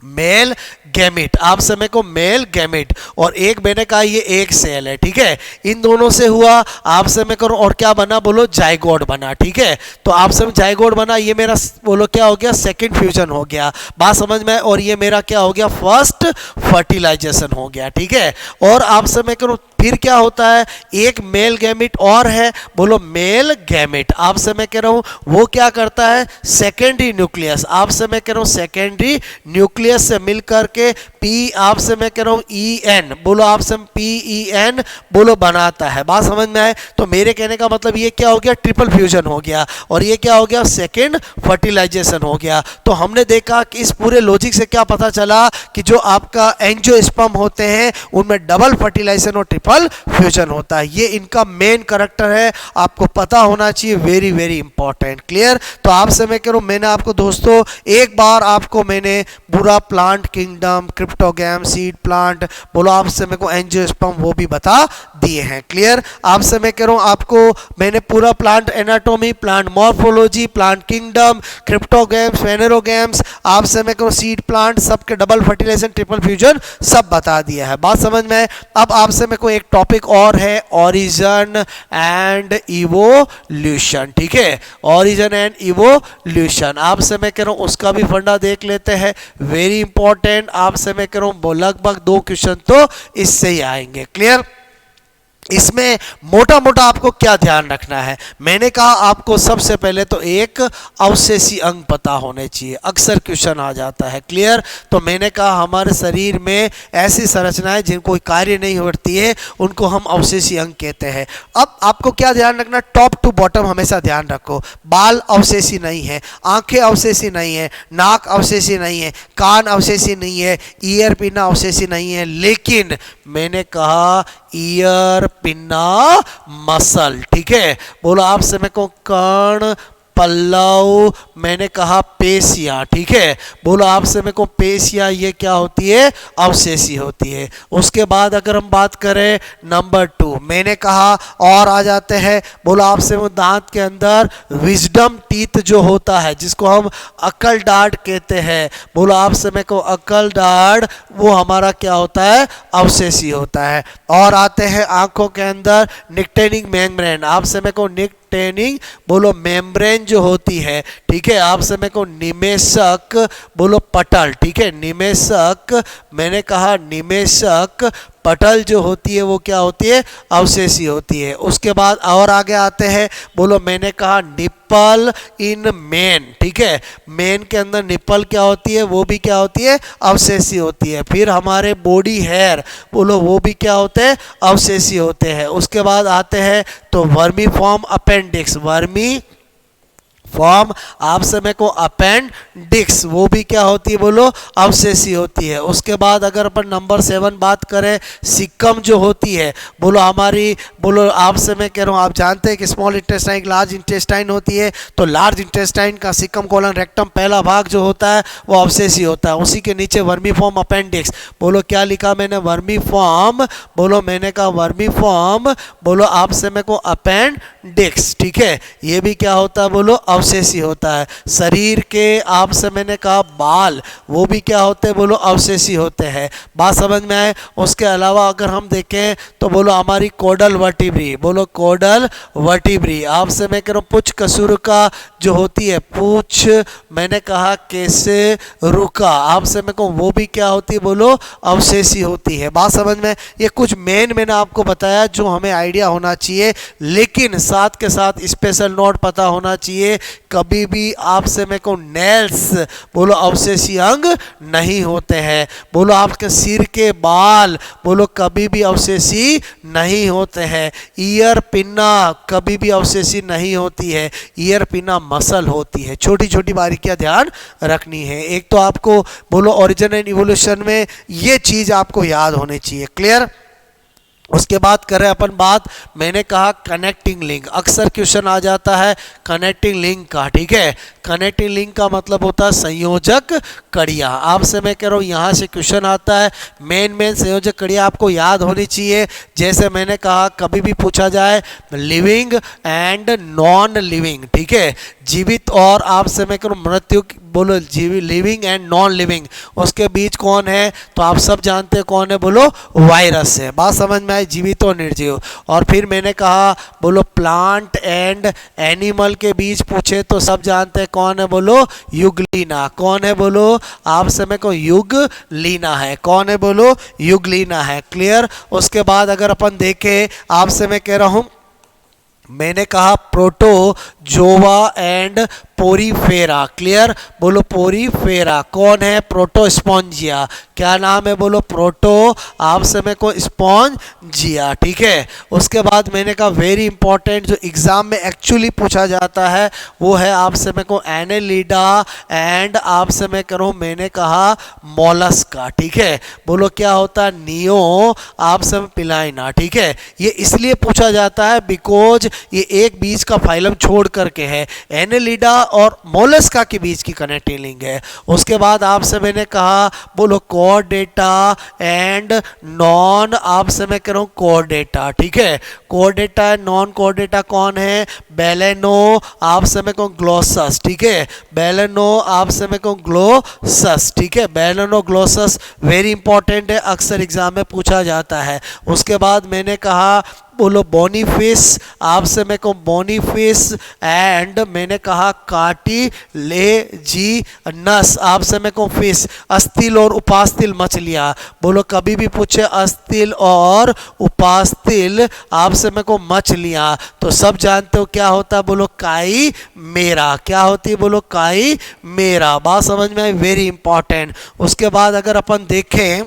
मेल गैमिट, आप समय को मेल गैमिट, और एक मैंने कहा ये एक सेल है। ठीक है, इन दोनों से हुआ, आप समय करो और क्या बना? बोलो जाइगोट बना। ठीक है, तो आप समय जाइगोट बना, ये मेरा बोलो क्या हो गया? सेकंड फ्यूजन हो गया। बात समझ में? और ये मेरा क्या हो गया? फर्स्ट फर्टिलाइजेशन हो गया। ठीक है, और आप समय करो फिर क्या होता है? एक मेल गैमिट और है, बोलो मेल गैमिट। आप समय कह रहा हूं वो क्या करता है? सेकेंडरी न्यूक्लियस, आप समय कह रहा हूं सेकेंडरी न्यूक्लियस से मिलकर के पी, आप से मैं कह रहा हूं ई एन, बोलो आप से PEN बोलो बनाता है। बात समझ में आए? तो मेरे कहने का मतलब ये क्या हो गया? ट्रिपल फ्यूजन हो गया, और ये क्या हो गया? सेकेंड फर्टिलाइजेशन हो गया। तो हमने देखा कि इस पूरे लॉजिक से क्या पता चला कि जो आपका एंजियोस्पर्म होते हैं उनमें डबल फर्टिलाइजेशन और ट्रिपल फ्यूजन होता है। ये इनका मेन करैक्टर है, आपको पता होना चाहिए, वेरी वेरी इंपॉर्टेंट। क्लियर? तो आपसे मैं कह रहा हूं, मैंने आपको दोस्तों एक बार आपको मैंने पूरा plant kingdom, cryptogam, seed plant, बोलो आपसे मेरे को एंजियोस्पर्म वो भी बता दिए हैं। क्लियर? आपसे मैं कह रहा हूं आपको मैंने पूरा plant anatomy, plant morphology, plant kingdom, cryptogams, phanerogams, आपसे मैं कह रहा हूं सीड प्लांट, सबके डबल फर्टिलाइजेशन, ट्रिपल फ्यूजन सब बता दिया है। बात समझ में? अब आपसे मेरे को एक टॉपिक और है, ओरिजिन एंड इवोल्यूशन। ठीक है, ओरिजिन एंड इवोल्यूशन, आपसे मैं कह रहा हूं उसका भी फंडा देख लेते हैं, वेरी इंपॉर्टेंट। आपसे मैं कह रहा हूं लगभग 2 क्वेश्चन तो इससे ही आएंगे। क्लियर? इसमें मोटा मोटा आपको क्या ध्यान रखना है? मैंने कहा आपको सबसे पहले तो एक अवशेषी अंग पता होने चाहिए, अक्सर क्वेश्चन आ जाता है। क्लियर? तो मैंने कहा हमारे शरीर में ऐसी संरचनाएं जिनको कोई कार्य नहीं होती है उनको हम अवशेषी अंग कहते हैं। अब आपको क्या ध्यान रखना? टॉप टू बॉटम हमेशा ध्यान रखो। बाल अवशेषी नहीं है, आंखें अवशेषी नहीं है, नाक अवशेषी नहीं है, कान अवशेषी नहीं है, ईयर पिना अवशेषी नहीं है, लेकिन मैंने कहा ईयर पिन्ना मसल। ठीक है, बोलो आपसे मैं को कर्ण, पल्लव, मैंने कहा पेशियां। ठीक है, बोलो आपसे मेरे को पेशियां ये क्या होती है? अवशेषी होती है। उसके बाद अगर हम बात करें नंबर 2, मैंने कहा और आ जाते हैं, बोलो आपसे वो दांत के अंदर विजडम टीथ जो होता है जिसको हम अक्ल डार्ड कहते हैं, बोलो आपसे मेरे को अक्ल डार्ड वो हमारा क्या होता है? अवशेषी होता है। और आते हैं आंखों के अंदर निक्टेनिंग मेम्ब्रेन, आपसे मेरे को निक्टेनिंग बोलो मेम्ब्रेन जो होती है। ठीक है, आपसे मेरे को निमेशक बोलो पटल। ठीक है, निमेशक, मैंने कहा निमेशक पटल जो होती है वो क्या होती है? अवशेषी होती है। उसके बाद और आगे आते हैं, बोलो मैंने कहा निप्पल इन मेन। ठीक है, मेन के अंदर निप्पल क्या होती है? वो भी क्या होती है? अवशेषी होती है। फिर हमारे बॉडी हेयर बोलो वो भी क्या होते हैं? अवशेषी होते हैं। उसके बाद आते हैं तो vermi form appendix, vermi form आप समय को अपेंडिक्स वो भी क्या होती है? बोलो अवशेषी होती है। उसके बाद अगर अपन नंबर 7 बात करें, सिक्कम जो होती है बोलो हमारी, बोलो आप से मैं कह रहा हूँ, आप जानते हैं कि स्मॉल इंटेस्टाइन लार्ज इंटेस्टाइन होती है, तो लार्ज इंटेस्टाइन का सिक्कम कोलन रेक्टम पहला भाग जो होता है वो अवशेषी होता है। उसी के नीचे वर्मी फॉर्म अपेंडिक्स, बोलो क्या लिखा मैंने? वर्मी फॉर्म, बोलो मैंने कहा वर्मी फॉर्म, बोलो आप से मैं को अपेंडिक्स। ठीक है, ये भी क्या होता है? बोलो अवशेषी होता है। शरीर के आप से मैंने कहा बाल वो भी क्या होते हैं? बोलो अवशेषी होते हैं। बात समझ में आए? उसके अलावा अगर हम देखें तो बोलो हमारी कोडल वर्टिब्री, बोलो कोडल वर्टिब्री, आप से मैं कह रहा हूँ पुच्छ कसूर का जो होती है, पूछ मैंने कहा कैसे रुका, आप से मैं कहूँ वो भी क्या होती है? बोलो अवशेषी होती है। बात समझ में? ये कुछ मेन मैंने आपको बताया जो हमें आइडिया होना चाहिए, लेकिन साथ के साथ स्पेशल नोट पता होना चाहिए कभी भी आपसे मेरे को नेल्स बोलो अवशेषी अंग नहीं होते हैं। बोलो आपके सिर के बाल बोलो कभी भी अवशेषी नहीं होते हैं। ईयर पिन्ना कभी भी अवशेषी नहीं होती है, ईयर पिन्ना मसल होती है। छोटी छोटी बारीकियां ध्यान रखनी है। एक तो आपको बोलो ओरिजिन एंड इवोल्यूशन में ये चीज आपको याद होनी चाहिए। क्लियर? उसके बाद करें अपन बात, मैंने कहा कनेक्टिंग लिंक। अक्सर क्वेश्चन आ जाता है कनेक्टिंग लिंक का, ठीक है। कनेक्टिंग लिंक का मतलब होता है संयोजक कड़ियाँ। आपसे मैं कह रहा हूँ यहाँ से क्वेश्चन आता है, मेन संयोजक कड़ियाँ आपको याद होनी चाहिए। जैसे मैंने कहा कभी भी पूछा जाए लिविंग एंड नॉन लिविंग, ठीक है, जीवित और आपसे मैं कह रहा हूँ मृत्यु, बोलो जीवित, लिविंग एंड नॉन लिविंग, उसके बीच कौन है? तो आप सब जानते हैं कौन है, बोलो वायरस है। बात समझ में आई? जीवित और निर्जीव। और फिर मैंने कहा बोलो प्लांट एंड एनिमल के बीच पूछे तो सब जानते हैं कौन है, बोलो युगलीना। कौन है? बोलो आप समय को युगलीना है। कौन है? बोलो युगलीना है। क्लियर? उसके बाद अगर अपन देखें, आपसे मैं कह रहा हूं, मैंने कहा प्रोटोजोआ एंड पोरीफेरा। क्लियर? बोलो पोरीफेरा। कौन है? प्रोटोस्पॉन्जिया। क्या नाम है? बोलो प्रोटो आप समय को स्पॉन्जिया, ठीक है। उसके बाद मैंने कहा वेरी इंपॉर्टेंट जो एग्जाम में एक्चुअली पूछा जाता है वो है आप समय को एनेलिडा एंड आप समय करो मैंने कहा मोलस्का, ठीक है। बोलो क्या होता है? नियो आप समय पिलाइना, ठीक है। ये इसलिए पूछा जाता है बिकॉज ये एक बीच का फाइलम छोड़ करके है, एनेलिडा और मोलस्का के बीच की कनेक्टिंग लिंक है। उसके बाद आपसे मैंने कहा बोलो कोर्डेटा एंड नॉन आपसे मैं कह रहा हूँ कोर्डेटा, ठीक है। कोर्डेटा एंड नॉन कोर्डेटा कौन है? बेलेनो आप समय को ग्लोसस, ठीक है। बेलेनो आप समय को ग्लोसस, ठीक है। बेलेनो ग्लोसस वेरी इंपॉर्टेंट है, अक्सर एग्जाम में पूछा जाता है। उसके बाद मैंने कहा बोलो बोनीफिस आप समय को बोनीफिस एंड मैंने कहा कार्टिलेजिनस आप समय को फिश, अस्थिल और उपास्थिल मछलियाँ। बोलो कभी भी पूछे अस्थिल और उपास्थिल आप समय को मछलियाँ तो सब जानते हो क्या होता है? बोलो काई मेरा। क्या होती है? बोलो काई मेरा। बात समझ में आई? Very important. उसके बाद अगर अपन देखें,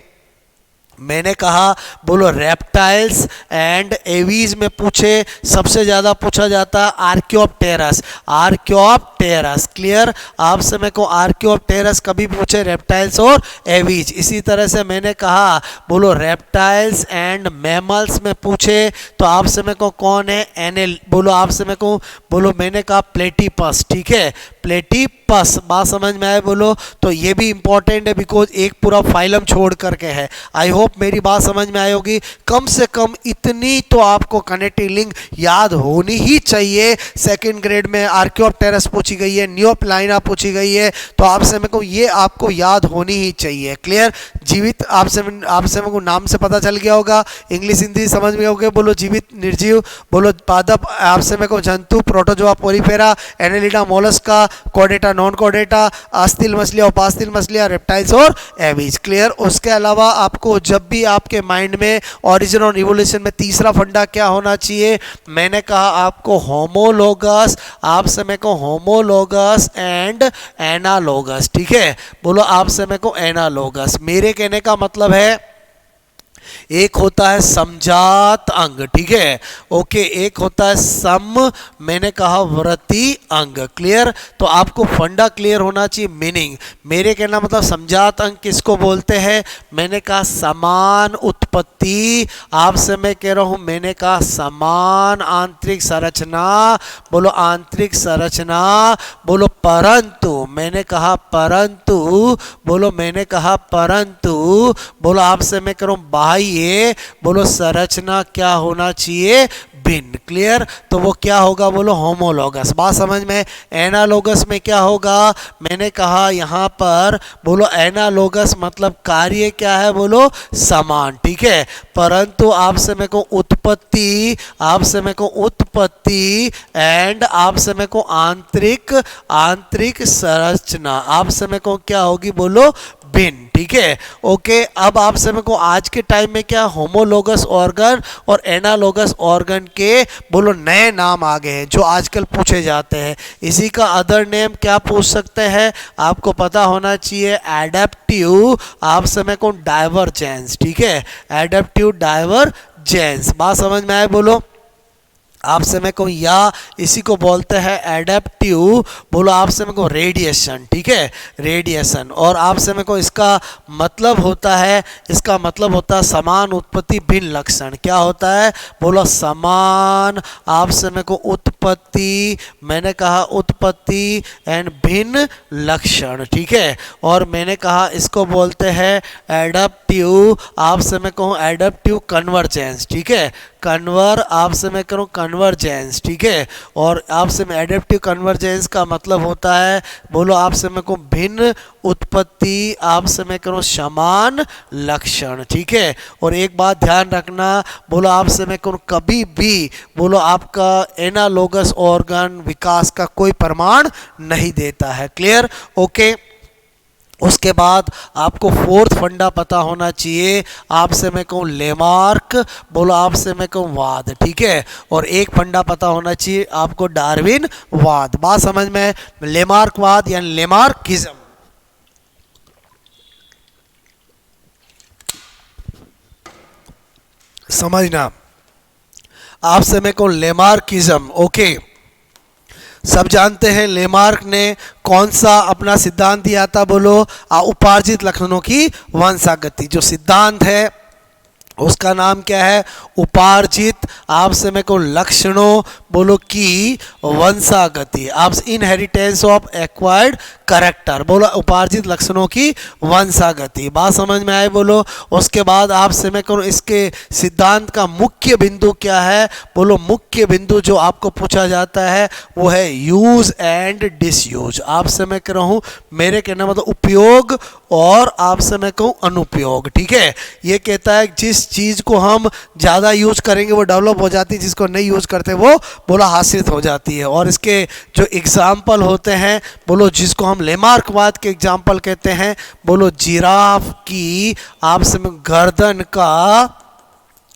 मैंने कहा बोलो रेप्टाइल्स एंड एवीज में पूछे सबसे ज़्यादा पूछा जाता है आर्कियोप्टेरस। आर्कियोप्टेरस। क्लियर? आप समय को आर्कियोप्टेरस कभी पूछे रेप्टाइल्स और एवीज। इसी तरह से मैंने कहा बोलो रेप्टाइल्स एंड मैमल्स में पूछे तो आप समय को कौन है? एनेल। बोलो आप समय को बोलो मैंने कहा प्लेटिपस, ठीक है। प्लेटिपस। बात समझ में आए? बोलो तो ये भी इंपॉर्टेंट है बिकॉज एक पूरा फाइलम छोड़ करके है। आई होप मेरी बात समझ में आई होगी। कम से कम इतनी तो आपको कनेक्टिंग लिंक याद होनी ही चाहिए। सेकंड ग्रेड में आर्कियोप्टेरस पूछी गई है, नियोप्लाइना पूछी गई है तो आपसे मेरे को ये आपको याद होनी ही चाहिए। क्लियर? जीवित आपसे मेरे को नाम से पता चल गया होगा, इंग्लिश हिंदी समझ में होगा। बोलो जीवित निर्जीव, बोलो पादप आपसे मेरे को जंतु, protozoa porifera, annelida mollusca, chordata non chordata, अस्थिल मछलियाँ उपास्थिल मछलियाँ, रेप्टाइल्स और एवीज। क्लियर? उसके अलावा आपको जब भी आपके माइंड में ओरिजिन और इवोल्यूशन में तीसरा फंडा क्या होना चाहिए? मैंने कहा आपको होमोलोगस आप समय को होमोलोगस एंड एनालोगस, ठीक है। बोलो आप समय को एनालोगस। मेरे कहने का मतलब है एक होता है समजात अंग, ठीक है, ओके। एक होता है सम मैंने कहा वृत्ति अंग। क्लियर? तो आपको फंडा क्लियर होना चाहिए। मीनिंग मेरे कहना मतलब समजात अंग किसको बोलते हैं? मैंने कहा समान उत्पत्ति आपसे मैं कह रहा हूं, मैंने कहा समान आंतरिक संरचना। बोलो आंतरिक संरचना। बोलो परंतु मैंने कहा परंतु, बोलो मैंने कहा परंतु, बोलो आपसे मैं कह रहा हूं बाह्य, बोलो संरचना क्या होना चाहिए? भिन्न। क्लियर? तो वो क्या होगा? बोलो होमोलोगस। बात समझ में? एनालोगस में क्या होगा? मैंने कहा यहाँ पर बोलो एनालोगस मतलब कार्य क्या है? बोलो समान, ठीक है। परंतु आप समय को उत्पत्ति, आप समय को उत्पत्ति एंड आप समय को आंतरिक संरचना आप समय को क्या होगी? बोलो भिन्न, ठीक है। ओके, अब आपसे मेरे को आज के टाइम में क्या होमोलोगस ऑर्गन और एनालोगस ऑर्गन के बोलो नए नाम आ गए हैं जो आजकल पूछे जाते हैं। इसी का अदर नेम क्या पूछ सकते हैं, आपको पता होना चाहिए एडेप्टिव, आपसे मेरे को डाइवर्जेंस, ठीक है, एडेप्टिव डाइवर्जेंस। बात समझ में आए बोलो, आपसे मेरे को या इसी को बोलते हैं एडेप्टिव, बोलो आपसे मेरे को रेडिएशन, ठीक है, रेडिएशन। और आपसे मेरे को इसका मतलब होता है, इसका मतलब होता है समान उत्पत्ति भिन्न लक्षण। क्या होता है बोलो, समान आपसे मेरे को उत्पत्ति, मैंने कहा उत्पत्ति एंड भिन्न लक्षण, ठीक है। और मैंने कहा इसको बोलते हैं एडेप्टिव, आपसे मैं कहूँ एडेप्टिव कन्वर्जेंस, ठीक है, कन्वर आपसे मैं करूँ कन्वर्जेंस, ठीक है। और आपसे मैं एडेप्टिव कन्वर्जेंस का मतलब होता है बोलो आपसे मैं कहूँ भिन्न उत्पत्ति, आपसे मैं करूँ समान लक्षण, ठीक है। और एक बात ध्यान रखना, बोलो आपसे मैं कहूँ कभी भी बोलो आपका एनालोगस ऑर्गन विकास का कोई प्रमाण नहीं देता है। Clear, okay. उसके बाद आपको फोर्थ फंडा पता होना चाहिए, आपसे मैं कहूँ लेमार्क, बोलो आपसे मैं कहूँ वाद, ठीक है। और एक फंडा पता होना चाहिए आपको डार्विन वाद। बात समझ में, लेमार्क वाद यानी लेमार्किज्म, समझना, आपसे मैं कहूँ लेमार्किज्म, ओके। सब जानते हैं लेमार्क ने कौन सा अपना सिद्धांत दिया था बोलो, उपार्जित लक्षणों की वंशागति। जो सिद्धांत है उसका नाम क्या है, उपार्जित आपसे मैं को लक्षणों बोलो की वंशागति, आप इनहेरिटेंस ऑफ एक्वायर्ड करेक्टर, बोलो उपार्जित लक्षणों की वंशागति। बात समझ में आए बोलो। उसके बाद आपसे मैं कहूँ इसके सिद्धांत का मुख्य बिंदु क्या है, बोलो मुख्य बिंदु जो आपको पूछा जाता है वो है यूज एंड डिसयूज। आपसे मैं कह रहा हूँ, मेरे कहना मतलब उपयोग और आपसे मैं कहूँ अनुपयोग, ठीक है। ये कहता है जिस चीज़ को हम ज़्यादा यूज करेंगे वो डेवलप हो जाती है, जिसको नहीं यूज करते वो बोला हासिल हो जाती है। और इसके जो एग्जाम्पल होते हैं बोलो, जिसको हम लेमार्कवाद के एग्जाम्पल कहते हैं, बोलो जिराफ की आपसे में गर्दन का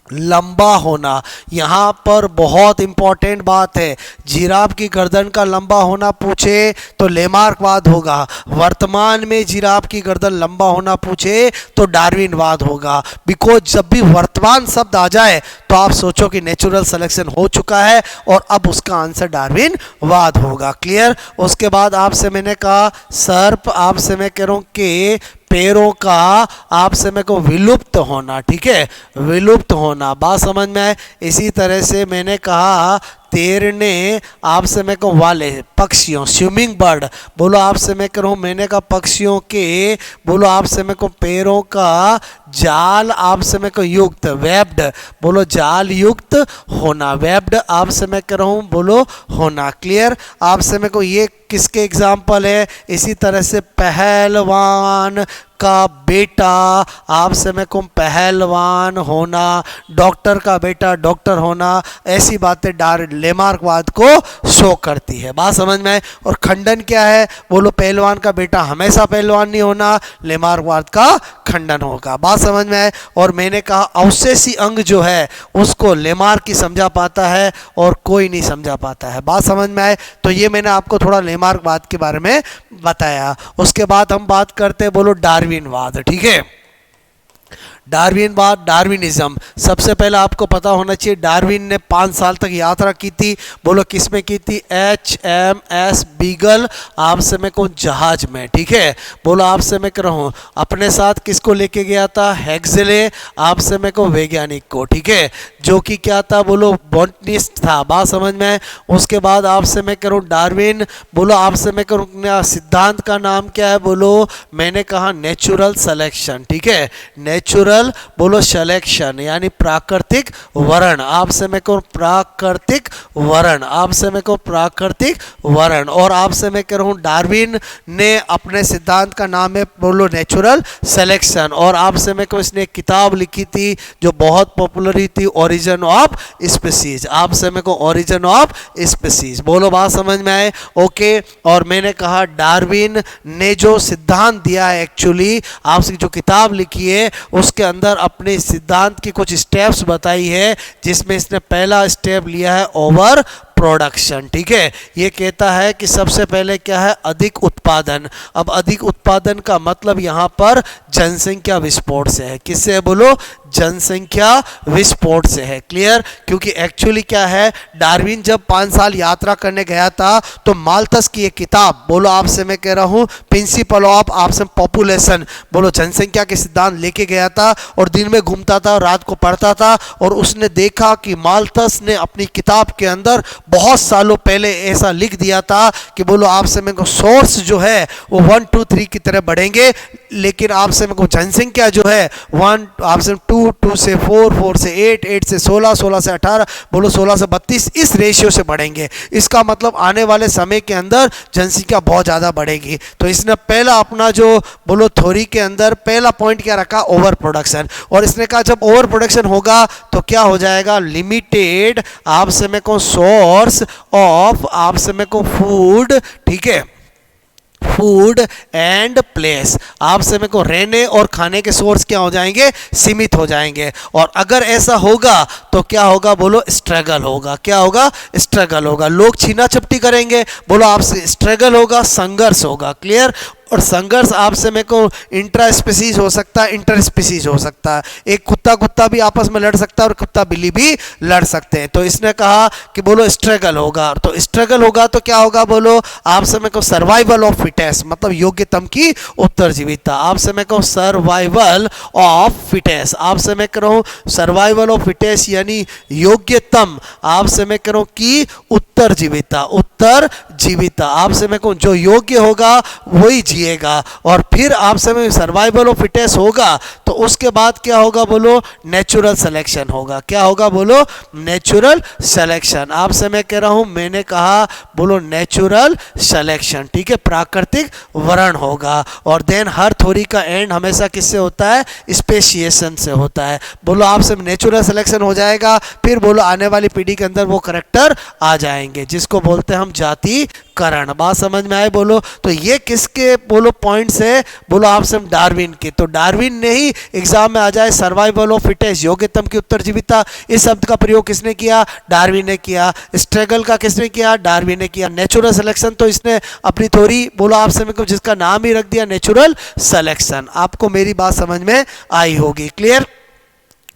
लंबा होना। यहाँ पर बहुत इंपॉर्टेंट बात है, जिराफ की गर्दन का लंबा होना पूछे तो लेमार्कवाद होगा, वर्तमान में जिराफ की गर्दन लंबा होना पूछे तो डार्विनवाद होगा। बिकॉज जब भी वर्तमान शब्द आ जाए तो आप सोचो कि नेचुरल सिलेक्शन हो चुका है और अब उसका आंसर डार्विनवाद होगा। क्लियर। उसके बाद आपसे मैंने कहा सर्प, आपसे मैं कह रहा हूँ कि पैरों का आपसे मैं को विलुप्त होना, ठीक है, विलुप्त होना। बात समझ में आए। इसी तरह से मैंने कहा तैरने आपसे मैं कहूँ वाले पक्षियों, स्विमिंग बर्ड, बोलो आपसे मैं कह रहा हूँ मैंने कहा पक्षियों के बोलो आपसे मैं कहूँ पैरों का जाल आपसे मैं कहूँ युक्त, वेब्ड, बोलो जाल युक्त होना, वेब्ड आपसे मैं कह रहा हूँ बोलो होना। क्लियर। आपसे मैं कहूँ ये किसके एग्जाम्पल है। इसी तरह से पहलवान का बेटा आपसे मैं कहूँ पहलवान होना, डॉक्टर का बेटा डॉक्टर होना, ऐसी बातें लेमार्कवाद को शो करती है। बात समझ में आए। और खंडन क्या है, बोलो पहलवान का बेटा हमेशा पहलवान नहीं होना, लेमार्कवाद का खंडन होगा। बात समझ में आए। और मैंने कहा अवशेषी अंग जो है उसको लेमार्क ही समझा पाता है और कोई नहीं समझा पाता है। बात समझ में आए। तो ये मैंने आपको थोड़ा लेमार्कवाद के बारे में बताया। उसके बाद हम बात करते हैं बोलो डार्विनवाद, ठीक है। डार्विनवाद, डार्विनिज्म, सबसे पहले आपको पता होना चाहिए डार्विन ने 5 साल तक यात्रा की थी। बोलो किस में की थी, HMS बीगल आपसे मैं कहूँ जहाज में, ठीक है। बोलो आपसे मैं कह रहा हूँ अपने साथ किसको लेके गया था, हेक्सले आपसे मैं कहूँ वैज्ञानिक को, ठीक है, जो कि क्या था बोलो बॉटनिस्ट था। बात समझ में। उसके बाद आपसे मैं कह रहा हूँ डार्विन, बोलो आपसे मैं कह रहा हूँ सिद्धांत का नाम क्या है, बोलो मैंने कहा नेचुरल सिलेक्शन, ठीक है, नेचुरल नेचुरल बोलो सिलेक्शन यानी प्राकृतिक वरण, आपसे मैं कहूँ प्राकृतिक वरण, आपसे मैं कहूँ प्राकृतिक वरण। और आपसे मैं कह रहा हूँ डार्विन ने अपने सिद्धांत का नाम है बोलो नेचुरल सिलेक्शन, और आपसे मैं कहूँ इसने एक किताब लिखी थी जो बहुत पॉपुलर हुई थी, ओरिजिन ऑफ स्पीसीज, आपसे मैं कहूँ ओरिजिन ऑफ स्पीसीज। बोलो बात समझ में आए? ओके। और मैंने कहा डार्विन ने जो सिद्धांत दिया है, एक्चुअली आपसे जो किताब लिखी है उसके अंदर अपने सिद्धांत की कुछ स्टेप्स बताई है, जिसमें इसने पहला स्टेप लिया है ओवर प्रोडक्शन। ठीक है, ये कहता है कि सबसे पहले क्या है, अधिक उत्पादन। अब अधिक उत्पादन का मतलब यहाँ पर जनसंख्या विस्फोट से है। किससे है बोलो? जनसंख्या विस्फोट से है। क्लियर? क्योंकि एक्चुअली क्या है, डार्विन जब 5 साल यात्रा करने गया था तो माल्थस की एक किताब बोलो आपसे मैं कह रहा हूँ प्रिंसिपल ऑफ आपसे पॉपुलेशन बोलो जनसंख्या के सिद्धांत लेके गया था, और दिन में घूमता था और रात को पढ़ता था, और उसने देखा कि माल्थस ने अपनी किताब के अंदर बहुत सालों पहले ऐसा लिख दिया था कि बोलो आपसे मेरे को सोर्स जो है वो 1 2 3 की तरह बढ़ेंगे, लेकिन आपसे मेरे को जनसंख्या जो है 1 आपसे 2 2 से 4 4 से 8 8 से 16 16 से 18 बोलो 16 से 32 इस रेशियो से बढ़ेंगे। इसका मतलब आने वाले समय के अंदर जनसंख्या बहुत ज़्यादा बढ़ेगी। तो इसने पहला अपना जो बोलो थ्योरी के अंदर पहला पॉइंट क्या रखा, ओवर प्रोडक्शन। और इसने कहा जब ओवर प्रोडक्शन होगा तो क्या हो जाएगा, लिमिटेड आपसे मेरे को सोर्स ऑफ आपसे मेरे को फूड, ठीक है, फूड एंड प्लेस, आपसे मेरे को रहने और खाने के सोर्स क्या हो जाएंगे, सीमित हो जाएंगे। और अगर ऐसा होगा तो क्या होगा बोलो, स्ट्रगल होगा। क्या होगा? स्ट्रगल होगा। लोग छीना झपटी करेंगे, बोलो आपसे स्ट्रगल होगा, संघर्ष होगा। क्लियर? और संघर्ष आपसे मेरे को इंट्रा स्पीसीज हो सकता है, इंटर स्पीसीज हो सकता है। एक कुत्ता भी आपस में लड़ सकता है और कुत्ता बिल्ली भी लड़ सकते हैं। तो इसने कहा कि बोलो स्ट्रगल होगा। तो स्ट्रगल होगा तो क्या होगा बोलो, आपसे मेरे को सर्वाइवल ऑफ फिटेस्ट मतलब योग्यतम की उत्तरजीविता, आपसे मैं कहूँ सर्वाइवल ऑफ फिटेस्ट, आपसे मैं कह रहा हूँ सर्वाइवल ऑफ फिटेस्ट यानी योग्यतम आपसे मैं कह रहा हूँ की उत्तरजीविता, उत्तरजीविता आपसे मैं कहूँ जो योग्य होगा वही जिएगा। और फिर आपसे में सर्वाइवल ऑफ फिटेस्ट होगा तो उसके बाद क्या होगा बोलो, नेचुरल सिलेक्शन होगा। क्या होगा बोलो, नेचुरल सिलेक्शन। आपसे मैं कह रहा हूं, मैंने कहा बोलो नेचुरल सिलेक्शन, ठीक है, प्राकृतिक वरण होगा। और देन हर थ्योरी का एंड हमेशा किससे होता है, स्पेशिएशन से होता है। बोलो आपसे नेचुरल सिलेक्शन हो जाएगा, फिर बोलो आने वाली पीढ़ी के अंदर वो करैक्टर आ जाएंगे जिसको बोलते हैं हम जातिकरण। बात समझ में आए बोलो? तो ये किसके बोलो पॉइंट्स है, बोलो आपसे डार्विन के। तो डार्विन ने ही एग्जाम में आ जाए सर्वाइवल ऑफ फिटेस्ट योग्यतम की उत्तरजीविता, इस शब्द का प्रयोग किसने किया, डार्विन ने किया। स्ट्रगल का किसने किया, डार्विन ने किया। नेचुरल सिलेक्शन तो इसने अपनी थ्योरी बोलो आपसे मेरे को जिसका नाम ही रख दिया नेचुरल सिलेक्शन। आपको मेरी बात समझ में आई होगी। क्लियर?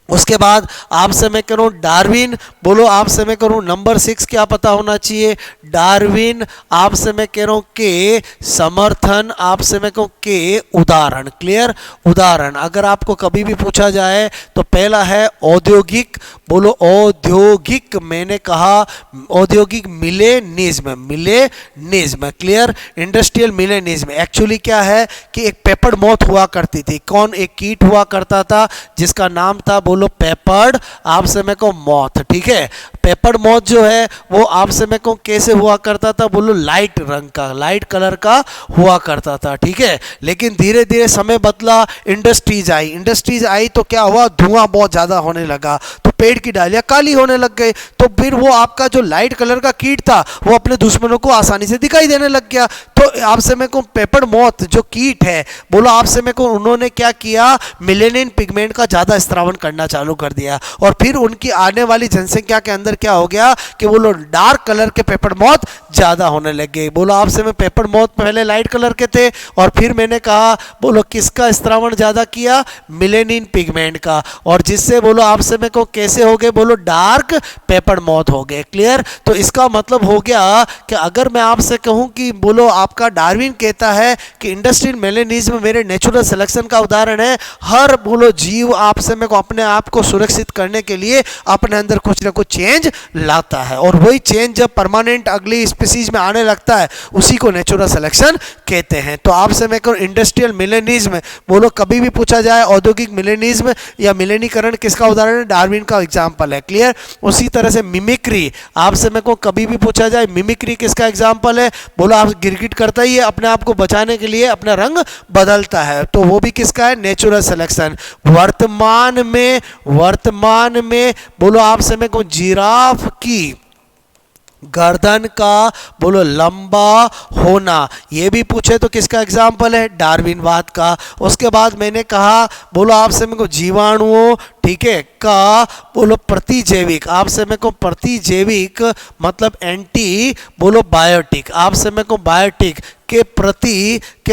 उसके बाद आपसे मैं करूं डार्विन, बोलो आपसे मैं करूं नंबर 6 क्या पता होना चाहिए, डार्विन आपसे मैं कह रहा हूं के समर्थन, आपसे मैं कहूं के उदाहरण। क्लियर? उदाहरण अगर आपको कभी भी पूछा जाए तो पहला है औद्योगिक, बोलो औद्योगिक, मैंने कहा औद्योगिक मिलेनिज्म, मिलेनिज्म। क्लियर? इंडस्ट्रियल मिलेनिज्म एक्चुअली क्या है कि एक पेपर्ड मॉथ हुआ करती थी। कौन? एक कीट हुआ करता था जिसका नाम था बोलो पेपर्ड आपसे मैं कहूं मॉथ। ठीक है, पेपर्ड मॉथ जो है वो आपसे मैं कहूं कैसे हुआ करता था, बोलो लाइट रंग का, लाइट कलर का हुआ करता था। ठीक है, लेकिन धीरे धीरे समय बदला, इंडस्ट्रीज आई, इंडस्ट्रीज आई तो क्या हुआ, धुआं बहुत ज्यादा होने लगा, तो पेड़ की डालियां काली होने लग गई, तो फिर वो आपका जो लाइट कलर का कीट था वो अपने दुश्मनों को आसानी से दिखाई देने लग गया। तो आपसे मैं कहूं पेपर्ड मॉथ जो कीट है, बोलो आपसे मैं कहूं उन्होंने क्या किया, मिलेनिन पिगमेंट का ज्यादा स्त्रावन करना चालू कर दिया, और फिर उनकी आने वाली जनसंख्या के अंदर क्या हो गया कि बोलो डार्क कलर के पेपर्ड मॉथ ज्यादा होने लग गए। बोलो आपसे मैं पेपर्ड मॉथ पहले लाइट कलर के थे, और फिर मैंने कहा बोलो किसका स्त्रावन ज्यादा किया, मिलेनिन पिगमेंट का, और जिससे बोलो आपसे मैं को कैसे हो गए, बोलो डार्क पेपर्ड मॉथ हो गए। क्लियर? तो इसका मतलब हो गया कि अगर मैं आपसे कहूं कि बोलो आपका डार्विन कहता है कि इंडस्ट्रियल मेलेनिज्म मेरे नेचुरल सिलेक्शन का उदाहरण है, हर बोलो जीव आपसे मैं को अपने आप को सुरक्षित करने के लिए अपने अंदर कुछ ना कुछ चेंज लाता है, और वही चेंज जब परमानेंट अगली स्पीसीज में आने लगता है उसी को नेचुरल सिलेक्शन कहते हैं। तो आपसे मैं कहूँ इंडस्ट्रियल मिलेनिज्म बोलो, कभी भी पूछा जाए औद्योगिक मिलेनिज्म या मिलेनीकरण किसका उदाहरण है, डार्विन का एग्जाम्पल है। क्लियर। उसी तरह से मिमिक्री, आपसे मैं कहूँ कभी भी पूछा जाए मिमिक्री किसका एग्जाम्पल है, बोलो आप गिरगिट करता ही है, अपने आप को बचाने के लिए अपना रंग बदलता है, तो वो भी किसका है, नेचुरल सिलेक्शन। वर्तमान में बोलो आपसे मैं कहूँ जिराफ की गर्दन का बोलो लंबा होना, ये भी पूछे तो किसका एग्जाम्पल है, डार्विनवाद का। उसके बाद मैंने कहा बोलो आपसे मेरे को जीवाणुओं, ठीक है, का बोलो प्रतिजैविक, आपसे मेरे को प्रतिजैविक मतलब एंटी बोलो बायोटिक, आपसे मेरे को बायोटिक के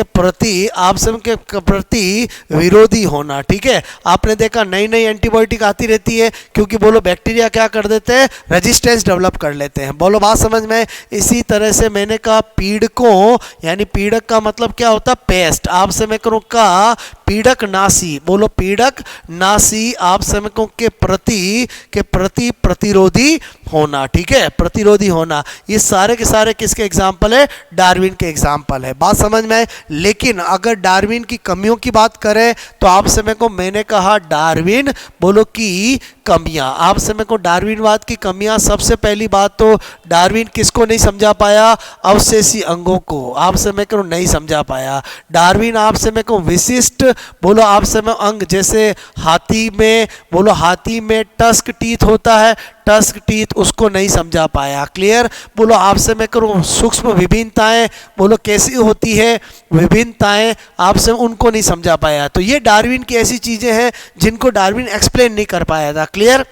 प्रति आपसे के प्रति विरोधी होना। ठीक है, आपने देखा नई नई एंटीबायोटिक आती रहती है, क्योंकि बोलो बैक्टीरिया क्या कर देते हैं, रेजिस्टेंस डेवलप कर लेते हैं। बोलो बात समझ में। इसी तरह से मैंने कहा पीड़कों, यानी पीड़क का मतलब क्या होता है, पेस्ट, आपसे मैं करूँ का पीड़क नाशी, बोलो पीड़क नाशी आपसे मैं कहूँ के प्रति प्रतिरोधी होना। ठीक है, प्रतिरोधी होना, ये सारे के सारे किसके एग्जाम्पल है, डार्विन के एग्जाम्पल है। बात समझ में आए। लेकिन अगर डार्विन की कमियों की बात करें तो आपसे मेरे को मैंने कहा डार्विन बोलो की कमियां, आपसे मेरे को डार्विनवाद की कमियां, सबसे पहली बात तो डार्विन किसको नहीं समझा पाया, अवशेषी अंगों को, आपसे मैं कहूँ नहीं समझा पाया। डार्विन आपसे मैं कहूँ विशिष्ट बोलो आपसे मैं अंग, जैसे हाथी में बोलो हाथी में टस्क टीथ होता है, टस्क टीथ उसको नहीं समझा पाया। क्लियर। बोलो आपसे मैं करूँ सूक्ष्म विभिन्नताएं बोलो कैसी होती है, विभिन्नताएं आपसे उनको नहीं समझा पाया। तो ये डार्विन की ऐसी चीजें हैं जिनको डार्विन एक्सप्लेन नहीं कर पाया था। क्लियर।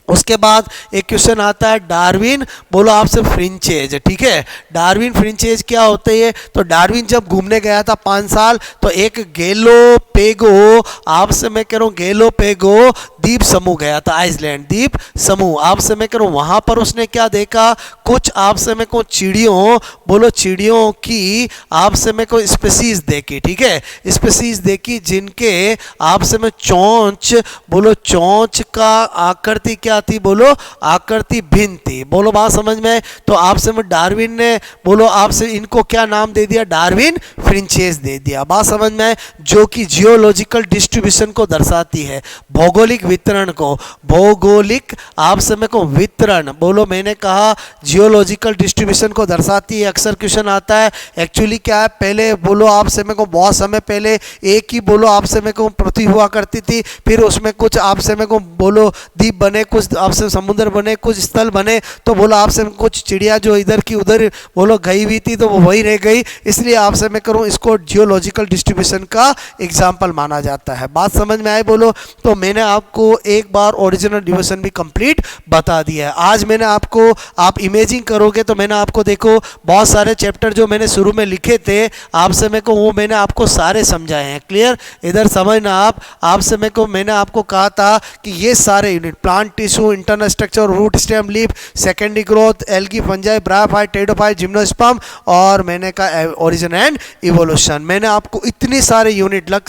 उसके बाद एक क्वेश्चन आता है डार्विन बोलो आपसे फ्रिंचेज। ठीक है, डार्विन फ्रिंचेज क्या होते हैं, तो डार्विन जब घूमने गया था 5 साल, तो एक गैलोपेगो, आपसे मैं कह रहा हूँ गैलोपेगो द्वीप समूह गया था, आइसलैंड द्वीप समूह, आपसे मैं कह रहा हूँ वहां पर उसने क्या देखा, कुछ आपसे मैं को चिड़ियों बोलो चिड़ियों की आपसे मैं को स्पीसीज देखी। ठीक है, स्पीसीज देखी जिनके आपसे मैं चोंच बोलो चोंच का आकृति क्या थी, बोलो आकृति भिन्न थी। बोलो बात समझ में। तो आपसे में डार्विन ने बोलो आपसे इनको क्या नाम दे दिया, डार्विन फ्रिंचेस दे दिया। बात समझ में, जो कि जियोलॉजिकल डिस्ट्रीब्यूशन को दर्शाती है, भौगोलिक वितरण को, भौगोलिक आपसे में को वितरण बोलो मैंने कहा जियोलॉजिकल डिस्ट्रीब्यूशन को दर्शाती है। अक्सर क्वेश्चन आता है एक्चुअली क्या है, पहले बोलो आपसे में को बहुत समय पहले एक ही बोलो आपसे में को पृथ्वी हुआ करती थी, फिर उसमें कुछ आपसे में को बोलो द्वीप बने, कुछ आपसे समुद्र बने, कुछ स्थल बने, तो बोलो आपसे कुछ चिड़िया जो इधर की उधर बोलो गई हुई थी तो वो वही रह गई, इसलिए आपसे मैं करूँ इसको जियोलॉजिकल डिस्ट्रीब्यूशन का एग्जाम्पल माना जाता है। बात समझ में आए बोलो। तो मैंने आपको एक बार ओरिजिनल डिवीजन भी कंप्लीट बता दिया है। आज मैंने आपको, आप इमेजिंग करोगे तो मैंने आपको देखो बहुत सारे चैप्टर जो मैंने शुरू में लिखे थे आपसे मैं को वो मैंने आपको सारे समझाए हैं। क्लियर। इधर समझना आप, आपसे मैं को मैंने आपको कहा था कि ये सारे unit plant tissue, internal structure, root stem leaf, secondary growth, algae, fungi, bryophyte, pteridophyte, gymnosperm और मैंने कहा ओरिजिन एंड इवोल्यूशन। मैंने आपको इतने सारे यूनिट लगभग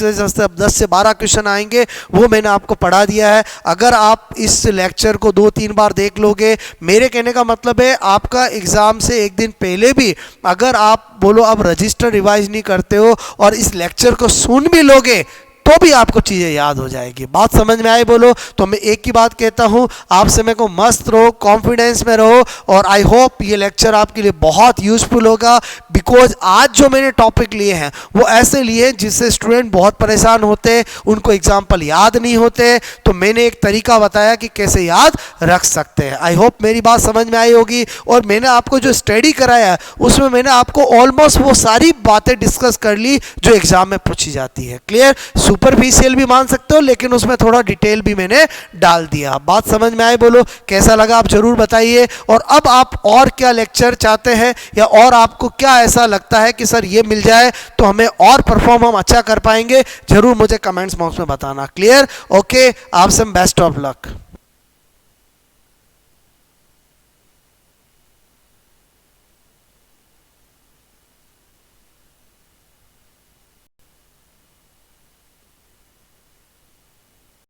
10 से 12 क्वेश्चन आएंगे वो मैंने आपको पढ़ा दिया है। अगर आप इस लेक्चर को 2-3 बार देख लोगे, मेरे कहने का मतलब है आपका एग्जाम से एक दिन पहले भी अगर आप बोलो अब रजिस्टर रिवाइज नहीं करते हो और इस लेक्चर को सुन भी लोगे तो भी आपको चीज़ें याद हो जाएगी। बात समझ में आई बोलो। तो मैं एक ही बात कहता हूँ आपसे, मेरे को मस्त रहो, कॉन्फिडेंस में रहो, और आई होप ये लेक्चर आपके लिए बहुत यूजफुल होगा, बिकॉज आज जो मैंने टॉपिक लिए हैं वो ऐसे लिए हैं जिससे स्टूडेंट बहुत परेशान होते हैं, उनको एग्जाम्पल याद नहीं होते, तो मैंने एक तरीका बताया कि कैसे याद रख सकते हैं। आई होप मेरी बात समझ में आई होगी। और मैंने आपको जो स्टडी कराया उसमें मैंने आपको ऑलमोस्ट वो सारी बातें डिस्कस कर ली जो एग्जाम में पूछी जाती है। क्लियर। सुपरफिशियल भी मान सकते हो लेकिन उसमें थोड़ा डिटेल भी मैंने डाल दिया। बात समझ में आए बोलो। कैसा लगा आप जरूर बताइए। और अब आप और क्या लेक्चर चाहते हैं या और आपको क्या ऐसा लगता है कि सर ये मिल जाए तो हमें और परफॉर्म हम अच्छा कर पाएंगे, जरूर मुझे कमेंट्स बॉक्स में बताना। क्लियर। ओके, आपसे बेस्ट ऑफ लक।